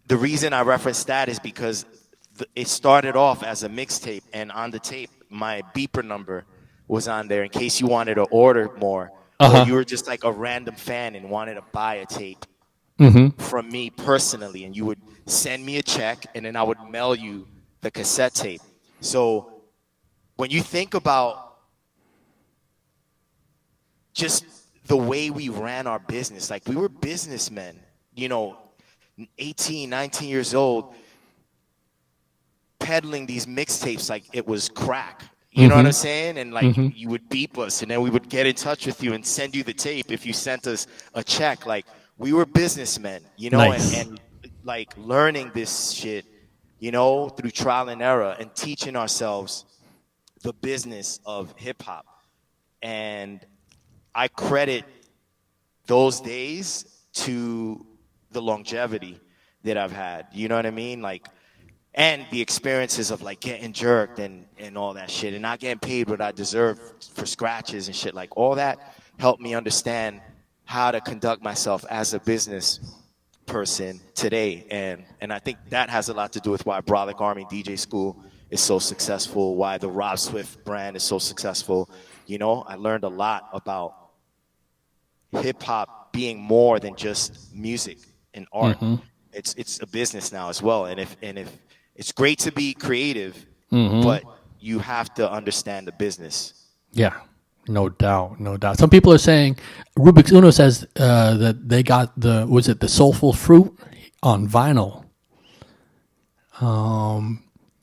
the reason I reference that is because it started off as a mixtape, and on the tape, my beeper number was on there in case you wanted to order more, or you were just like a random fan and wanted to buy a tape from me personally, and you would send me a check, and then I would mail you the cassette tape. So when you think about just the way we ran our business, like we were businessmen, 18, 19 years old, peddling these mixtapes like it was crack. You know what I'm saying? And like you would beep us, and then we would get in touch with you and send you the tape if you sent us a check. Like we were businessmen, and like learning this shit, through trial and error and teaching ourselves the business of hip hop. And I credit those days to the longevity that I've had. You know what I mean? Like, and the experiences of like getting jerked and all that shit and not getting paid what I deserve for scratches and shit. Like all that helped me understand how to conduct myself as a business person today. And I think that has a lot to do with why Brolic Army DJ School is so successful, why the Rob Swift brand is so successful. I learned a lot about hip hop being more than just music and art. It's a business now as well. And if it's great to be creative, but you have to understand the business. Yeah, no doubt. Some people are saying, Rubik's Uno says that they got the Soulful Fruit on vinyl.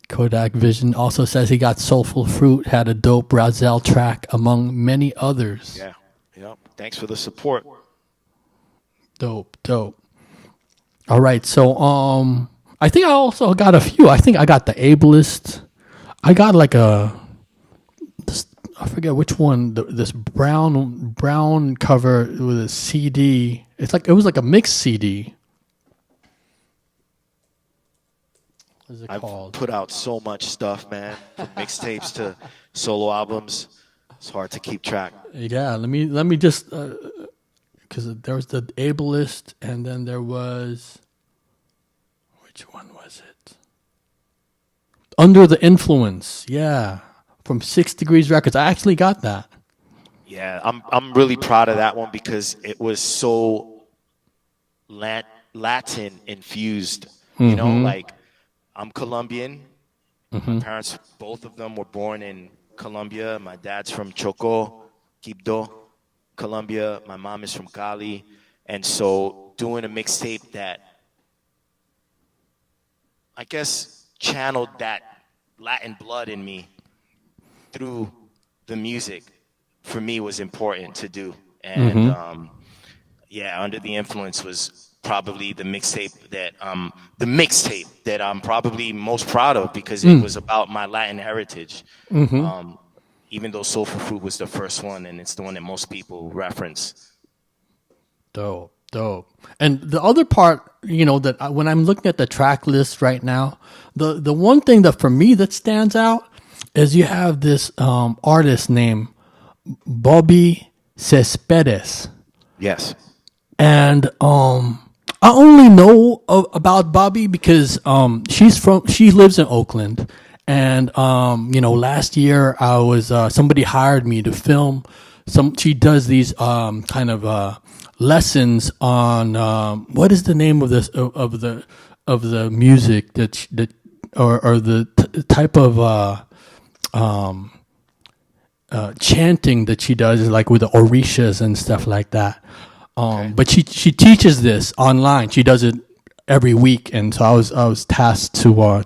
Kodak Vision also says he got Soulful Fruit, had a dope Razel track, among many others. Yeah. Thanks for the support. Dope. All right, so I think I also got a few. I think I got the Ableist. I got like I forget which one. This brown cover with a CD. It was like a mixed CD. What is it called? I've put out so much stuff, man. From mixtapes to solo albums. It's hard to keep track. Yeah, let me just because there was the Ableist, and then there was, which one was it? Under the Influence, yeah, from 6 Degrees Records. I actually got that. Yeah, I'm really proud of that one because it was so Latin infused. You know, like I'm Colombian. My parents, both of them, were born in Colombia. My dad's from Chocó, Quibdó, Colombia. My mom is from Cali. And so doing a mixtape that, I guess, channeled that Latin blood in me through the music, for me, was important to do. And Under the Influence was probably the mixtape that I'm probably most proud of because it was about my Latin heritage. Even though Soulful Fruit was the first one, and it's the one that most people reference. Dope. And the other part, that when I'm looking at the track list right now, the one thing that for me that stands out is you have this artist named Bobby Cespedes. Yes. And I only know about Bobby because she lives in Oakland. And last year I was somebody hired me to film she does these kind of lessons on what is the name of this of the music that or the type of chanting that she does, like with the orishas and stuff like that. But she teaches this online. She does it every week, and so I was tasked to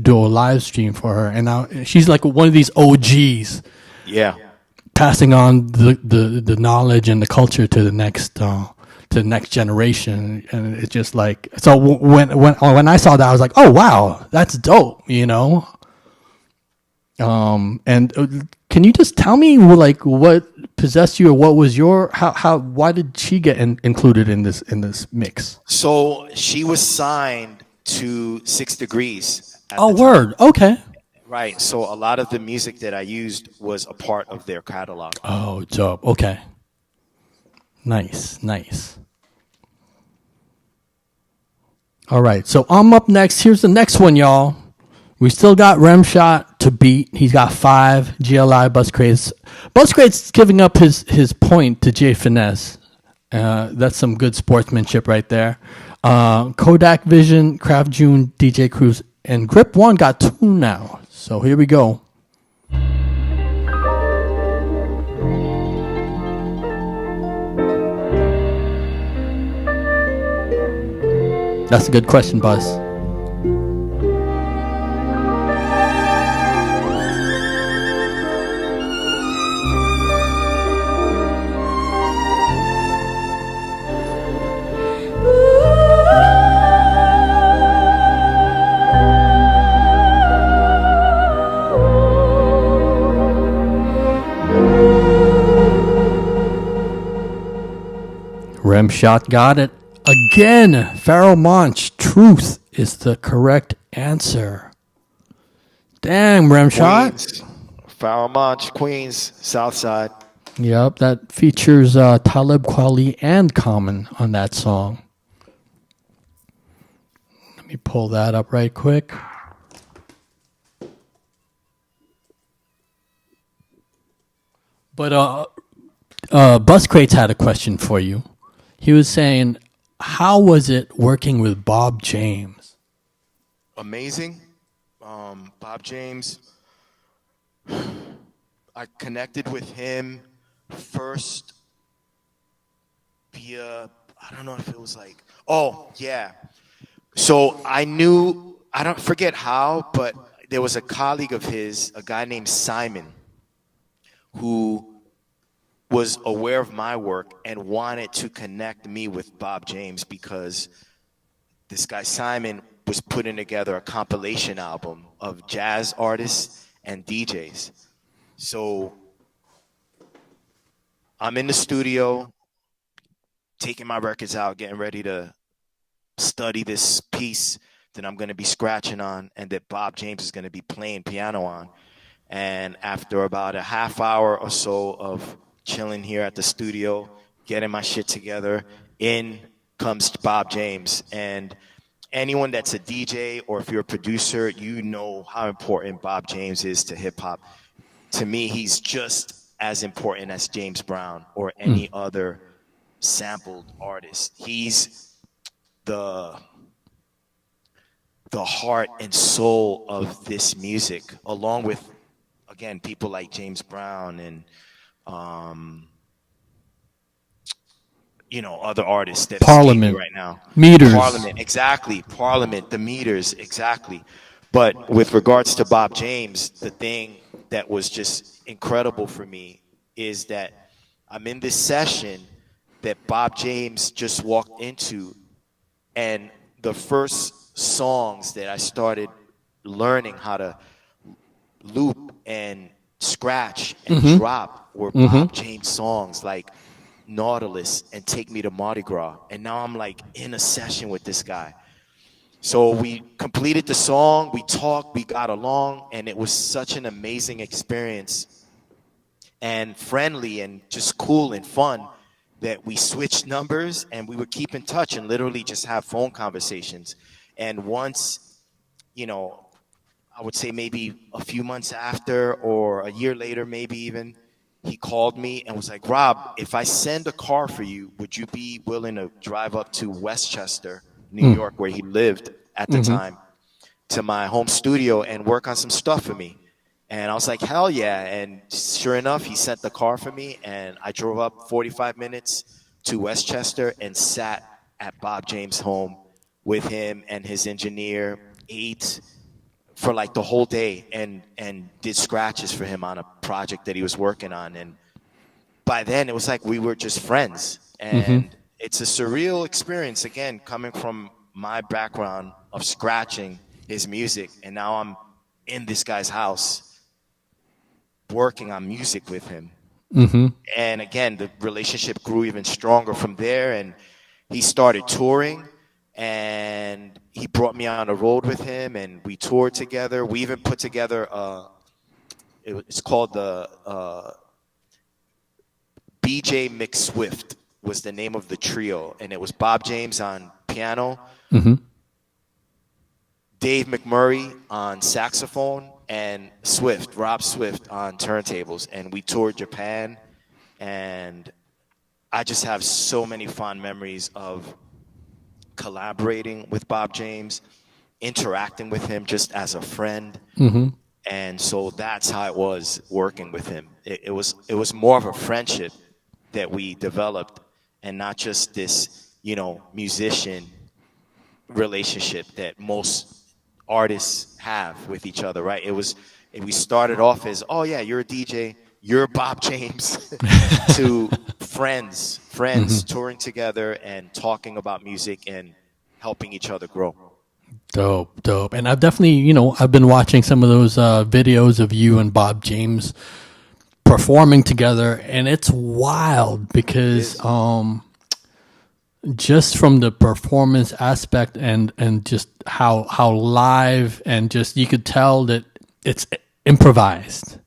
do a live stream for her, and she's like one of these OGs. Yeah, passing on the knowledge and the culture to the next generation, and it's just like, so when I saw that, I was like, oh wow, that's dope, And can you just tell me like what possessed you, or what was your why did she get included in this mix? So she was signed to 6 Degrees. Oh, word. Okay. Right. So a lot of the music that I used was a part of their catalog. Oh, dope. Okay. Nice. All right. So I'm up next. Here's the next one, y'all. We still got Remshot to beat. He's got 5 GLI Bus Crates. Bus Crates giving up his point to Jay Finesse. That's some good sportsmanship right there. Kodak Vision, Craft June, DJ Cruz, and Grip One got 2 now. So here we go. That's a good question, Buzz. Remshot got it again. Pharoah Monch, Truth is the correct answer. Damn, Remshot. Pharoah Monch, Queens, South Side. Yep, that features Talib Kweli and Common on that song. Let me pull that up right quick. But Bus Crates had a question for you. He was saying, how was it working with Bob James? Amazing. Bob James, I connected with him first via, I don't know if it was like, oh, yeah. So I don't forget how, but there was a colleague of his, a guy named Simon, who was aware of my work and wanted to connect me with Bob James because this guy Simon was putting together a compilation album of jazz artists and DJs. So I'm in the studio, taking my records out, getting ready to study this piece that I'm going to be scratching on and that Bob James is going to be playing piano on. And after about a half hour or so of chilling here at the studio, getting my shit together, in comes Bob James. And anyone that's a DJ or if you're a producer, you know how important Bob James is to hip hop. To me, he's just as important as James Brown or any other sampled artist. He's the heart and soul of this music, along with, again, people like James Brown and other artists that Parliament right now. Meters. Parliament, exactly. Parliament, the Meters, exactly. But with regards to Bob James, the thing that was just incredible for me is that I'm in this session that Bob James just walked into, and the first songs that I started learning how to loop and scratch and drop were Bob James songs like Nautilus and Take Me to Mardi Gras. And now I'm like in a session with this guy. So we completed the song, we talked, we got along, and it was such an amazing experience and friendly and just cool and fun that we switched numbers and we would keep in touch and literally just have phone conversations. And once, I would say maybe a few months after or a year later, maybe even, he called me and was like, Rob, if I send a car for you, would you be willing to drive up to Westchester, New York, where he lived at the time, to my home studio and work on some stuff for me? And I was like, hell yeah. And sure enough, he sent the car for me, and I drove up 45 minutes to Westchester and sat at Bob James' home with him and his engineer, ate for like the whole day and did scratches for him on a project that he was working on. And by then it was like we were just friends. And it's a surreal experience, again, coming from my background of scratching his music. And now I'm in this guy's house working on music with him. And again, the relationship grew even stronger from there. And he started touring, and he brought me on a road with him, and we toured together. We even put together it's called the BJ McSwift was the name of the trio, and it was Bob James on piano, Dave McMurray on saxophone, and Rob Swift on turntables. And we toured Japan, and I just have so many fond memories of collaborating with Bob James, interacting with him just as a friend. And so that's how it was working with him. It was more of a friendship that we developed, and not just this, musician relationship that most artists have with each other, right? We started off as, oh yeah, you're a DJ, you're Bob James, to friends touring together and talking about music and helping each other grow. Dope. And I've definitely, I've been watching some of those videos of you and Bob James performing together, and it's wild because just from the performance aspect and just how live, and just you could tell that it's improvised.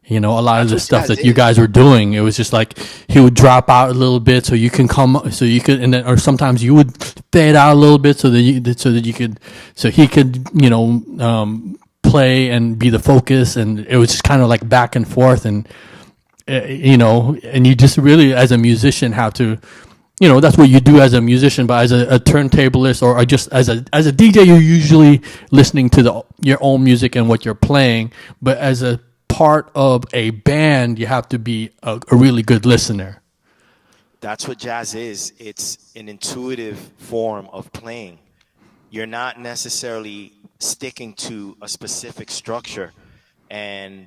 A lot of the stuff that you guys were doing, it was just like he would drop out a little bit so you could, and then, or sometimes you would fade out a little bit so he could, play and be the focus, and it was just kind of like back and forth, and and you just really, as a musician, have to, that's what you do as a musician, but as a turntablist or just as a DJ, you're usually listening to your own music and what you're playing, but as a part of a band, you have to be a really good listener. That's what jazz is. It's an intuitive form of playing. You're not necessarily sticking to a specific structure, and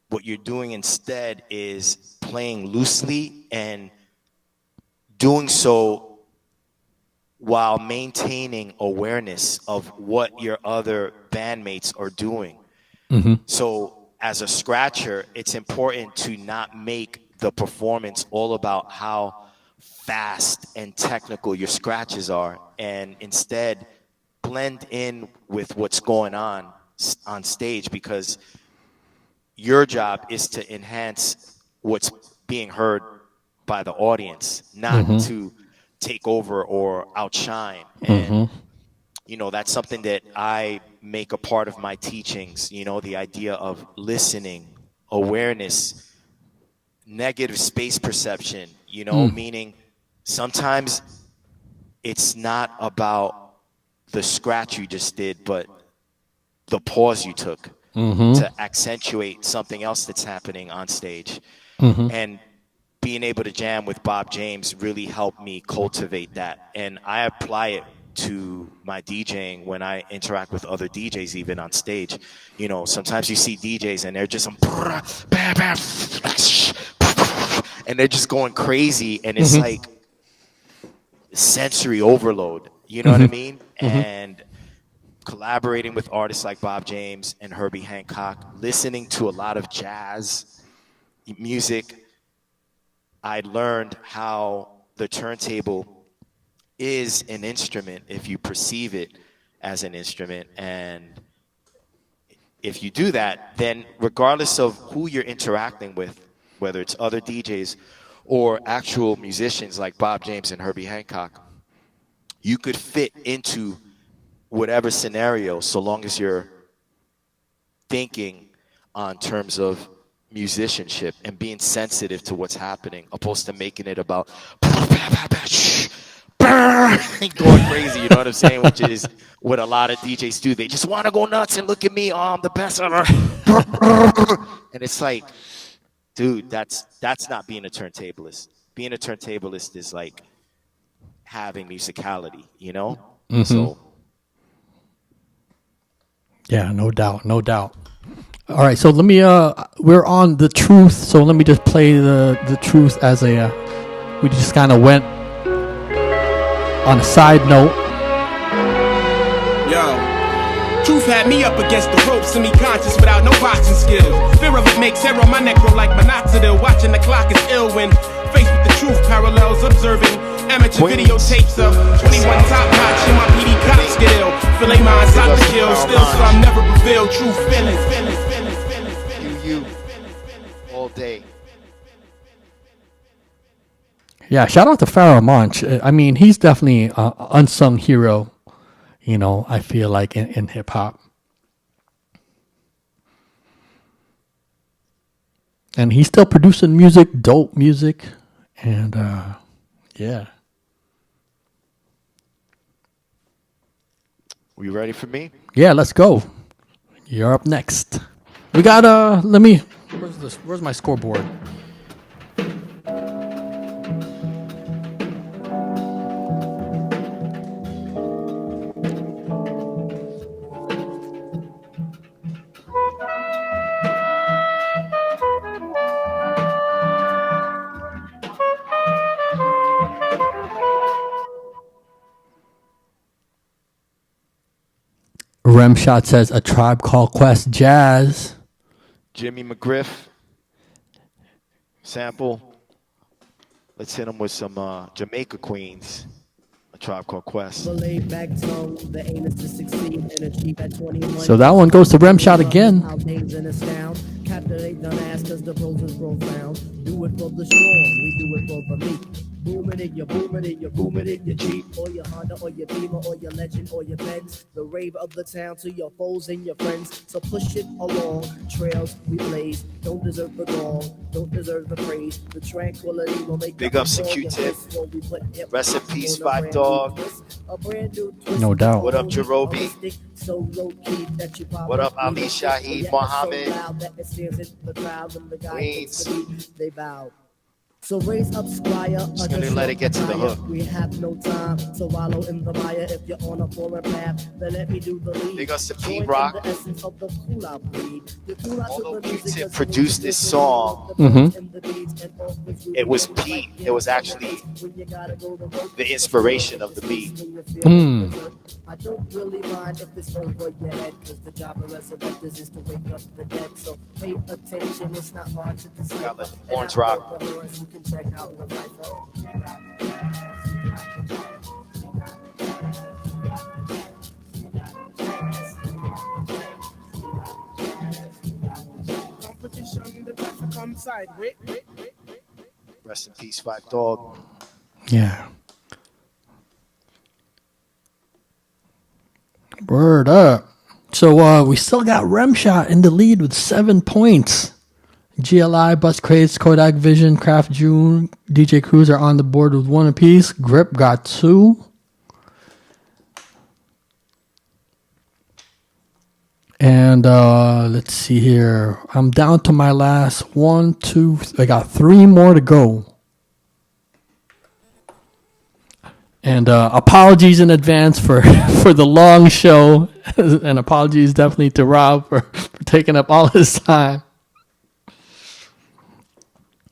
what you're doing instead is playing loosely and doing so while maintaining awareness of what your other bandmates are doing. So as a scratcher, it's important to not make the performance all about how fast and technical your scratches are, and instead blend in with what's going on stage, because your job is to enhance what's being heard by the audience, not to take over or outshine. And you know, that's something that I make a part of my teachings, you know, the idea of listening, awareness, negative space perception, you know, meaning sometimes it's not about the scratch you just did, but the pause you took to accentuate something else that's happening on stage. And being able to jam with Bob James really helped me cultivate that. And I apply it to my DJing when I interact with other DJs, even on stage. You know, sometimes you see DJs and they're just and they're just going crazy, and it's like sensory overload. You know what I mean? And collaborating with artists like Bob James and Herbie Hancock, listening to a lot of jazz music, I learned how the turntable is an instrument if you perceive it as an instrument. And if you do that, then regardless of who you're interacting with, whether it's other DJs or actual musicians like Bob James and Herbie Hancock, you could fit into whatever scenario so long as you're thinking on terms of musicianship and being sensitive to what's happening, opposed to making it about going crazy, you know what I'm saying? Which is what a lot of DJs do. They just want to go nuts and look at me, oh, I'm the best ever. And it's like, dude, that's not being a turntablist. Being a turntablist is like having musicality, you know? So yeah, no doubt. All right, so let me we're on The Truth, so let me just play the Truth as a we just kind of went on a side note. Yo, Truth had me up against the ropes, semi-conscious without no boxing skills. Fear of it makes arrow my neck grow like minoxidil. Watching the clock is ill when faced with the truth, parallels observing amateur videotapes of 21 top notch in my PD cop skill. Fillet my inside the kill, still some never revealed true feelings. You all day. Yeah, shout out to Pharoah Monch. I mean, he's definitely an unsung hero, you know, I feel like in hip hop. And he's still producing music, dope music. And yeah. We ready for me? Yeah, let's go. You're up next. We got where's my scoreboard? Remshot says A Tribe Called Quest Jazz. Jimmy McGriff sample. Let's hit him with some Jamaica Queens. A Tribe Called Quest. So that one goes to Remshot again. Captivate the mass cause the pros is profound. Do it for the strong, we do it for the meek. Boom it in your Jeep, or your Honda, or your Beamer, or your Legend, or your Benz. The rave of the town to your foes and your friends. So push it along, trails we blaze. Don't deserve the gong, don't deserve the praise. The tranquility will make big ups to Q-Tip. Rest in peace, Five Dog. No doubt. What up, Jerobi? What up, Ali Shaheed Mohammed? Queens. They bow. So raise up, squire. Just gonna let it get to the hook. We have no time to wallow in the mire. If you're on a foreign path, then let me do the lead. Big ups to Join in P-Rock. the essence of the Kula breed. The Kula Although took the music Q-Tip as produced this song, it was Pete. It was actually the inspiration of the beat. I don't really mind if it's over your head, cause the job of resurrectors is to wake up the dead. So pay attention, it's not hard to decipher. Gotta let the horns rock. You can check out the cipher. Competition, the best to come side. Wait. Rest in peace, Five Dog. Yeah. Word up. So we still got Remshot in the lead with 7 points. GLI, Bus Crates, Kodak Vision, Craft June, DJ Cruz are on the board with 1 apiece. Grip got 2. And let's see here. I'm down to my last 1, 2. I got 3 more to go. And apologies in advance for the long show. And apologies definitely to Rob for taking up all his time.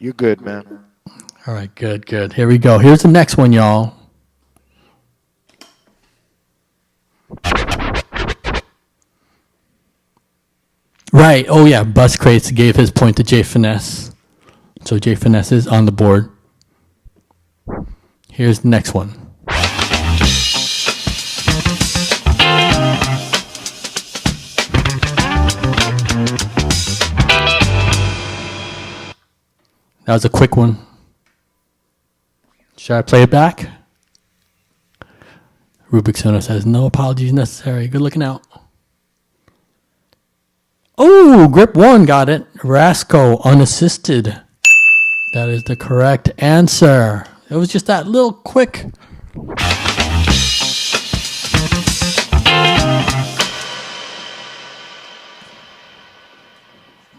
You're good, man. All right, good. Here we go. Here's the next one, y'all. Right. Oh, yeah. Bus Crates gave his point to Jay Finesse. So Jay Finesse is on the board. Here's the next one. That was a quick one. Should I play it back? Rubik Sono says, no apologies necessary. Good looking out. Oh, Grip 1 got it. Rasco, unassisted. That is the correct answer. It was just that little quick.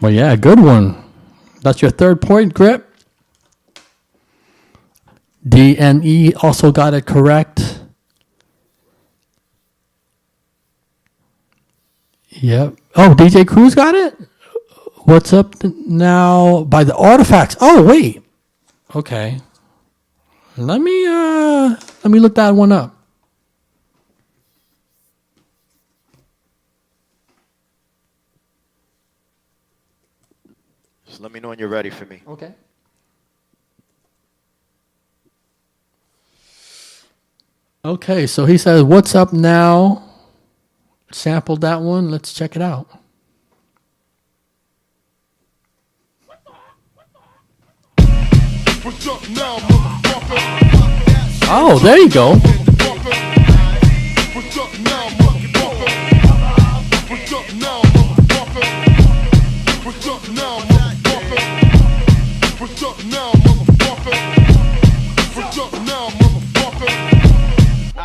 Well, yeah, good one. That's your 3rd point, Grip. DNE also got it correct. Yep. Oh, DJ Cruz got it? What's up now by the Artifacts? Oh, wait. Okay. Let me look that one up. Just let me know when you're ready for me. Okay. Okay, so he says, what's up now? Sampled that one. Let's check it out. What's up now, motherfucker? Oh, there you go. What's up now, motherfucker? What's up now, motherfucker? What's up now, motherfucker? What's up now, motherfucker? What's up now, motherfucker?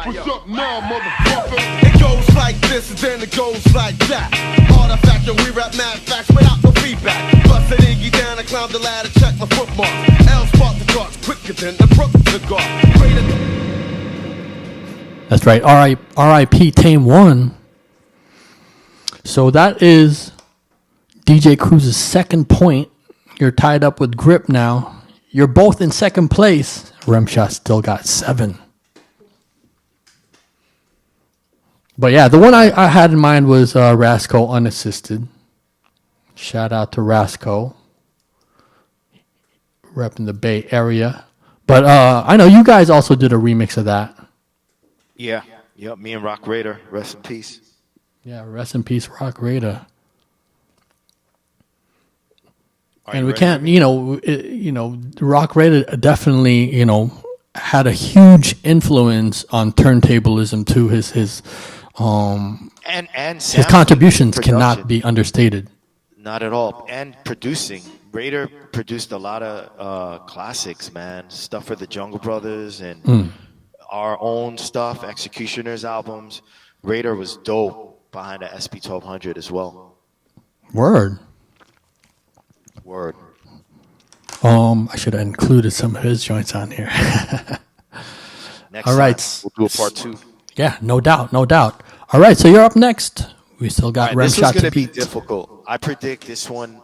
What's up now, motherfucker? It goes like this and then it goes like that. Artifact and we rap mad facts without no feedback. Bust an Iggy down and climb the ladder, check my footmarks. L spot the darts quicker than the Brooklyn cigar. That's right. R.I.P. Tame 1. So that is DJ Cruz's 2nd point. You're tied up with Grip now. You're both in 2nd place. Remshot still got 7. But yeah, the one I had in mind was Rasco Unassisted. Shout out to Rasco. Repping the Bay Area. But I know you guys also did a remix of that. Yeah. Yep. Me and Rock Raider. Rest in peace. Yeah, rest in peace, Rock Raider. And we ready? can't, Rock Raider definitely, had a huge influence on turntablism too. His contributions cannot be understated. Not at all. And producing. Raider produced a lot of classics, man. Stuff for the Jungle Brothers and our own stuff, Executioner's albums. Raider was dope behind the SP1200 as well. Word. I should have included some of his joints on here. Next All right. time, we'll do a part 2. Yeah, no doubt. All right, so you're up next. We still got All right, Rem this is Shot going to to be beat. difficult. I predict this one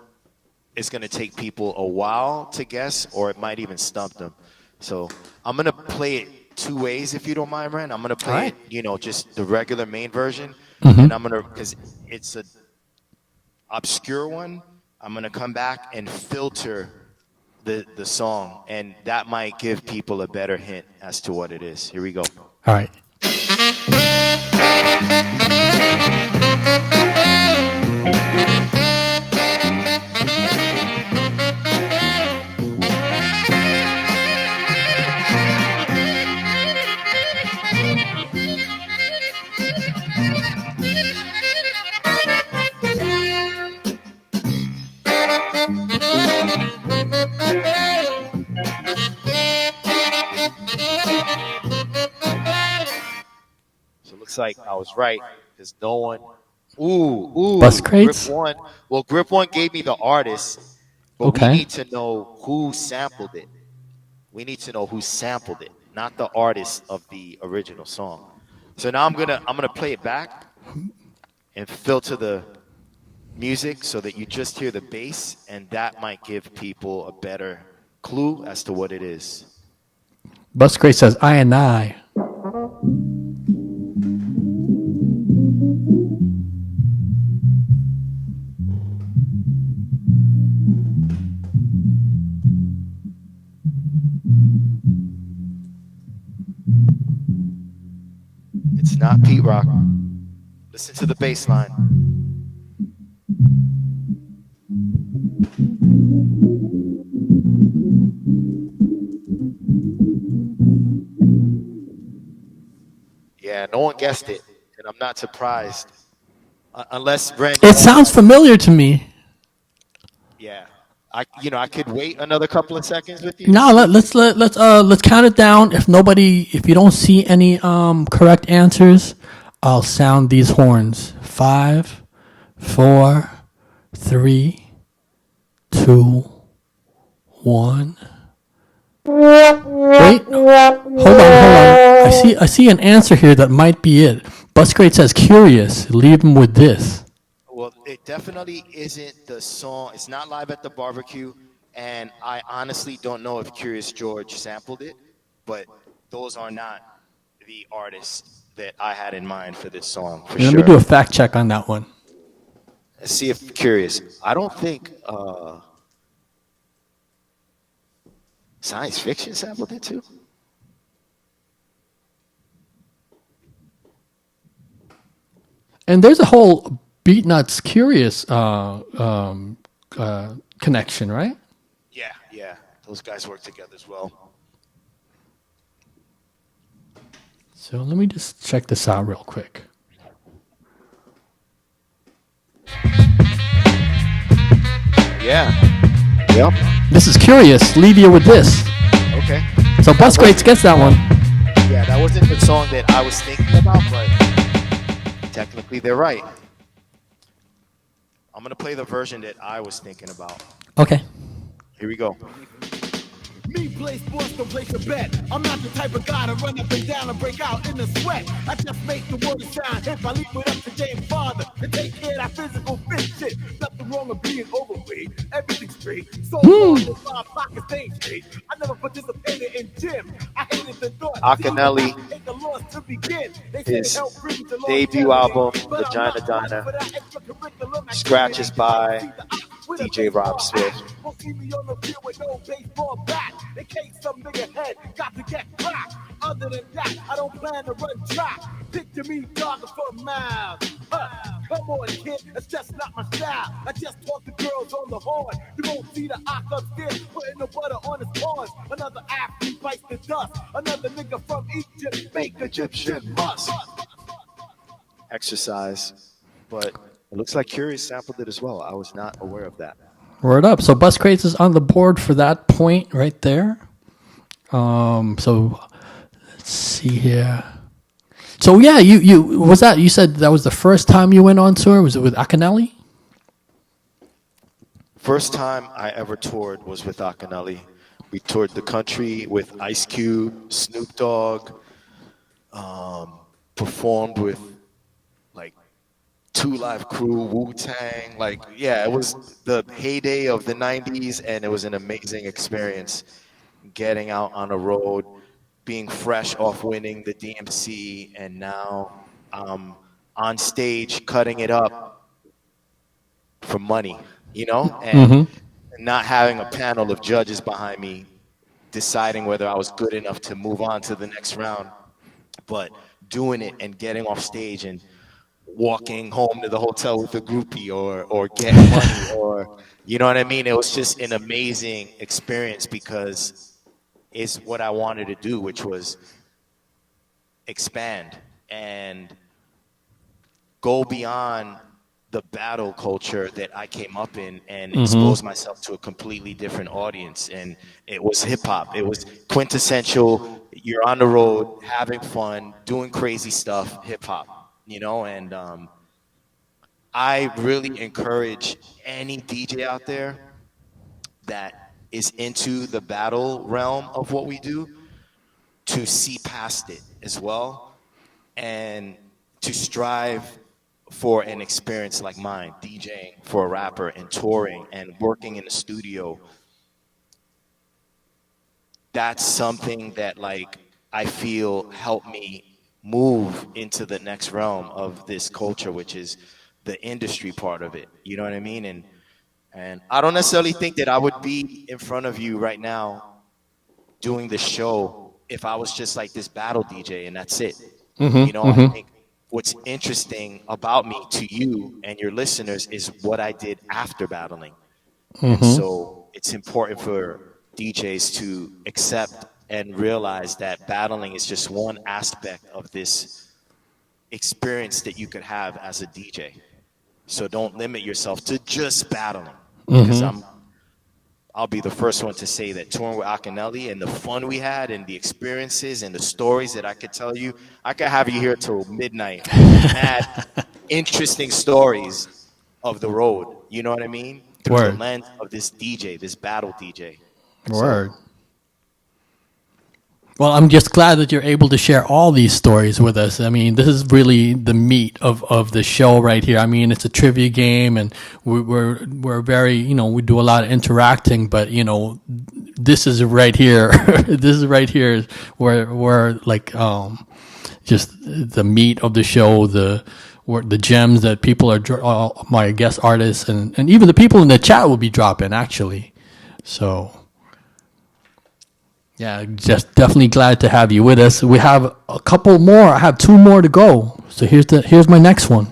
is going to take people a while to guess, or it might even stump them. So I'm going to play it 2 ways, if you don't mind, Ren. I'm going to play it, just the regular main version, and I'm going to, because it's a obscure one, I'm going to come back and filter the song, and that might give people a better hint as to what it is. Here we go. All right. So it looks like I was right, because no one. Ooh. Bus Crates? Grip One. Well, Grip One gave me the artist, but Okay. we need to know who sampled it. We need to know who sampled it, not the artist of the original song. So now I'm gonna play it back and filter the music so that you just hear the bass, and that might give people a better clue as to what it is. Bus Crate says, I and I. It's not Pete Rock. Listen to the bass line. Yeah, no one guessed it, and I'm not surprised. Unless Brent. It sounds familiar to me. Yeah, I could wait another couple of seconds with you. No, let's count it down. If you don't see any correct answers, I'll sound these horns. 5, 4, 3, 2, 1. Wait, hold on. I see an answer here that might be it. Buscrate says curious. Leave him with this. Well, it definitely isn't the song. It's not Live at the Barbecue, and I honestly don't know if Curious George sampled it, but those are not the artists that I had in mind for this song. For Let sure. me do a fact check on that one. Let's see if Curious. I don't think Science Fiction sampled it too. And there's a whole Beatnuts Curious connection, right? Yeah. Those guys work together as well. So let me just check this out real quick. Yeah. Yep. This is Curious. Leave you with this. Okay. So Buscrates gets that one. Yeah, that wasn't the song that I was thinking about, but technically they're right. I'm gonna play the version that I was thinking about. Okay. Here we go. Me play sports, don't place a bet. I'm not the type of guy to run up and down and break out in the sweat. I just make the world sound if I leave it up to James Father to take care of that physical fit shit. Nothing wrong with being overweight, everything's straight. So long as my pockets stay straight. I never participated in gym. I hated the thought. Akinelli, Take the loss to begin. They his say help bring the debut album, Vagina Donna, scratches by DJ Rob Swift. Won't see me on the field with no baseball bat. In case some nigga head got to get cracked. Other than that, I don't plan to run track. Picture me jogging for miles. Come on, kid, it's just not my style. I just talk to girls on the horn. You won't see the ock upstairs putting the butter on his paws. Another athlete bites the dust. Another nigga from Egypt make Egyptian must. Exercise, but it looks like Curious sampled it as well. I was not aware of that. Word up. So Buscrates is on the board for that point right there. So let's see here. So yeah, you said that was the first time you went on tour? Was it with Akinelli? First time I ever toured was with Akinyele. We toured the country with Ice Cube, Snoop Dogg, performed with like 2 Live Crew, Wu-Tang. Like, yeah, it was the heyday of the 90s, and it was an amazing experience getting out on the road, being fresh off winning the DMC, and now on stage cutting it up for money, you know, and not having a panel of judges behind me deciding whether I was good enough to move on to the next round, but doing it and getting off stage and walking home to the hotel with a groupie or getting money, or, you know what I mean? It was just an amazing experience because it's what I wanted to do, which was expand and go beyond the battle culture that I came up in and expose myself to a completely different audience. And it was hip hop. It was quintessential. You're on the road, having fun, doing crazy stuff, hip hop, you know? And I really encourage any DJ out there that is into the battle realm of what we do to see past it as well and to strive for an experience like mine, DJing for a rapper and touring and working in the studio. That's something that, like, I feel helped me move into the next realm of this culture, which is the industry part of it. You know what I mean? And I don't necessarily think that I would be in front of you right now doing the show if I was just like this battle DJ and that's it. You know, I think what's interesting about me to you and your listeners is what I did after battling. And so it's important for DJs to accept and realize that battling is just one aspect of this experience that you could have as a DJ. So don't limit yourself to just battling. Because I'll be the first one to say that touring with Akinyele and the fun we had and the experiences and the stories that I could tell you, I could have you here till midnight. Had interesting stories of the road. You know what I mean? Through the lens of this DJ, this battle DJ. Word. Well, I'm just glad that you're able to share all these stories with us. I mean, this is really the meat of the show right here. I mean, it's a trivia game, and we're very, you know, we do a lot of interacting, but, you know, this is right here. This is right here where like just the meat of the show, the gems that people are, my guest artists, and even the people in the chat will be dropping, actually. So yeah, just definitely glad to have you with us. We have a couple more. I have 2 more to go. So here's my next one.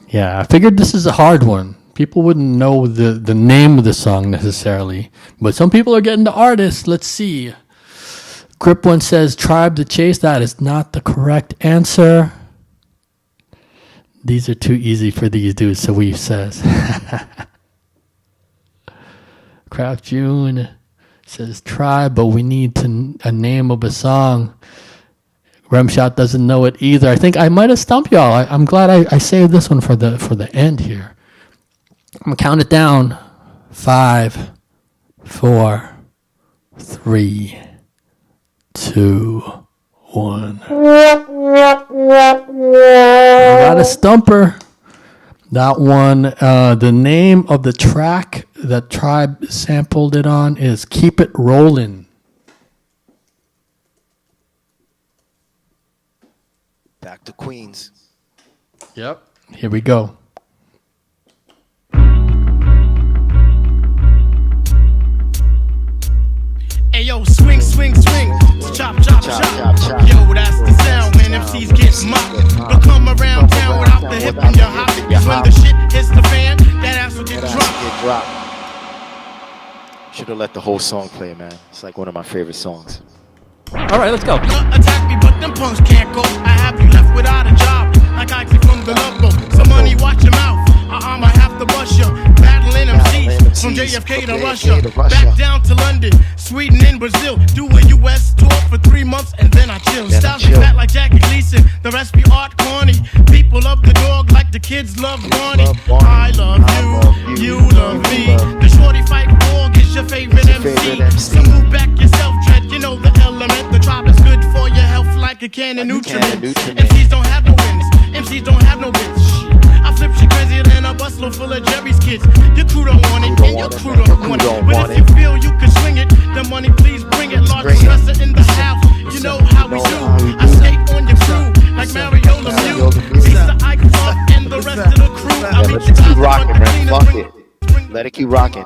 Yeah, I figured this is a hard one. People wouldn't know the name of the song necessarily, but some people are getting the artist. Let's see. Grip One says Tribe to Chase. That is not the correct answer. These are too easy for these dudes, so Weave says. Craft June says Tribe, but we need a name of a song. Remshot doesn't know it either. I think I might have stumped y'all. I'm glad I saved this one for the end here. I'm gonna count it down. 5, 4, 3, 2, 1. Got a stumper. That one. The name of the track that Tribe sampled it on is "Keep It Rollin'." Back to Queens. Yep. Here we go. Hey yo, swing, swing, swing. Chop, chop, chop. Yo, that's the sound when MCs get mocked. Don't come around town without the hip and your hop. When the shit hits the fan, that ass will get dropped. Should have let the whole song play, man. It's like one of my favorite songs. All right, let's go. Attack me, but them punks can't go. I have you left without a job, like I see from the logo. Some money, watch your mouth. I might have to bust you. Battling MCs from JFK to Russia. Back down to London, Sweden, and Brazil. Do a US tour for 3 months and then I chill. Styles be fat like Jackie Gleason. The rest be art corny. People love the dog like the kids love Barney. I love you, you love me. The shorty fight dog is your favorite MC. So move back yourself, Tread. You know the element. The drop is good for your health like a can of nutrients. MCs don't have no wins. MCs don't have no bits. I flip shit crazier than a busload full of Jerry's kids. Your crew don't want it, and your crew don't want it. But if you feel you can swing it, the money please bring it. Large professor in the house, you know how we do. I skate on your crew like Mario Lemieux. Mr. Ike Clark and the rest of the crew. I meet you Keep rocking, man. Fuck it. Let it keep rocking.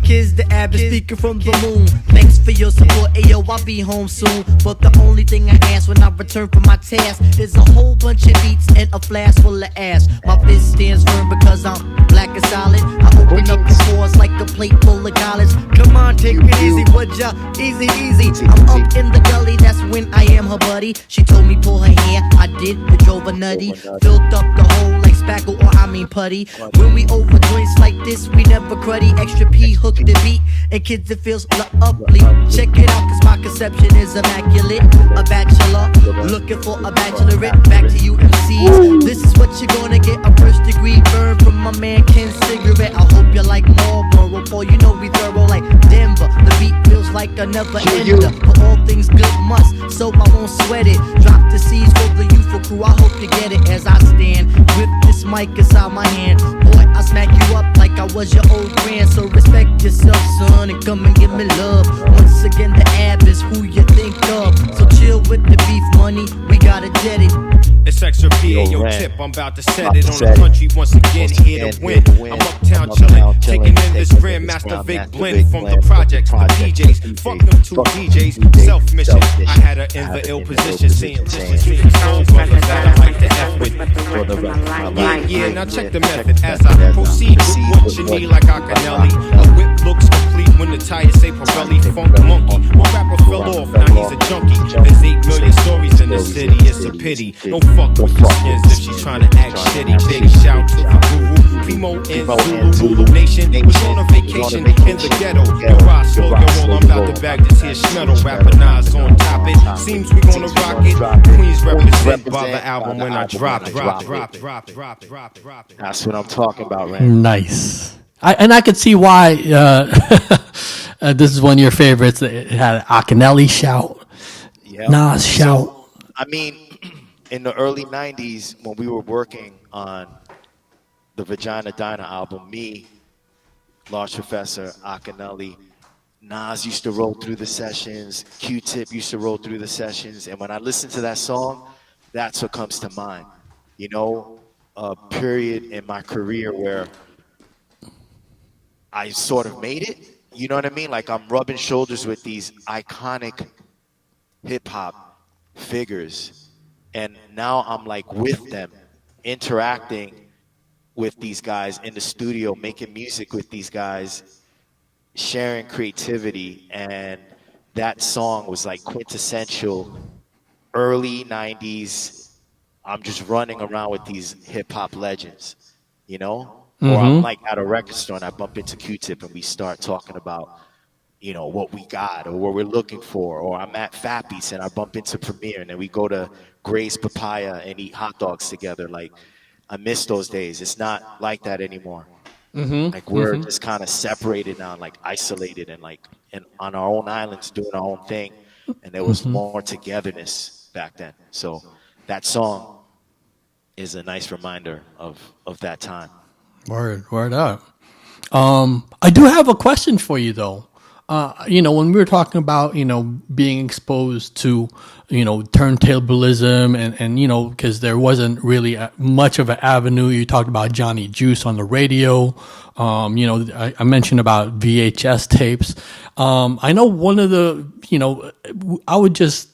Kids, the average speaker from the moon. Thanks for your support, ayo, I'll be home soon. But the only thing I ask when I return from my task is a whole bunch of beats and a flask full of ass. My fist stands firm because I'm black and solid. I open up the doors like a plate full of college. Come on, take it easy, would ya? Easy, easy. I'm up in the gully, that's when I am her buddy. She told me pull her hair, I did, it drove her nutty. Filled up the hole like spackle, or I mean putty. When we over joints like this, we never cruddy. Extra P hook the beat, and kids it feels lovely. Check it out, cause my conception is immaculate. A bachelor, looking for a bachelorette. Back to you MCs, this is what you're gonna get. A first degree burn from my man Ken Cigarette. I hope you like Marlboro, for you know we thorough like Denver. The beat feels like a never ender. But all things good must, so I won't sweat it. Drop the C's for the youthful crew, I hope you get it. As I stand with this mic inside my hand, boy, I smack you up like I was your old grand. So respect yourself, son, and come and give me love. Once again, the ab is who you think of. So chill with the beef money, we gotta jet it. It's extra P, yo, tip, I'm about to set it on the country once again, here to win. I'm uptown chillin', taking in this Grandmaster Vic blend from the projects, the PJs. Fuck them two DJs, self-mission. I had her in the ill position, seeing soul brothers that I like to F with. Yeah, now check the method as I proceed with what you need like Acanelli. A whip looks complete when the tires say Pirelli, funk monkey. One rapper fell off, now he's a junkie. There's 8 million stories in the city, it's a pity. Don't fuck with the skins if she's trying to act shitty. Big shout to the guru, Primo and Zulu Nation. Was on a vacation in the ghetto. Yo, Ross, slow your roll, I'm about to bag this here schmeddle. Rapper Nas on top it. Seems we gonna rock it. Queens represent by the album when I drop it. That's what I'm talking about, man. Nice. I could see why this is one of your favorites. It had an Acanelli shout, Nas shout. So, I mean, in the early 90s, when we were working on the Vagina Diner album, me, Large Professor, Acanelli, Nas used to roll through the sessions, Q-Tip used to roll through the sessions, and when I listen to that song, that's what comes to mind. You know, a period in my career where I sort of made it, you know what I mean? Like I'm rubbing shoulders with these iconic hip-hop figures, and now I'm like with them, interacting with these guys in the studio, making music with these guys, sharing creativity, and that song was like quintessential early 90s. I'm just running around with these hip-hop legends, you know? Or I'm like at a record store and I bump into Q-Tip and we start talking about, you know, what we got or what we're looking for. Or I'm at Fappy's and I bump into Premier and then we go to Gray's Papaya and eat hot dogs together. Like, I miss those days. It's not like that anymore. Like, we're just kind of separated now, like isolated and like on our own islands doing our own thing. And there was more togetherness back then. So that song is a nice reminder of that time. Word up. I do have a question for you though. You know, when we were talking about, you know, being exposed to, you know, turntablism and you know, because there wasn't really much of an avenue. You talked about Johnny Juice on the radio. You know, I mentioned about VHS tapes. I know one of the, you know, I would just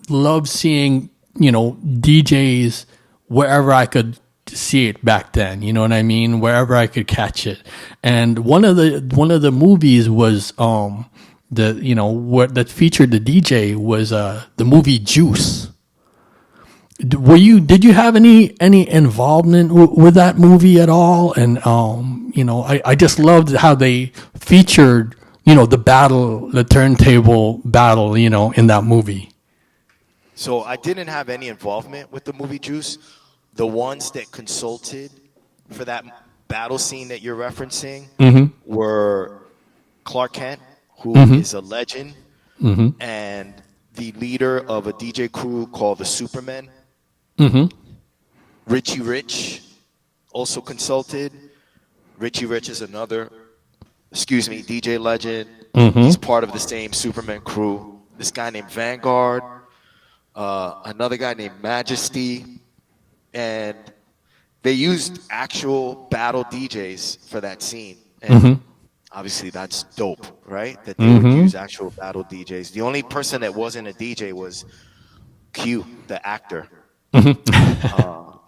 love seeing, you know, DJs wherever I could see it back then. You know what I mean? Wherever I could catch it. And one of the movies was that featured the DJ was the movie Juice. Did you have any involvement with that movie at all? And I just loved how they featured the turntable battle in that movie. So I didn't have any involvement with the movie Juice. The ones that consulted for that battle scene that you're referencing were Clark Kent, who is a legend, and the leader of a DJ crew called the Supermen. Richie Rich also consulted. Richie Rich is another, DJ legend. He's part of the same Superman crew. This guy named Vanguard, another guy named Majesty, and they used actual battle DJs for that scene. And obviously that's dope, right? That they would use actual battle DJs. The only person that wasn't a DJ was Q, the actor. The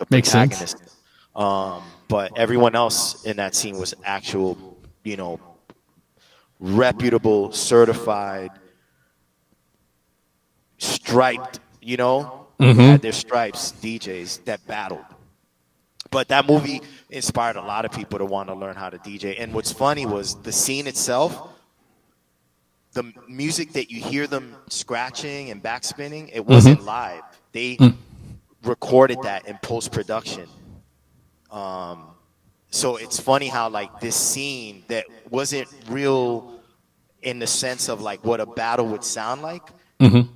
Makes protagonist. sense. But everyone else in that scene was actual, reputable, certified, striped, had their stripes DJs that battled. But that movie inspired a lot of people to want to learn how to DJ. And what's funny was the scene itself, the music that you hear them scratching and backspinning, it wasn't live. They recorded that in post-production. So it's funny how this scene that wasn't real in the sense of what a battle would sound like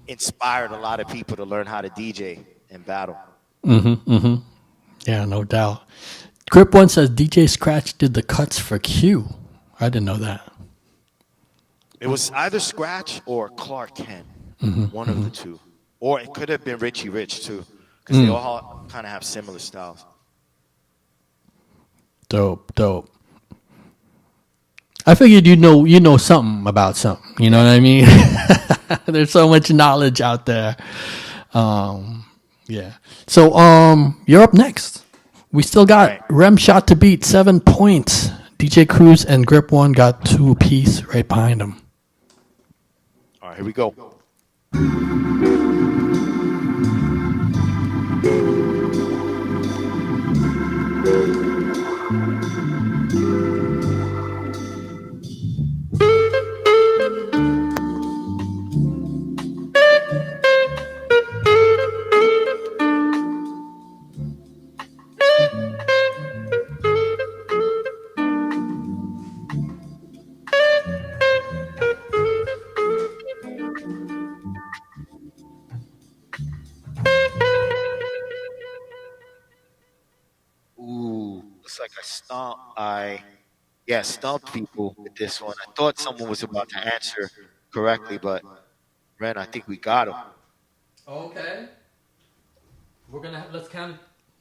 inspired a lot of people to learn how to DJ and battle. Yeah, no doubt. Grip One says DJ Scratch did the cuts for Q. I didn't know that. It was either Scratch or Clark Kent, one of the two. Or it could have been Richie Rich too, because they all kind of have similar styles. Dope. I figured you know something about something. You know what I mean? There's so much knowledge out there. Yeah. So you're up next. We still got Rem Shot to beat 7 points. DJ Cruz and Grip One got 2 apiece right behind them. All right, here we go. Looks like I stumped people with this one. I thought someone was about to answer correctly, but Ren, I think we got him. Okay.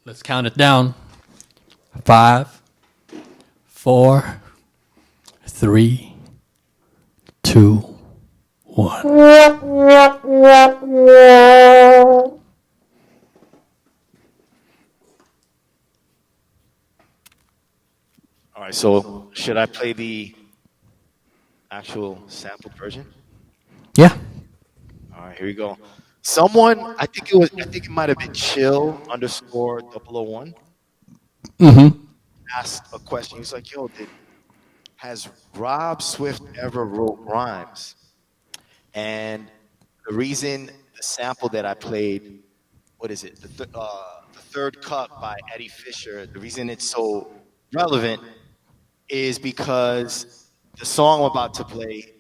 Let's count it down. 5, 4, 3, 2, 1. All right, so should I play the actual sampled version? Yeah. All right, here we go. Someone, I think it might have been Chill_001. Asked a question. He's like, "Yo, has Rob Swift ever wrote rhymes?" And the reason the sample that I played, what is it? The third cut by Eddie Fisher. The reason it's so relevant is because the song I'm about to play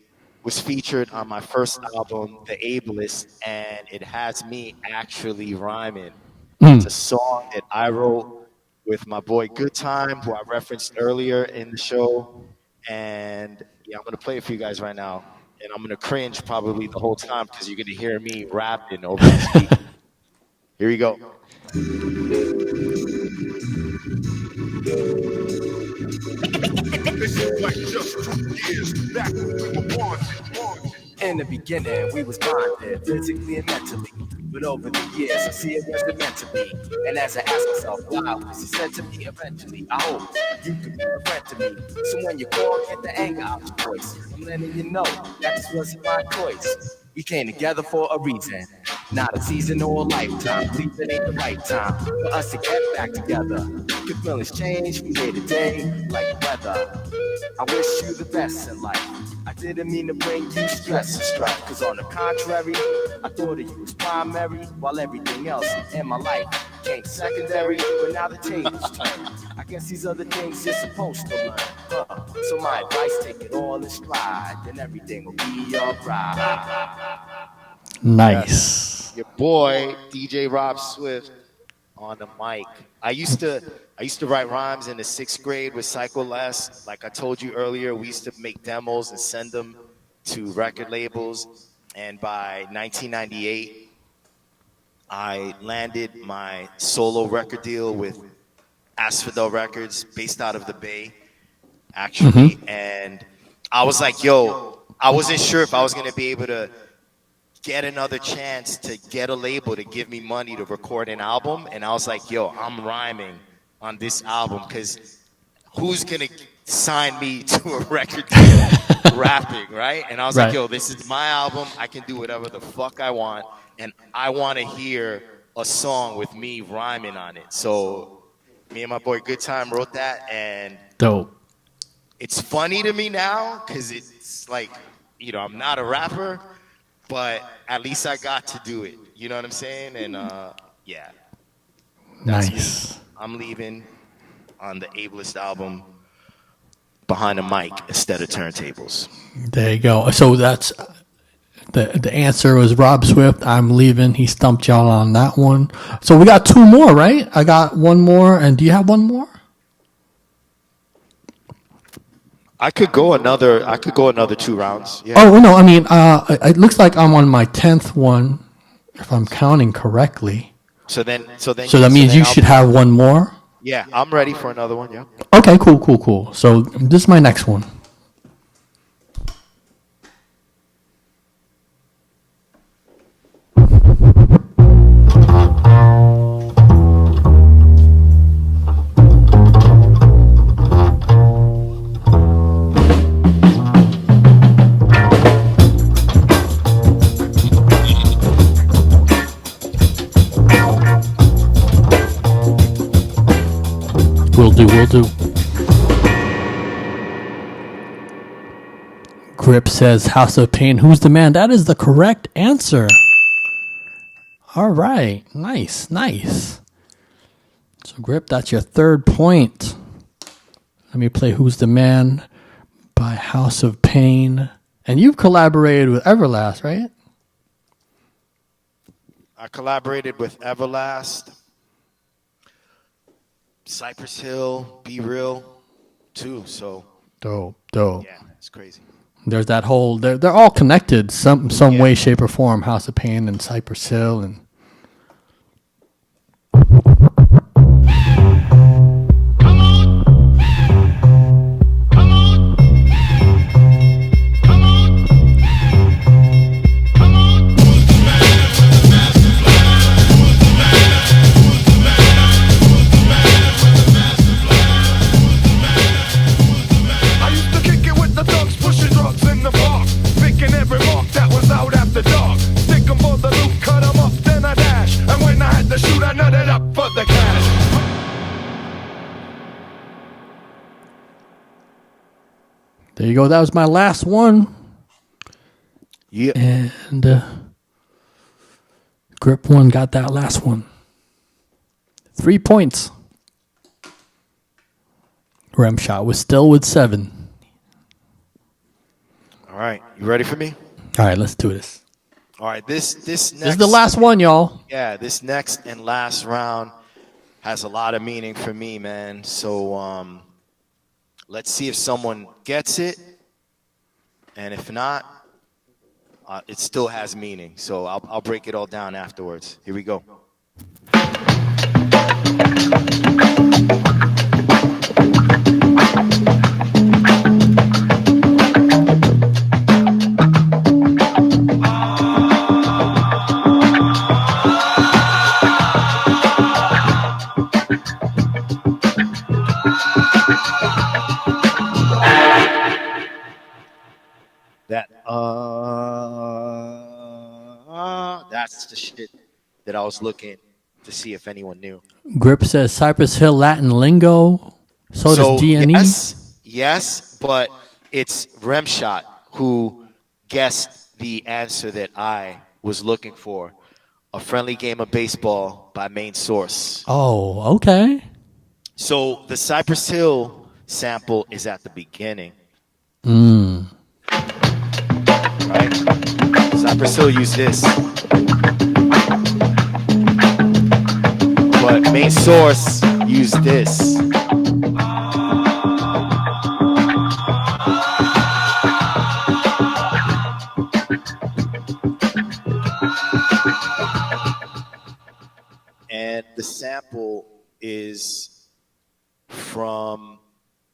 was featured on my first album, The Ableist, and it has me actually rhyming. It's a song that I wrote with my boy Good Time, who I referenced earlier in the show. And yeah, I'm going to play it for you guys right now. And I'm going to cringe probably the whole time because you're going to hear me rapping over the speaker. Here we go. This is like just 2 years back when we were wanted. In the beginning, we was bonded, physically and mentally. But over the years, I see it wasn't meant to be. And as I ask myself, why was it sent to me eventually? I hope you could be a friend to me. So when you call, get the anger out your voice. I'm letting you know that this wasn't my choice. We came together for a reason, not a season or a lifetime. Believe it ain't the right time for us to get back together. Your feelings change from day to day, like weather. I wish you the best in life. I didn't mean to bring you stress and strife, cause on the contrary, I thought of you as primary, while everything else in my life came secondary. But now the tables turn. I guess these are the things you're supposed to learn. So my advice, take it all in stride, then everything will be alright. Nice. Your boy DJ Rob Swift on the mic. I used to write rhymes in the 6th grade with Psycho Les. Like I told you earlier, we used to make demos and send them to record labels. And by 1998, I landed my solo record deal with Asphodel Records, based out of the Bay, actually. And I was like, yo, I wasn't sure if I was going to be able to get another chance to get a label to give me money to record an album. And I was like, yo, I'm rhyming on this album, because who's going to sign me to a record deal rapping, right? And I was like, yo, this is my album. I can do whatever the fuck I want. And I want to hear a song with me rhyming on it. So me and my boy Good Time wrote that. And dope. It's funny to me now, because it's like, you know, I'm not a rapper, but at least I got to do it. You know what I'm saying? And yeah. That's nice. Me. I'm leaving on the Ableist album behind a mic instead of turntables. There you go. So that's the answer was Rob Swift. I'm leaving. He stumped y'all on that one. So we got 2 more, right? I got 1 more. And do you have 1 more? I could go another 2 rounds. Yeah. Oh no, I mean, it looks like I'm on my 10th one, if I'm counting correctly. So that means you should have 1 more. Yeah, I'm ready for another one. Yeah. Okay, cool. So this is my next one. Will do. Grip says House of Pain. Who's the man? That is the correct answer. All right. Nice. So Grip, that's your 3rd point. Let me play Who's the Man by House of Pain. And you've collaborated with Everlast, right? I collaborated with Everlast, Cypress Hill, Be Real, too. So dope. Yeah, it's crazy. There's that whole. They're all connected, some way, shape, or form. House of Pain and Cypress Hill and. There you go. That was my last one. Yeah. And Grip 1 got that last one. 3 points. Remshot was still with 7. All right. You ready for me? All right, let's do this. All right. This next is the last one, y'all. Yeah, this next and last round has a lot of meaning for me, man. So let's see if someone gets it. And if not, it still has meaning. So I'll break it all down afterwards. Here we go. the shit that I was looking to see if anyone knew. Grip says Cypress Hill Latin lingo. So does DNE. Yes, but it's Remshot who guessed the answer that I was looking for. A Friendly Game of Baseball by Main Source. Oh, okay. So the Cypress Hill sample is at the beginning. Right? Cypress Hill used this. But Main Source used this. And the sample is from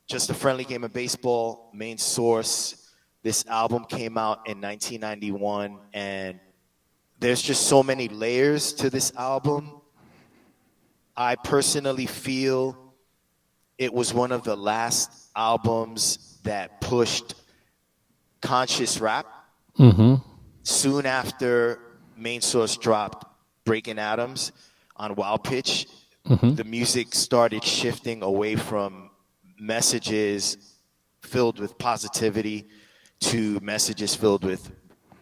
Just a Friendly Game of Baseball, Main Source. This album came out in 1991, and there's just so many layers to this album. I personally feel it was one of the last albums that pushed conscious rap. Soon after Main Source dropped Breaking Atoms on Wild Pitch, the music started shifting away from messages filled with positivity to messages filled with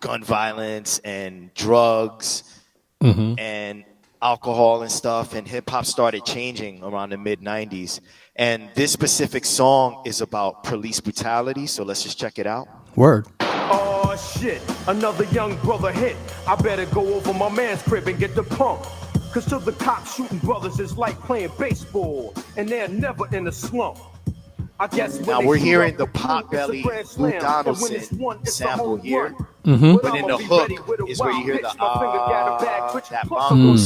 gun violence and drugs and alcohol and stuff. And hip hop started changing around the mid 90s. And this specific song is about police brutality. So let's just check it out. Word. Oh shit, another young brother hit. I better go over my man's crib and get the pump. Cause to the cops, shooting brothers is like playing baseball, and they're never in a slump. I guess now we're hearing the Potbelly Lou Donaldson sample here, but in the hook is where you hear the that Mongo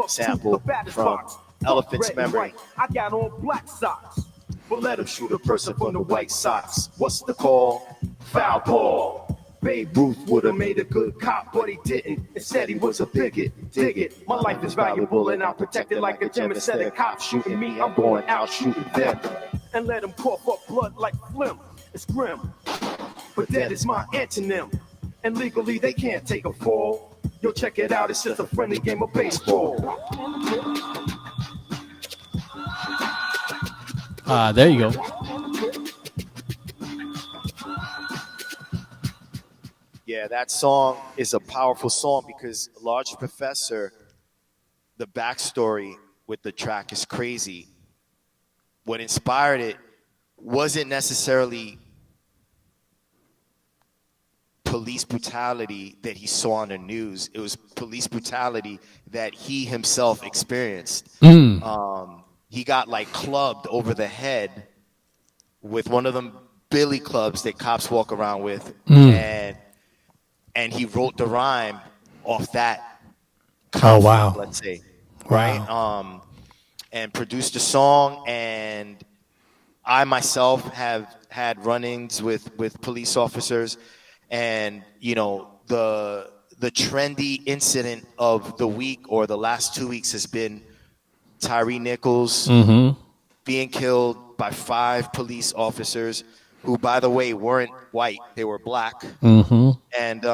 sample from Elephant's Memory. I got on black socks, but let him shoot a person from the White Sox. What's the call? Foul ball. Babe Ruth would have made a good cop, but he didn't. Instead, he was a bigot. Dig it. My life is valuable, and I'll protect it like a gem. Instead of cops shooting me, I'm going out shooting them. And let them cough up blood like phlegm. It's grim, but that is my antonym. And legally, they can't take a fall. Yo, check it out. It's just a friendly game of baseball. There you go. Yeah, that song is a powerful song because Large Professor, the backstory with the track is crazy. What inspired it wasn't necessarily police brutality that he saw on the news. It was police brutality that he himself experienced. He got like clubbed over the head with one of them billy clubs that cops walk around with, and he wrote the rhyme off that conflict, wow. let's say, Wow. right? And produced the song, and I myself have had run-ins with police officers, and you know the trendy incident of the week or the last 2 weeks has been Tyree Nichols being killed by 5 police officers who, by the way, weren't white, they were black. And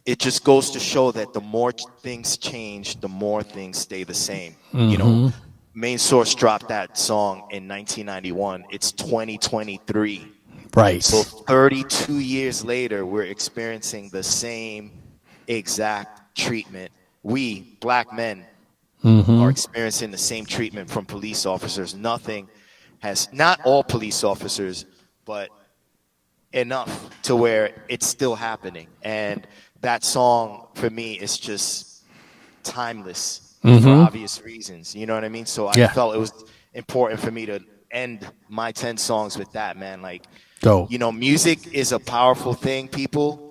it just goes to show that the more things change, the more things stay the same. You know, Main Source dropped that song in 1991. It's 2023. Right. So 32 years later, we're experiencing the same exact treatment. We, black men, are experiencing the same treatment from police officers. Nothing has, not all police officers, but enough to where it's still happening. And that song for me is just timeless for obvious reasons. You know what I mean? So I felt it was important for me to end my 10 songs with that, man. Like, you know, music is a powerful thing, people.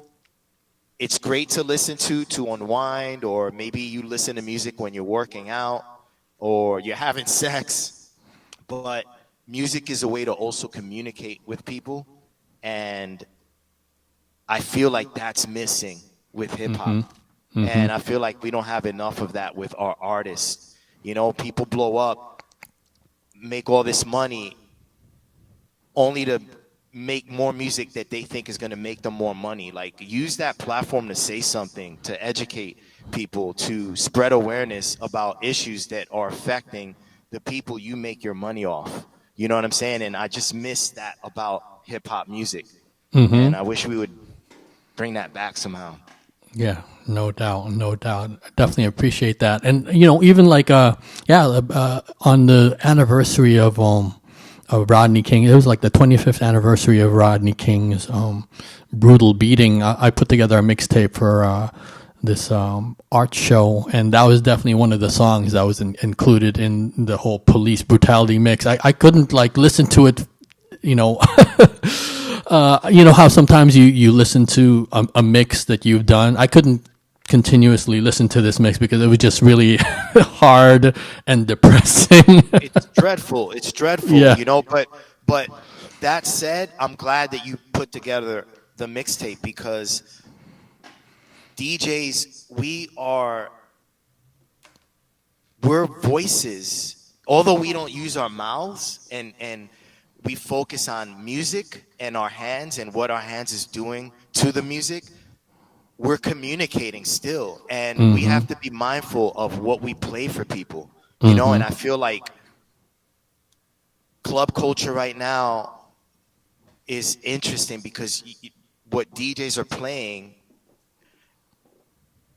It's great to listen to unwind, or maybe you listen to music when you're working out or you're having sex. But music is a way to also communicate with people. And I feel like that's missing with hip hop. And I feel like we don't have enough of that with our artists. You know, people blow up, make all this money only to make more music that they think is going to make them more money. Like, use that platform to say something, to educate people, to spread awareness about issues that are affecting the people you make your money off. You know what I'm saying? And I just miss that about hip hop music. Mhm. And I wish we would bring that back somehow. Yeah, no doubt, no doubt. Definitely appreciate that. And even like on the anniversary of Rodney King, it was like the 25th anniversary of Rodney King's brutal beating. I put together a mixtape for this art show, and that was definitely one of the songs that was included in the whole police brutality mix. I couldn't like listen to it, how sometimes you listen to a mix that you've done. I couldn't continuously listen to this mix because it was just really hard and depressing. It's dreadful. It's dreadful, Yeah. But that said, I'm glad that you put together the mixtape, because DJs, we're voices. Although we don't use our mouths and we focus on music and our hands and what our hands is doing to the music, we're communicating still. And we have to be mindful of what we play for people, and I feel like club culture right now is interesting because what DJs are playing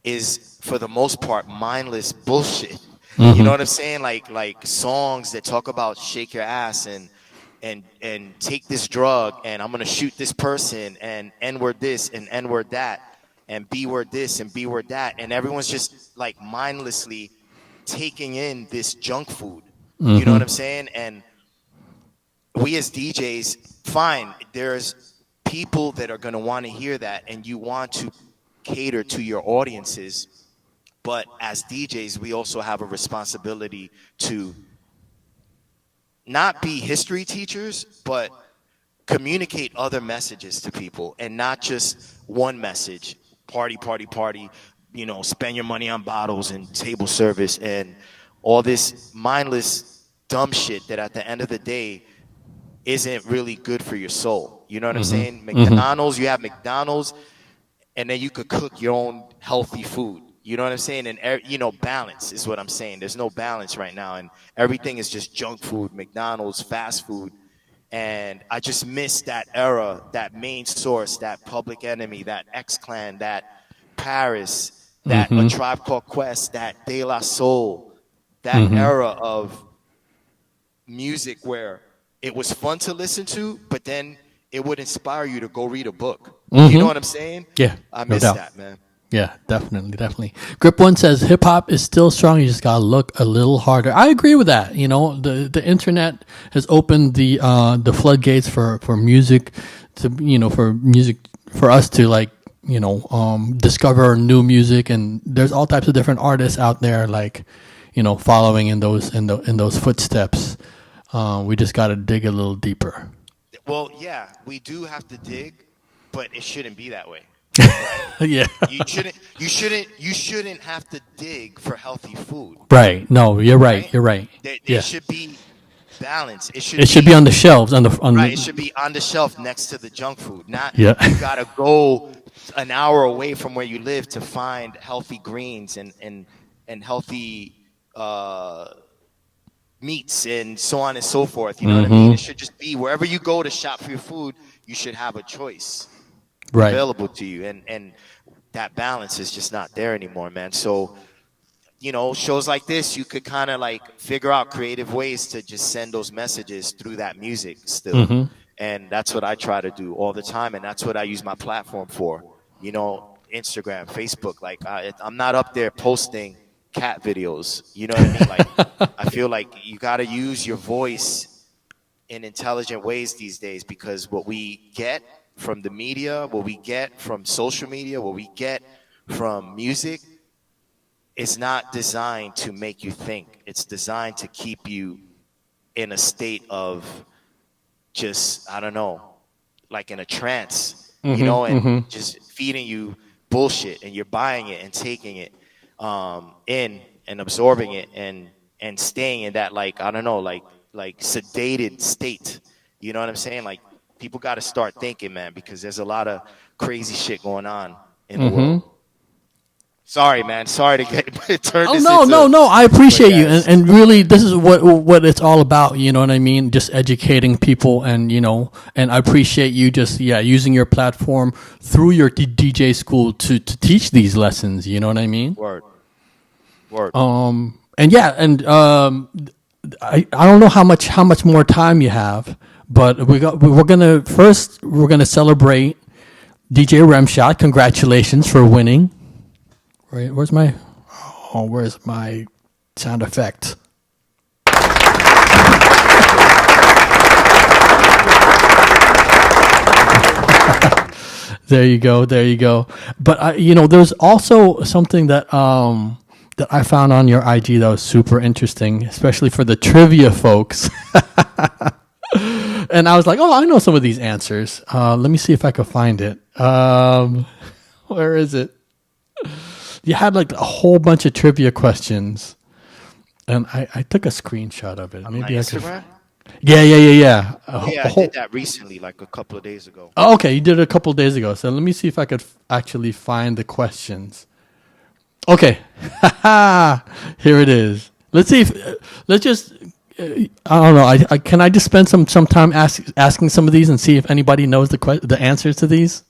is, for the most part, mindless bullshit. You know what I'm saying? Like songs that talk about shake your ass and take this drug, and I'm gonna shoot this person, and N-word this and N-word that, and B-word this and B-word that, and everyone's just like mindlessly taking in this junk food. You know what I'm saying? And we as DJs, fine, there's people that are gonna want to hear that, and you want to cater to your audiences, but as DJs, we also have a responsibility to not be history teachers, but communicate other messages to people, and not just one message: party, party, party, spend your money on bottles and table service and all this mindless dumb shit that at the end of the day isn't really good for your soul. You know what I'm saying? McDonald's, you have McDonald's, and then you could cook your own healthy food. You know what I'm saying? And, balance is what I'm saying. There's no balance right now, and everything is just junk food, McDonald's, fast food. And I just miss that era, that Main Source, that Public Enemy, that X-Clan, that Paris, that A Tribe Called Quest, that De La Soul, that era of music where it was fun to listen to, but then it would inspire you to go read a book. You know what I'm saying? Yeah, I no miss doubt. that, man. Yeah, definitely. Grip One says hip hop is still strong. You just gotta look a little harder. I agree with that. The internet has opened the floodgates for music for us to discover new music, and there's all types of different artists out there following in those footsteps. We just gotta dig a little deeper. Well, yeah, we do have to dig, but it shouldn't be that way. Yeah. You shouldn't have to dig for healthy food. Right. No, you're right. You're right. There should be balance. It should be on the shelves It should be on the shelf next to the junk food. Not you gotta go an hour away from where you live to find healthy greens and healthy meats and so on and so forth. You know what I mean? It should just be wherever you go to shop for your food, you should have a choice available to you, and that balance is just not there anymore, man. So shows like this, you could kind of figure out creative ways to just send those messages through that music still. And that's what I try to do all the time, and that's what I use my platform for. Instagram, Facebook, I'm not up there posting cat videos, you know what I mean? I feel like you got to use your voice in intelligent ways these days, because what we get from the media, what we get from social media, what we get from music is not designed to make you think. It's designed to keep you in a state of just, I don't know, like in a trance, and just feeding you bullshit, and you're buying it and taking it in and absorbing it and staying in that, I don't know, like sedated state. You know what I'm saying? people got to start thinking, man, because there's a lot of crazy shit going on in the world. Sorry, man. Sorry to get turned. Oh no! I appreciate you, and really, this is what it's all about. You know what I mean? Just educating people, and and I appreciate you just using your platform through your DJ school to teach these lessons. You know what I mean? Word. I don't know how much more time you have, but we're gonna celebrate DJ Remshot. Congratulations for winning. Where's my sound effect? There you go. But there's also something that I found on your IG that was super interesting, especially for the trivia folks. And I was like, I know some of these answers. Let me see if I can find it. Where is it? You had like a whole bunch of trivia questions, and I took a screenshot of it. Maybe I could. Yeah. I did that recently, like a couple of days ago. Oh, okay, you did it a couple of days ago. So let me see if I could actually find the questions. Okay, here it is. Let's see if let's just. I don't know. Can I just spend some time asking some of these and see if anybody knows the answers to these?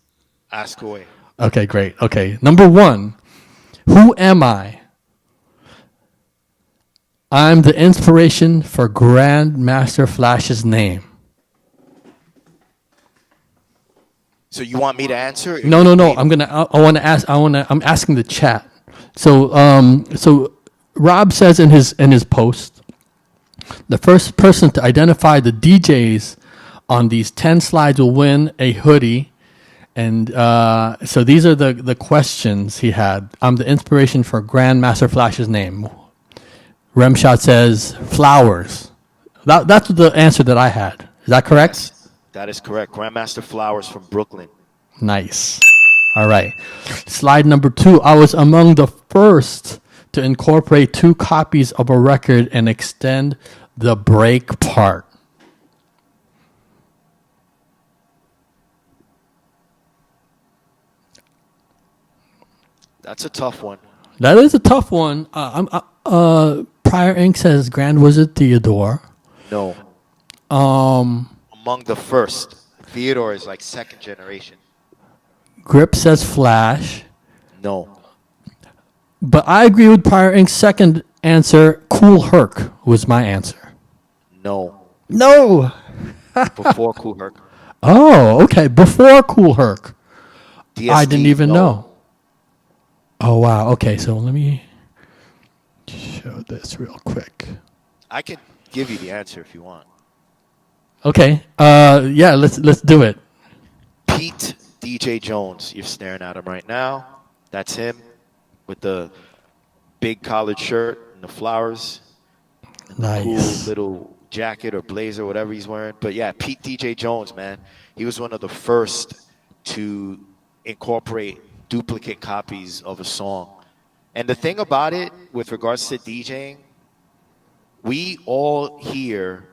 Ask away. Okay, great. Okay, number 1. Who am I? I'm the inspiration for Grandmaster Flash's name. So you want me to answer? No. I'm asking the chat. So Rob says in his post, the first person to identify the DJs on these 10 slides will win a hoodie. And so these are the questions he had. I'm the inspiration for Grandmaster Flash's name. Remshot says flowers. That's the answer that I had. Is that correct? Yes, that is correct. Grandmaster Flowers from Brooklyn. Nice. All right. Slide number 2. I was among the first to incorporate 2 copies of a record and extend the break part. That's a tough one. That is a tough one. Prior Ink says Grand Wizard Theodore. No. Among the first. Theodore is like second generation. Grip says Flash. No. But I agree with Prior Ink's second answer. Kool Herc was my answer. No. Before Kool Herc. Oh, okay. Before Kool Herc. DSD, I didn't even know. Oh, wow. Okay, so let me show this real quick. I can give you the answer if you want. Okay. Let's do it. Pete DJ Jones. You're staring at him right now. That's him with the big collared shirt and the flowers. Nice. Cool little jacket or blazer, whatever he's wearing. But yeah, Pete DJ Jones, man. He was one of the first to incorporate duplicate copies of a song. And the thing about it, with regards to DJing, we all hear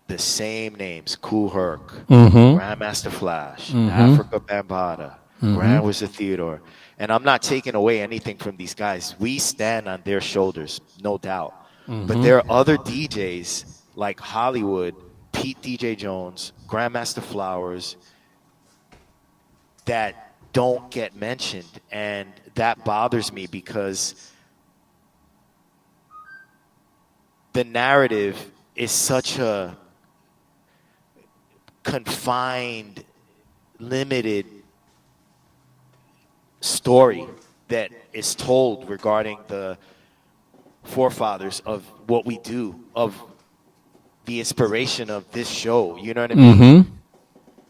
the same names. Kool Herc, Grandmaster Flash, Africa Bambaataa, Grand Wizard Theodore. And I'm not taking away anything from these guys. We stand on their shoulders, no doubt. But there are other DJs like Hollywood, Pete DJ Jones, Grandmaster Flowers, that don't get mentioned, and that bothers me because the narrative is such a confined, limited story that is told regarding the forefathers of what we do, of the inspiration of this show. You know what I mean?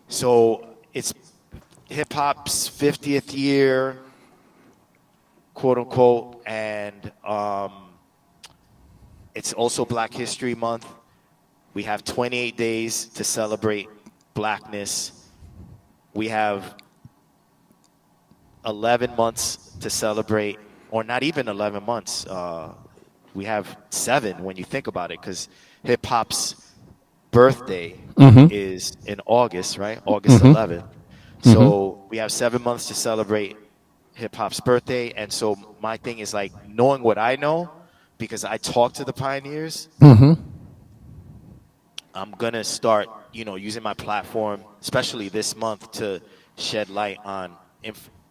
So it's hip-hop's 50th year, quote-unquote, and it's also Black History Month. We have 28 days to celebrate blackness. We have 11 months to celebrate, or not even 11 months. We have 7 when you think about it, because hip-hop's birthday is in August, right? August 11th. So we have 7 months to celebrate hip hop's birthday. And so my thing is like knowing what I know, because I talk to the pioneers. I'm going to start, using my platform, especially this month, to shed light on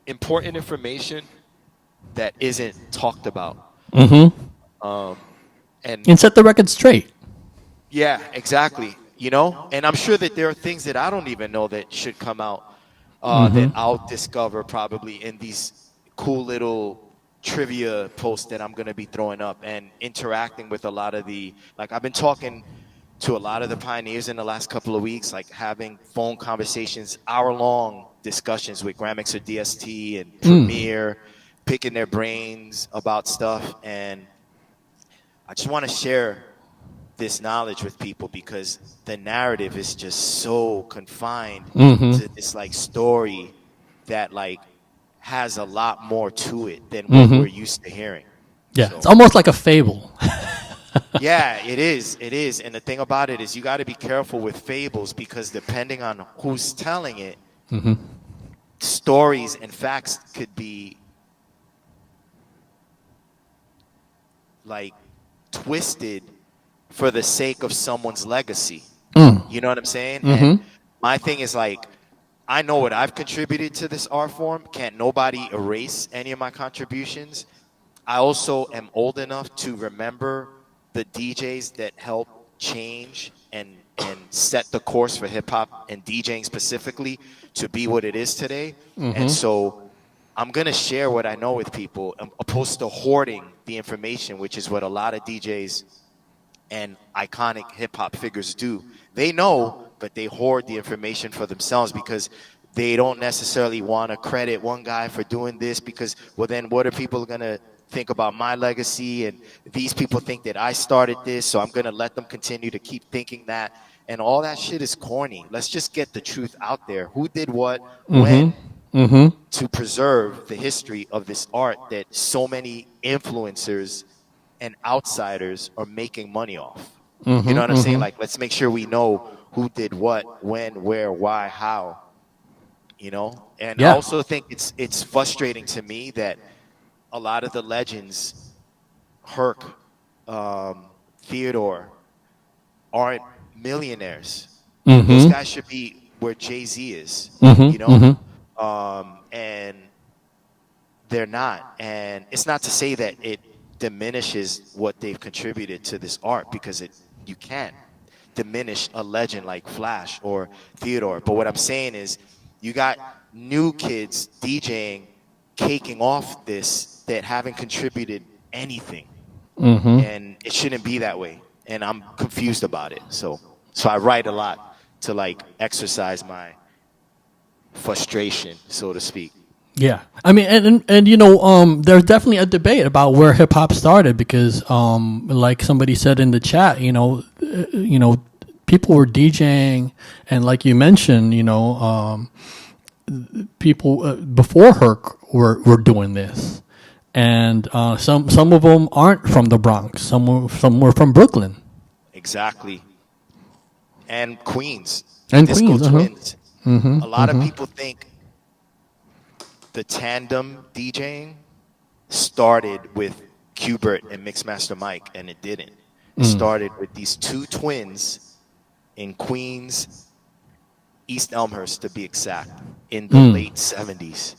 important information that isn't talked about. And set the record straight. Yeah, exactly. And I'm sure that there are things that I don't even know that should come out that I'll discover probably in these cool little trivia posts that I'm going to be throwing up and interacting with a lot of I've been talking to a lot of the pioneers in the last couple of weeks, like having phone conversations, hour-long discussions with Grammix or DST and Premier, picking their brains about stuff. And I just want to share this knowledge with people because the narrative is just so confined to this story that has a lot more to it than what we're used to hearing. Yeah, so it's almost like a fable. Yeah, it is. It is. And the thing about it is you got to be careful with fables because depending on who's telling it, stories and facts could be twisted for the sake of someone's legacy. You know what I'm saying? And my thing is I know what I've contributed to this art form. Can't nobody erase any of my contributions. I also am old enough to remember the DJs that helped change and set the course for hip hop and DJing specifically to be what it is today. And so I'm going to share what I know with people opposed to hoarding the information, which is what a lot of DJs and iconic hip hop figures do. They know, but they hoard the information for themselves because they don't necessarily want to credit one guy for doing this because, well, then what are people going to think about my legacy? And these people think that I started this, so I'm going to let them continue to keep thinking that. And all that shit is corny. Let's just get the truth out there. Who did what, when, to preserve the history of this art that so many influencers and outsiders are making money off. You know what I'm saying? Let's make sure we know who did what, when, where, why, how. And I also think it's frustrating to me that a lot of the legends, Herc, Theodore, aren't millionaires. Those guys should be where Jay-Z is, and they're not. And it's not to say that it diminishes what they've contributed to this art because you can't diminish a legend like Flash or Theodore. But what I'm saying is you got new kids DJing, caking off this that haven't contributed anything. And it shouldn't be that way. And I'm confused about it. So I write a lot to exercise my frustration, so to speak. Yeah, I mean, and there's definitely a debate about where hip hop started because, like somebody said in the chat, people were DJing, and like you mentioned, people before Herc were doing this, and some of them aren't from the Bronx, some were from Brooklyn, exactly, and Queens, and Disco Queens, Twins. A lot of people think the tandem DJing started with Qbert and Mixmaster Mike, and it didn't. It started with these two twins in Queens, East Elmhurst to be exact, in the late 70s.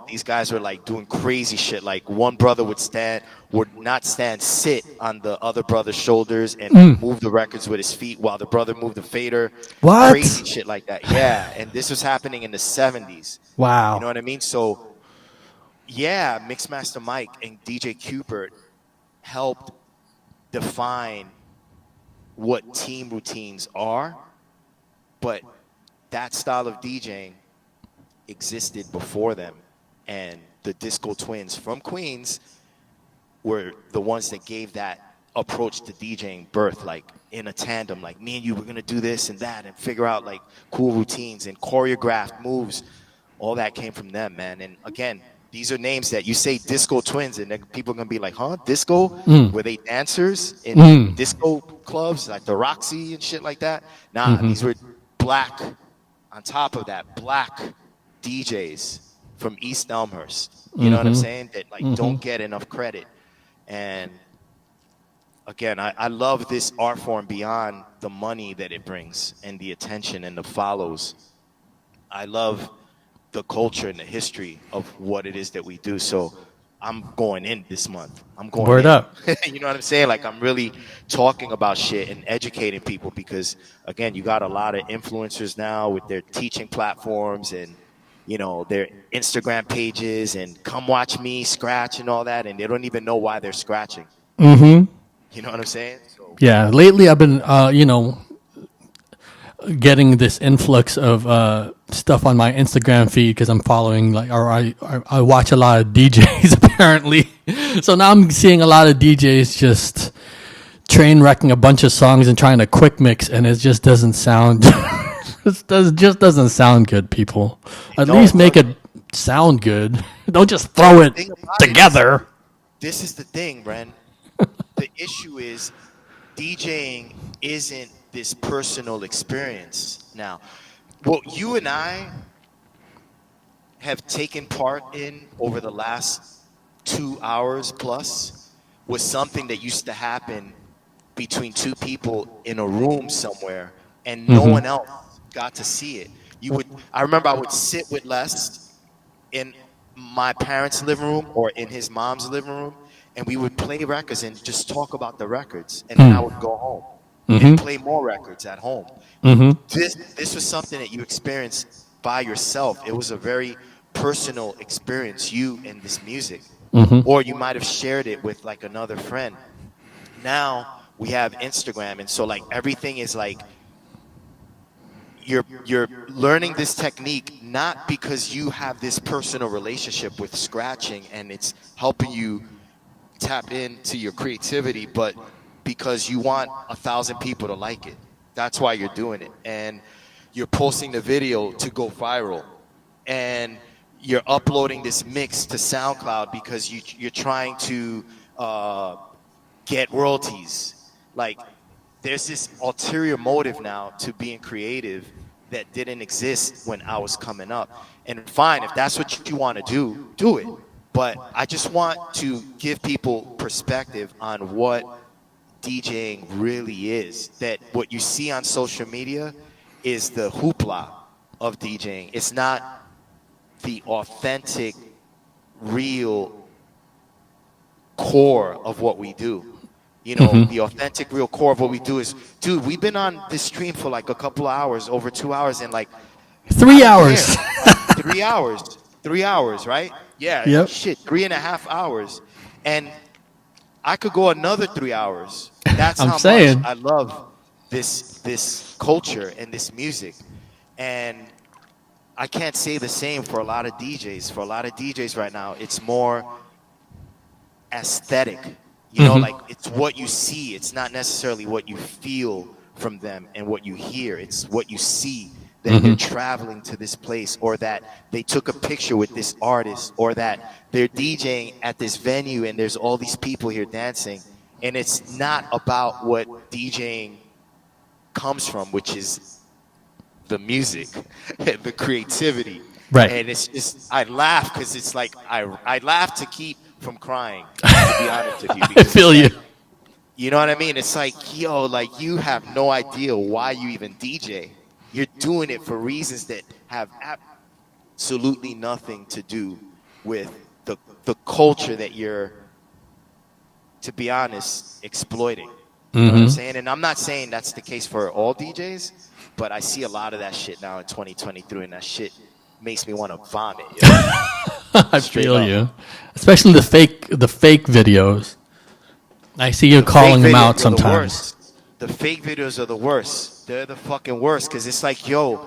These guys were doing crazy shit. One brother would sit on the other brother's shoulders and move the records with his feet while the brother moved the fader. What? Crazy shit like that. Yeah, and this was happening in the 70s. Wow. You know what I mean? So, yeah, Mixmaster Mike and DJ Qbert helped define what team routines are, but that style of DJing existed before them, and the Disco Twins from Queens were the ones that gave that approach to DJing birth, in a tandem, me and you were gonna do this and that and figure out cool routines and choreographed moves. All that came from them, man. And again, these are names that you say Disco Twins and people are gonna be like, huh, disco? Were they dancers in disco clubs like the Roxy and shit like that. Nah, these were black. On top of that, black DJs from East Elmhurst. You know what I'm saying? That like don't get enough credit. And again, I love this art form beyond the money that it brings and the attention and the follows. I love the culture and the history of what it is that we do. So I'm going in this month. I'm going Word in. up. You know what I'm saying? Like I'm really talking about shit and educating people because again, you got a lot of influencers now with their teaching platforms and you know, their Instagram pages and come watch me scratch and all that, and they don't even know why they're scratching. You know what I'm saying? So, Yeah, lately I've been, you know, getting this influx of stuff on my Instagram feed because I'm following, like, or I watch a lot of DJs apparently. So now I'm seeing a lot of DJs just train wrecking a bunch of songs and trying to quick mix, and it just doesn't sound. Just doesn't sound good, people. At least make it sound good. Don't just throw it together. This is the thing, Ren. The issue is DJing isn't this personal experience. Now, what you and I have taken part in over the last 2 hours plus was something that used to happen between two people in a room somewhere, and no one else got to see it. I remember I would sit with Les in my parents' living room or in his mom's living room, and we would play records and just talk about the records, and then I would go home and play more records at home. This was something that you experienced by yourself. It was a very personal experience, you and this music. Or you might have shared it with like another friend. Now we have Instagram, and so like everything is like you're learning this technique not because you have this personal relationship with scratching and it's helping you tap into your creativity, but because you want 1,000 people to like it. That's why you're doing it. And you're posting the video to go viral. And you're uploading this mix to SoundCloud because you're trying to get royalties. Like, there's this ulterior motive now to being creative that didn't exist when I was coming up. And fine, if that's what you want to do it. But I just want to give people perspective on what DJing really is. That what you see on social media is the hoopla of DJing. It's not the authentic, real core of what we do. You know, the authentic, real core of what we do is, dude, we've been on this stream for like a couple of hours, over 2 hours, and like 3 hours. 3 hours. 3 hours, right? Yeah. Yep. Shit, 3.5 hours. And I could go another 3 hours. That's how much I love this culture and this music. And I can't say the same for a lot of DJs. For a lot of DJs right now, it's more aesthetic. You know, like it's what you see. It's not necessarily what you feel from them and what you hear. It's what you see, that they're traveling to this place, or that they took a picture with this artist, or that they're DJing at this venue and there's all these people here dancing. And it's not about what DJing comes from, which is the music and the creativity. Right. And it's just, I laugh because it's like, I laugh to keep from crying, to be honest with you. I feel you. You know what I mean? It's like, yo, like you have no idea why you even DJ. You're doing it for reasons that have absolutely nothing to do with the culture that you're, to be honest, exploiting. You know what I'm saying? And I'm not saying that's the case for all DJs, but I see a lot of that shit now in 2023, and that shit makes me want to vomit. You know? I feel you, especially the fake videos. I see you calling them out sometimes. The fake videos are the worst. They're the fucking worst because it's like, yo,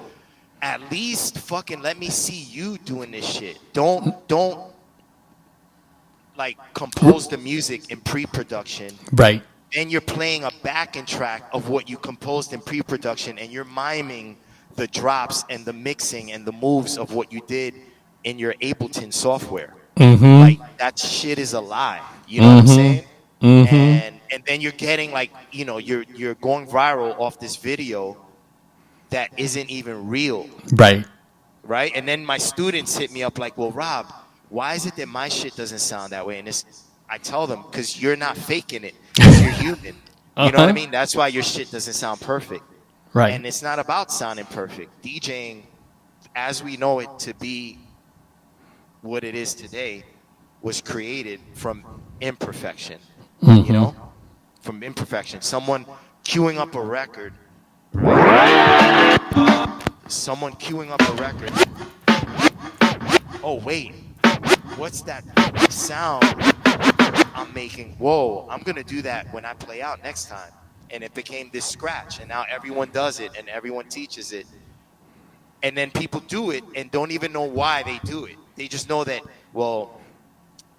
at least fucking let me see you doing this shit. Don't like compose the music in pre-production. Right. Then you're playing a backing track of what you composed in pre-production, and you're miming the drops and the mixing and the moves of what you did in your Ableton software. Like, that shit is a lie. You know what I'm saying? And And then you're getting like, you know, you're going viral off this video that isn't even real. Right. Right. And then my students hit me up like, well, Rob, why is it that my shit doesn't sound that way? And I tell them, because you're not faking it. You're human. You know what I mean? That's why your shit doesn't sound perfect. Right. And it's not about sounding perfect. DJing, as we know it to be what it is today, was created from imperfection. You know? From imperfection. Someone queuing up a record. Someone queuing up a record. Oh, wait. What's that sound I'm making? Whoa, I'm going to do that when I play out next time. And it became this scratch. And now everyone does it and everyone teaches it. And then people do it and don't even know why they do it. They just know that, well,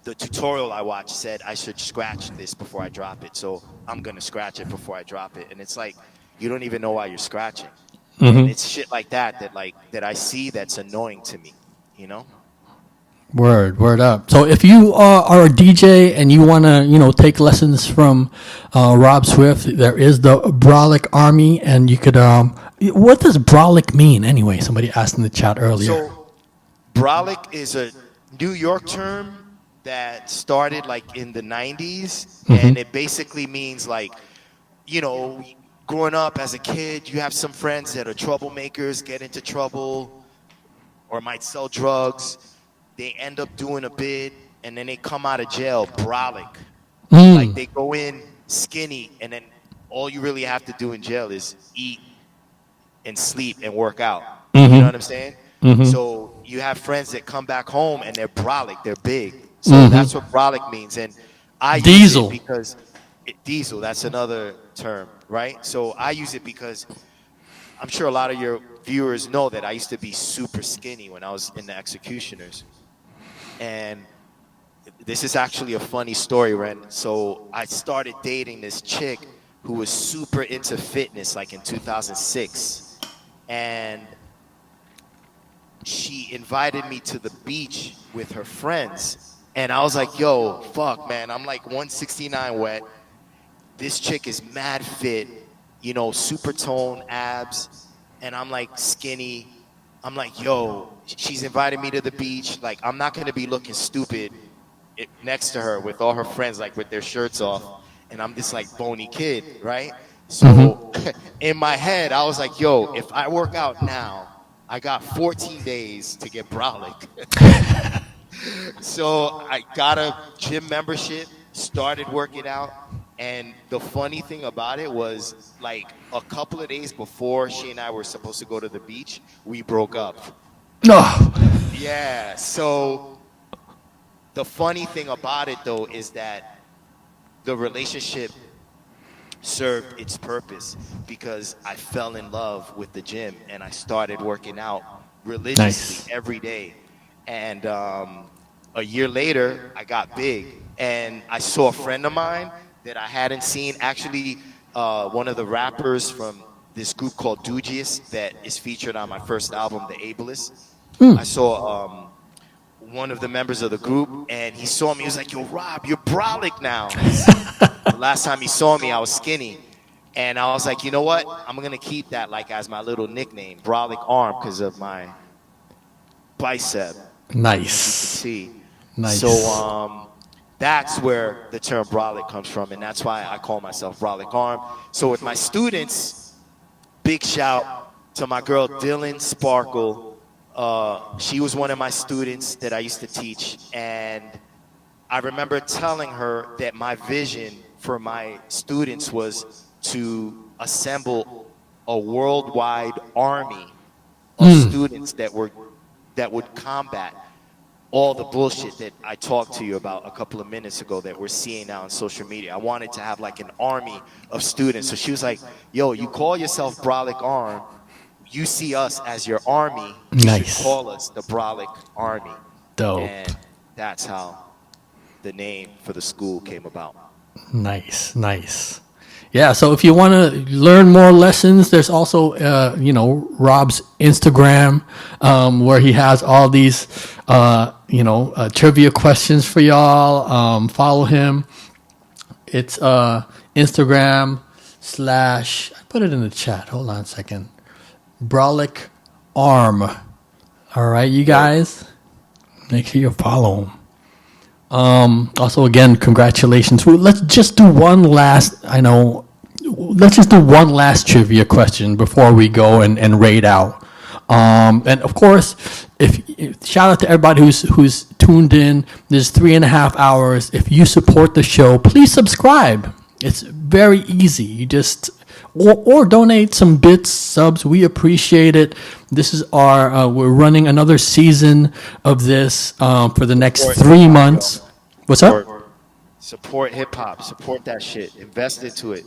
the tutorial I watched said I should scratch this before I drop it. So I'm going to scratch it before I drop it. And it's like, you don't even know why you're scratching. And it's shit like that I see that's annoying to me, you know? Word up. So if you are a DJ and you want to, you know, take lessons from Rob Swift, there is the Brolic Army, and you could, what does Brolic mean anyway? Somebody asked in the chat earlier. So Brolic is a New York term that started like in the 90s, and it basically means like, you know, growing up as a kid, you have some friends that are troublemakers, get into trouble, or might sell drugs. They end up doing a bid, and then they come out of jail brolic. Like they go in skinny, and then all you really have to do in jail is eat and sleep and work out. You know what I'm saying? So you have friends that come back home and they're brolic, they're big. So that's what brolic means. And I Diesel. use it because diesel, that's another term, right? So I use it because I'm sure a lot of your viewers know that I used to be super skinny when I was in the Executioners. And this is actually a funny story, Ren. So I started dating this chick who was super into fitness like in 2006. And she invited me to the beach with her friends. And I was like, yo, fuck, man. I'm like 169 wet. This chick is mad fit, you know, super tone, abs. And I'm like skinny. I'm like, yo, she's invited me to the beach. Like, I'm not going to be looking stupid next to her with all her friends, like with their shirts off. And I'm this like bony kid, right? So in my head, I was like, yo, if I work out now, I got 14 days to get brolic. So I got a gym membership, started working out. And the funny thing about it was, like, a couple of days before she and I were supposed to go to the beach, we broke up. Yeah, so the funny thing about it, though, is that the relationship served its purpose because I fell in love with the gym and I started working out religiously every day. And a year later, I got big. And I saw a friend of mine that I hadn't seen, actually one of the rappers from this group called Dugious that is featured on my first album, The Ableists. I saw one of the members of the group, and he saw me. He was like, yo, Rob, you're brolic now. The last time he saw me, I was skinny. And I was like, you know what? I'm going to keep that like as my little nickname, Brolic Arm, because of my bicep. Nice. As you can see. Nice. So, that's where the term brolic comes from, and that's why I call myself Brolic Arm. So with my students, big shout to my girl Dylan Sparkle. She was one of my students that I used to teach, and I remember telling her that my vision for my students was to assemble a worldwide army of students that would combat all the bullshit that I talked to you about a couple of minutes ago that we're seeing now on social media. I wanted to have like an army of students. So she was like, yo, you call yourself Brolic Arm. You see us as your army. You should call us the Brolic Army. Dope. And that's how the name for the school came about. Nice. Yeah, so if you want to learn more lessons, there's also, Rob's Instagram, where he has all these, trivia questions for y'all. Follow him. It's Instagram / I put it in the chat. Hold on a second. Brolic Arm. All right, you guys, make sure you follow him. Also, again, congratulations. Let's just do one last. Let's just do one last trivia question before we go and raid out. And of course, if shout out to everybody who's tuned in. There's 3.5 hours. If you support the show, please subscribe. It's very easy. You just or donate some bits, subs. We appreciate it. This is we're running another season of this for the next 3 months. What's up? Support hip hop. Support that shit. Invest into it.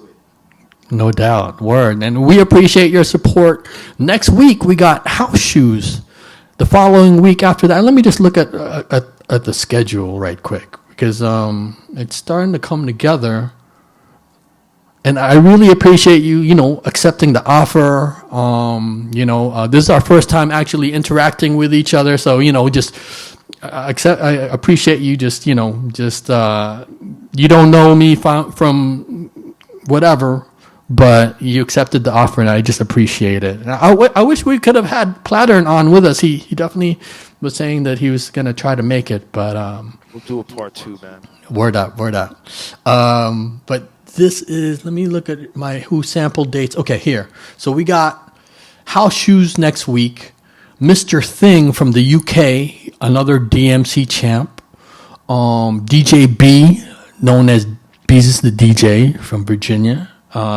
No doubt. Word. And we appreciate your support. Next week, we got house shoes. The following week after that, let me just look at the schedule right quick, because it's starting to come together. And I really appreciate you, accepting the offer. This is our first time actually interacting with each other. So, just I appreciate you. You don't know me from whatever, but you accepted the offer, and I just appreciate it. And I wish we could have had Plattern on with us. He definitely was saying that he was going to try to make it, but we'll do a part 2, man. Word up. But this is, let me look at my who sample dates. Okay, here. So we got house shoes next week. Mr. Thing from the UK, another DMC champ. DJ B, known as Beezus the DJ from Virginia.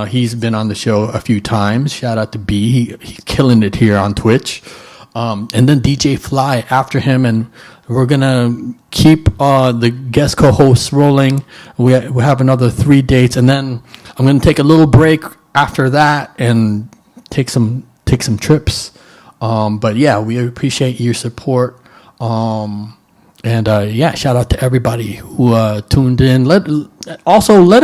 He's been on the show a few times. Shout out to B. He's killing it here on Twitch. And then DJ Fly after him, and we're gonna keep the guest co-hosts rolling. We have another 3 dates, and then I'm gonna take a little break after that and take some trips. But yeah, we appreciate your support. Shout out to everybody who tuned in. Let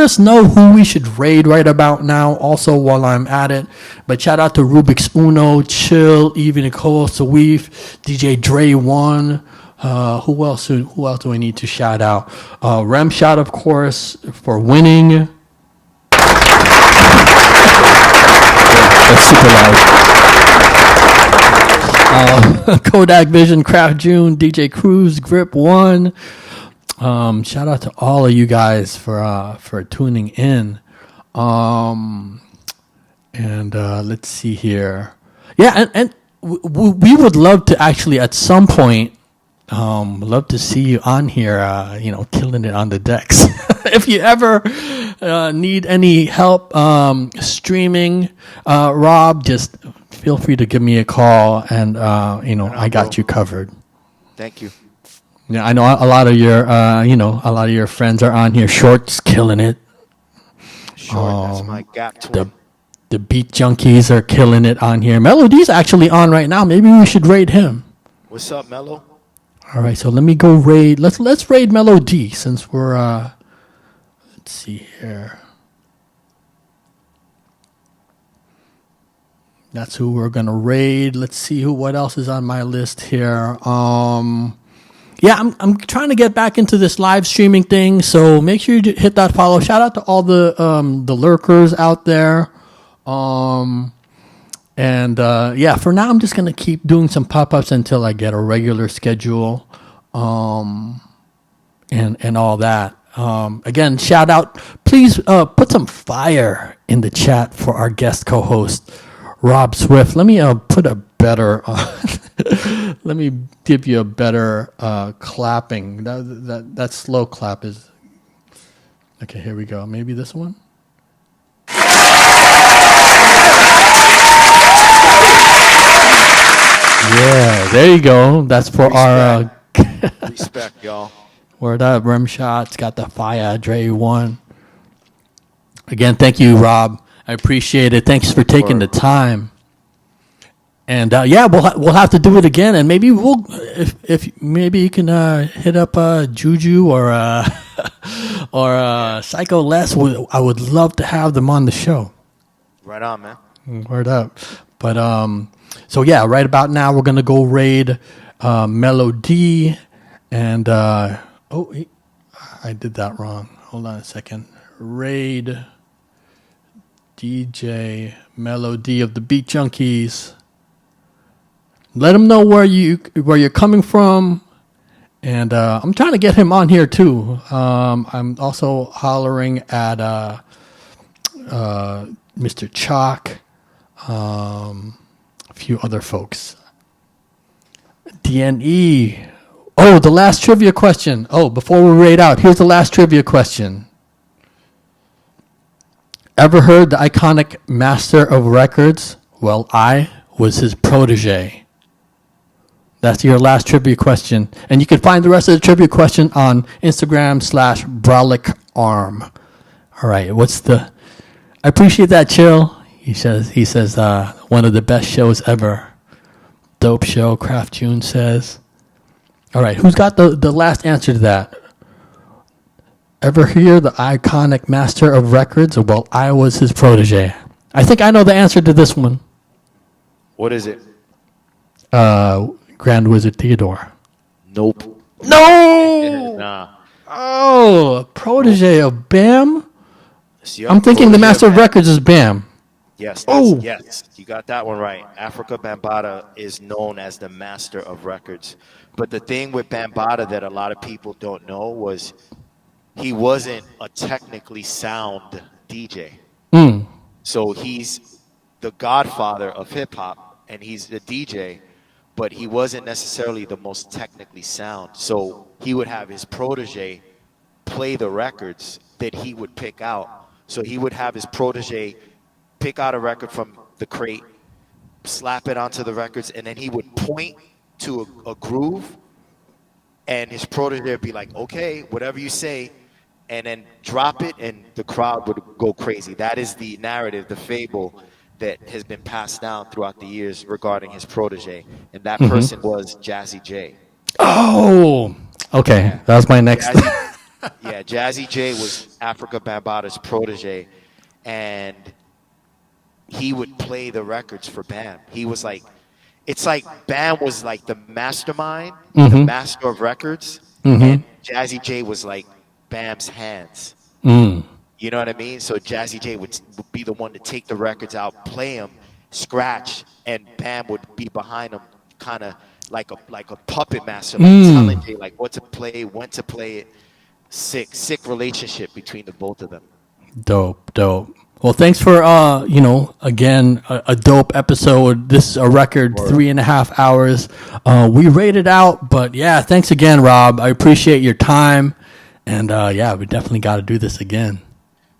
us know who we should raid right about now, also while I'm at it. But shout out to Rubik's Uno, Chill, Evie Nicole, Sawif, DJ Dre One. Who else do I need to shout out? Rem shout, of course, for winning. That's super loud. Kodak Vision, Craft June, DJ Cruz, Grip One. Shout out to all of you guys for tuning in. Let's see here. Yeah, and we would love to actually at some point love to see you on here, killing it on the decks. If you ever need any help streaming, Rob, just feel free to give me a call, and I got you covered. Thank you. Yeah, I know a lot of your friends are on here. Short's killing it. Short, that's my gap twin. The beat junkies are killing it on here. Melody's actually on right now. Maybe we should raid him. What's up, Melo? All right, so let me go raid. Let's raid Melody since we're let's see here. That's who we're gonna raid. Let's see what else is on my list here. I'm trying to get back into this live streaming thing, so make sure you hit that follow. Shout out to all the lurkers out there. For now I'm just gonna keep doing some pop-ups until I get a regular schedule, and all that. Again, shout out. Please put some fire in the chat for our guest co-host, Rob Swift. Let me put a better. Let me give you a better clapping. That slow clap is. Okay, here we go. Maybe this one. Yeah, there you go. That's for our respect, y'all. Word up, Rim Shots got the fire. Dre One. Again, thank you, Rob. I appreciate it. Thanks for taking the time. And we'll have to do it again, and maybe if maybe you can hit up Juju or Psycho Les. I would love to have them on the show. Right on, man. Word up. But right about now we're gonna go raid Melody, and I did that wrong. Hold on a second. Raid DJ Melody of the Beat Junkies. Let him know where you're coming from, and I'm trying to get him on here too. I'm also hollering at Mr. Chalk, a few other folks. DNE. Oh, the last trivia question. Oh, before we raid out, here's the last trivia question. Ever heard the iconic Master of Records? Well, I was his protege. That's your last trivia question. And you can find the rest of the trivia question on Instagram /BrolickArm. All right, I appreciate that, Chill. He says, one of the best shows ever. Dope show, Craft June says. All right, who's got the last answer to that? Ever hear the iconic Master of Records? Well, I was his protege. I think I know the answer to this one. What is it? Grand Wizard Theodore. Nope. No! Nah. Oh, protege of Bam? So I'm thinking the Master of Records is Bam. Yes, Oh. yes, you got that one right. Africa Bambaataa is known as the Master of Records. But the thing with Bambaataa that a lot of people don't know was he wasn't a technically sound DJ. Mm. So he's the godfather of hip hop, and he's a DJ, but he wasn't necessarily the most technically sound. So he would have his protege play the records that he would pick out. So he would have his protege pick out a record from the crate, slap it onto the records, and then he would point to a groove, and his protege would be like, okay, whatever you say, and then drop it, and the crowd would go crazy. That is the narrative, the fable that has been passed down throughout the years regarding his protege, and that person was Jazzy J. Oh, okay. That was my next. Yeah, Jazzy J was Africa Bambaataa's protege, and he would play the records for Bam. He was like, it's like Bam was like the mastermind, the master of records, and Jazzy J was like Bam's hands. Mm. You know what I mean? So Jazzy J would be the one to take the records out, play them, scratch, and Bam would be behind him, kind of like a puppet master, like telling Jay like what to play, when to play it. Sick relationship between the both of them. Dope. Well, thanks for again a dope episode. This is a record 3.5 hours. We rated out, but yeah, thanks again, Rob. I appreciate your time, and we definitely got to do this again.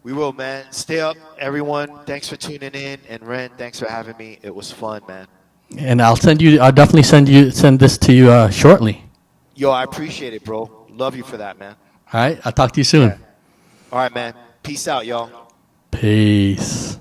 We will, man. Stay up, everyone. Thanks for tuning in, and Ren, thanks for having me. It was fun, man. And I'll definitely send this to you shortly. Yo, I appreciate it, bro. Love you for that, man. All right, I'll talk to you soon. All right, man. Peace out, y'all. Peace.